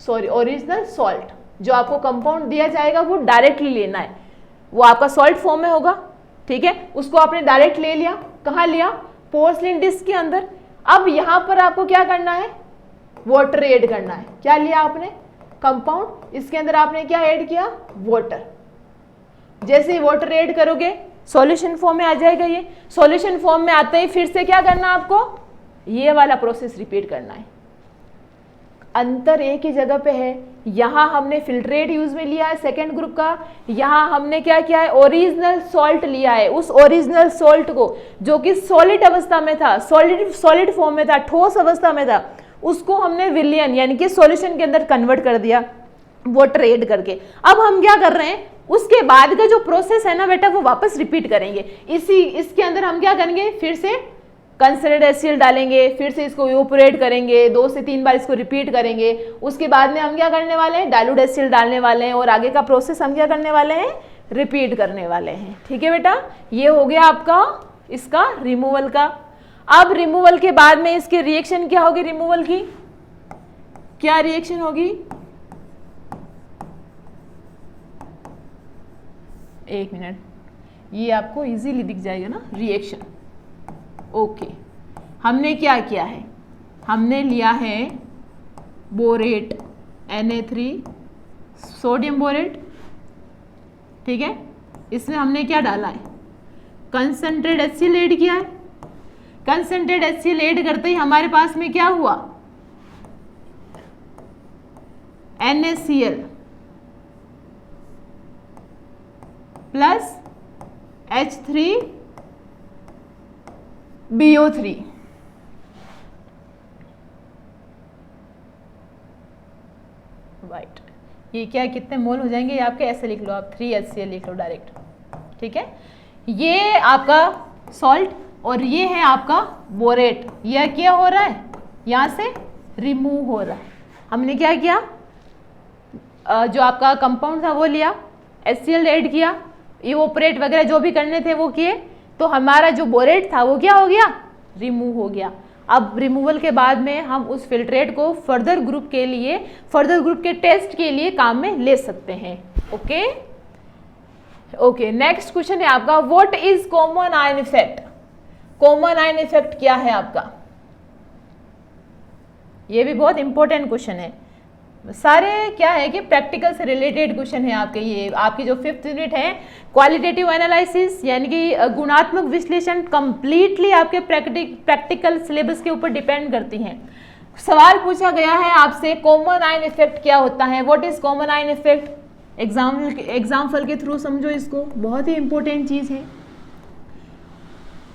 sorry original salt, जो आपको कंपाउंड दिया जाएगा वो डायरेक्टली लेना है, वो आपका सॉल्ट फॉर्म में होगा, ठीक है, उसको आपने डायरेक्ट ले लिया, कहां लिया, पोर्सलिन डिस्क के अंदर। अब यहां पर आपको क्या करना है, वाटर ऐड करना है। क्या लिया आपने, कंपाउंड, इसके अंदर आपने क्या ऐड किया, वाटर। जैसे ही वाटर ऐड करोगे सॉल्यूशन फॉर्म में आ जाएगा। ये सॉल्यूशन फॉर्म में आते ही फिर से क्या करना आपको, ये वाला प्रोसेस रिपीट करना है। अंतर एक ही जगह पे है, यहां हमने फिल्ट्रेट यूज में लिया है सेकेंड ग्रुप का, यहां हमने क्या किया है, ओरिजिनल सॉल्ट लिया है। उस ओरिजिनल सॉल्ट को जो कि सॉलिड अवस्था में था, सॉलिड फॉर्म में था, ठोस अवस्था में था, उसको हमने विलियन यानी कि सॉल्यूशन के अंदर कन्वर्ट कर दिया वाटर ऐड करके। अब हम क्या कर रहे हैं, उसके बाद का जो प्रोसेस है ना बेटा, वो वापस रिपीट करेंगे। इसके अंदर हम क्या करेंगे, फिर से कंसंट्रेट HCl डालेंगे, फिर से इसको इवेपोरेट करेंगे, 2 से 3 बार इसको रिपीट करेंगे। उसके बाद में हम क्या करने वाले हैं, डाइल्यूट HCl डालने वाले हैं, और आगे का प्रोसेस हम क्या करने वाले हैं, रिपीट करने वाले हैं। ठीक है बेटा, ये हो गया आपका इसका रिमूवल का। अब रिमूवल के बाद में इसकी रिएक्शन क्या होगी, रिमूवल की क्या रिएक्शन होगी, एक मिनट, ये आपको इजीली दिख जाएगा ना, रिएक्शन। ओके, हमने क्या किया है, हमने लिया है बोरेट Na3 सोडियम बोरेट, ठीक है, इसमें हमने क्या डाला है, कंसंट्रेट HCl ऐड किया है। कंसंट्रेट HCl ऐड करते ही हमारे पास में क्या हुआ, NaCl प्लस H3BO3, राइट। ये क्या कितने मोल हो जाएंगे, ये आपके ऐसे लिख लो, आप 3HCl लिख लो डायरेक्ट, ठीक है। ये आपका सॉल्ट और ये है आपका बोरेट, यह क्या हो रहा है, यहाँ से रिमूव हो रहा है। हमने क्या किया, जो आपका कंपाउंड था वो लिया, HCl ऐड किया, इवोपरेट वगैरह जो भी करने थे वो किए, तो हमारा जो बोरेट था वो क्या हो गया, रिमूव हो गया। अब रिमूवल के बाद में हम उस फिल्ट्रेट को फर्दर ग्रुप के टेस्ट के लिए काम में ले सकते हैं। ओके, नेक्स्ट क्वेश्चन है आपका, what is common ion effect. Common ion effect क्या है आपका, ये भी बहुत इंपॉर्टेंट क्वेश्चन है। सारे क्या है कि प्रैक्टिकल से रिलेटेड क्वेश्चन है आपके। ये आपकी जो 5th यूनिट है क्वालिटेटिव एनालिसिस यानी कि गुणात्मक विश्लेषण, कंप्लीटली आपके प्रैक्टिकल सिलेबस के ऊपर डिपेंड करती हैं। सवाल पूछा गया है आपसे, कॉमन आयन इफेक्ट क्या होता है, what is common ion effect. Example के थ्रू समझो इसको, बहुत ही इंपॉर्टेंट चीज है।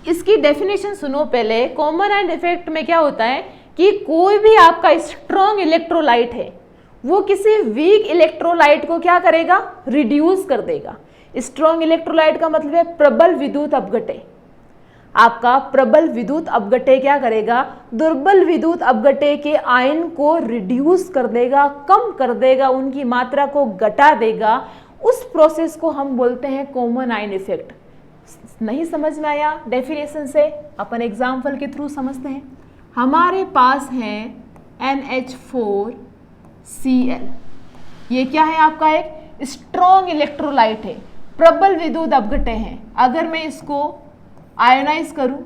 इसकी डेफिनेशन सुनो पहले। कॉमन आयन इफेक्ट में क्या होता है कि कोई भी आपका स्ट्रॉन्ग इलेक्ट्रोलाइट है वो किसी वीक इलेक्ट्रोलाइट को क्या करेगा, रिड्यूस कर देगा। स्ट्रॉन्ग इलेक्ट्रोलाइट का मतलब है प्रबल विद्युत अपघट्य। आपका प्रबल विद्युत अपघट्य क्या करेगा, दुर्बल विद्युत अपघट्य के आयन को रिड्यूस कर देगा, कम कर देगा, उनकी मात्रा को घटा देगा। उस प्रोसेस को हम बोलते हैं कॉमन आयन इफेक्ट। नहीं समझ में आया डेफिनेशन से, अपन एग्जाम्पल के थ्रू समझते हैं। हमारे पास है NH4Cl, ये क्या है आपका, एक स्ट्रॉन्ग इलेक्ट्रोलाइट है, प्रबल विद्युत अपघट्य है। अगर मैं इसको आयोनाइज करूं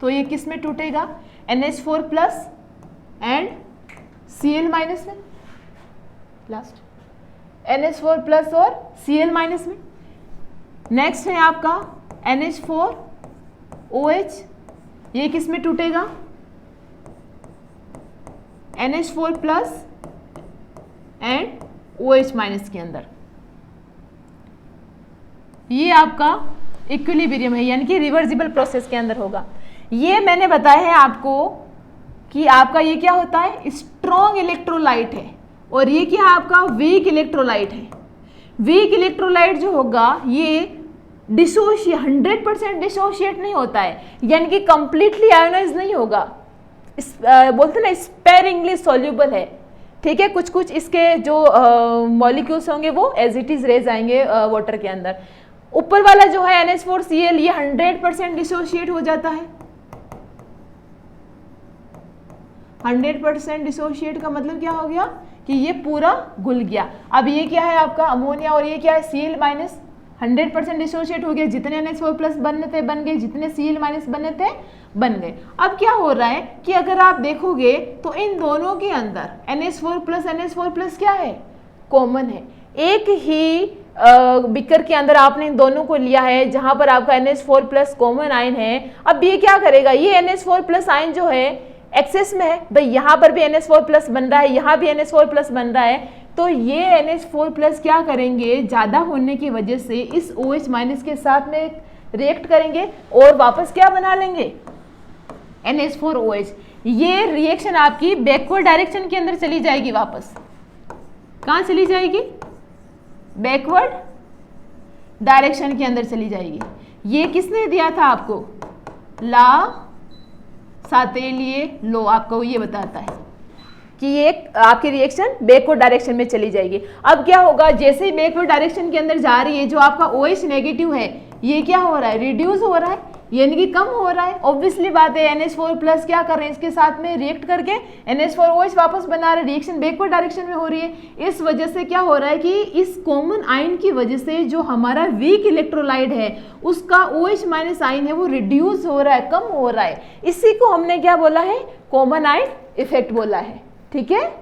तो ये किस में टूटेगा, NH4 plus and Cl minus में, लास्ट NH4 प्लस और Cl माइनस में। नेक्स्ट है आपका NH4OH, ये किस में टूटेगा, NH4 plus and OH minus के अंदर। ये आपका इक्विलिब्रियम है, यानी कि रिवर्सिबल प्रोसेस के अंदर होगा। ये मैंने बताया है आपको कि आपका ये क्या होता है, स्ट्रॉन्ग इलेक्ट्रोलाइट है, और ये क्या है आपका वीक इलेक्ट्रोलाइट है। वीक इलेक्ट्रोलाइट जो होगा ये 100% डिसोशिएट नहीं होता है, यानी कि कंप्लीटली आयोनाइज नहीं होगा, बोलते ना स्पेरिंगली सॉल्यूबल है। ठीक है, कुछ कुछ इसके जो मॉलिक्यूल्स होंगे वो एज इट इज रह जाएंगे वाटर के अंदर। ऊपर वाला जो है NH4Cl ये 100% डिसोशिएट हो जाता है। 100% डिसोशिएट का मतलब क्या हो गया कि ये पूरा घुल गया। अब ये क्या है आपका अमोनिया, और ये क्या है Cl माइनस, 100% डिसोशिएट हो गया। जितने NH4 प्लस बनने थे बन गए, जितने Cl माइनस बनने थे बन गए। अब क्या हो रहा है कि अगर आप देखोगे तो इन दोनों के अंदर NH4 प्लस क्या है, कॉमन है। एक ही बिकर के अंदर आपने इन दोनों को लिया है जहां पर आपका NH4 प्लस कॉमन आयन है। अब ये क्या करेगा, ये NH4 प्लस आयन जो है एक्सेस में है, भाई यहाँ पर भी NH4 प्लस बन रहा है, यहाँ भी NH4 प्लस बन रहा है, तो ये NH4 प्लस क्या करेंगे, ज़्यादा होने की वजह से इस OH माइनस के साथ में रिएक्ट करेंगे और वापस क्या बना लेंगे, NH4OH। ये रिएक्शन आपकी बैकवर्ड डायरेक्शन के अंदर चली जाएगी, वापस कहाँ चली जाएगी, बैकवर्ड डायरेक्शन के अंदर चली जाएगी। ये किसने दिया था आपको, ला सातेलिए लो आपको ये बताता है कि ये आपकी रिएक्शन बैकवर्ड डायरेक्शन में चली जाएगी। अब क्या होगा, जैसे ही बैकवर्ड डायरेक्शन के अंदर जा रही है, जो आपका OH नेगेटिव है ये क्या हो रहा है, रिड्यूस हो रहा है, यानी कि कम हो रहा है। ऑब्वियसली बात है, NH4 प्लस क्या कर रहे हैं, इसके साथ में रिएक्ट करके NH4OH वापस बना रहे, रिएक्शन बैकवर्ड डायरेक्शन में हो रही है। इस वजह से क्या हो रहा है कि इस कॉमन आयन की वजह से जो हमारा वीक इलेक्ट्रोलाइट है उसका OH माइनस आयन है वो रिड्यूस हो रहा है, कम हो रहा है। इसी को हमने क्या बोला है, कॉमन आयन इफेक्ट बोला है। ठीक है।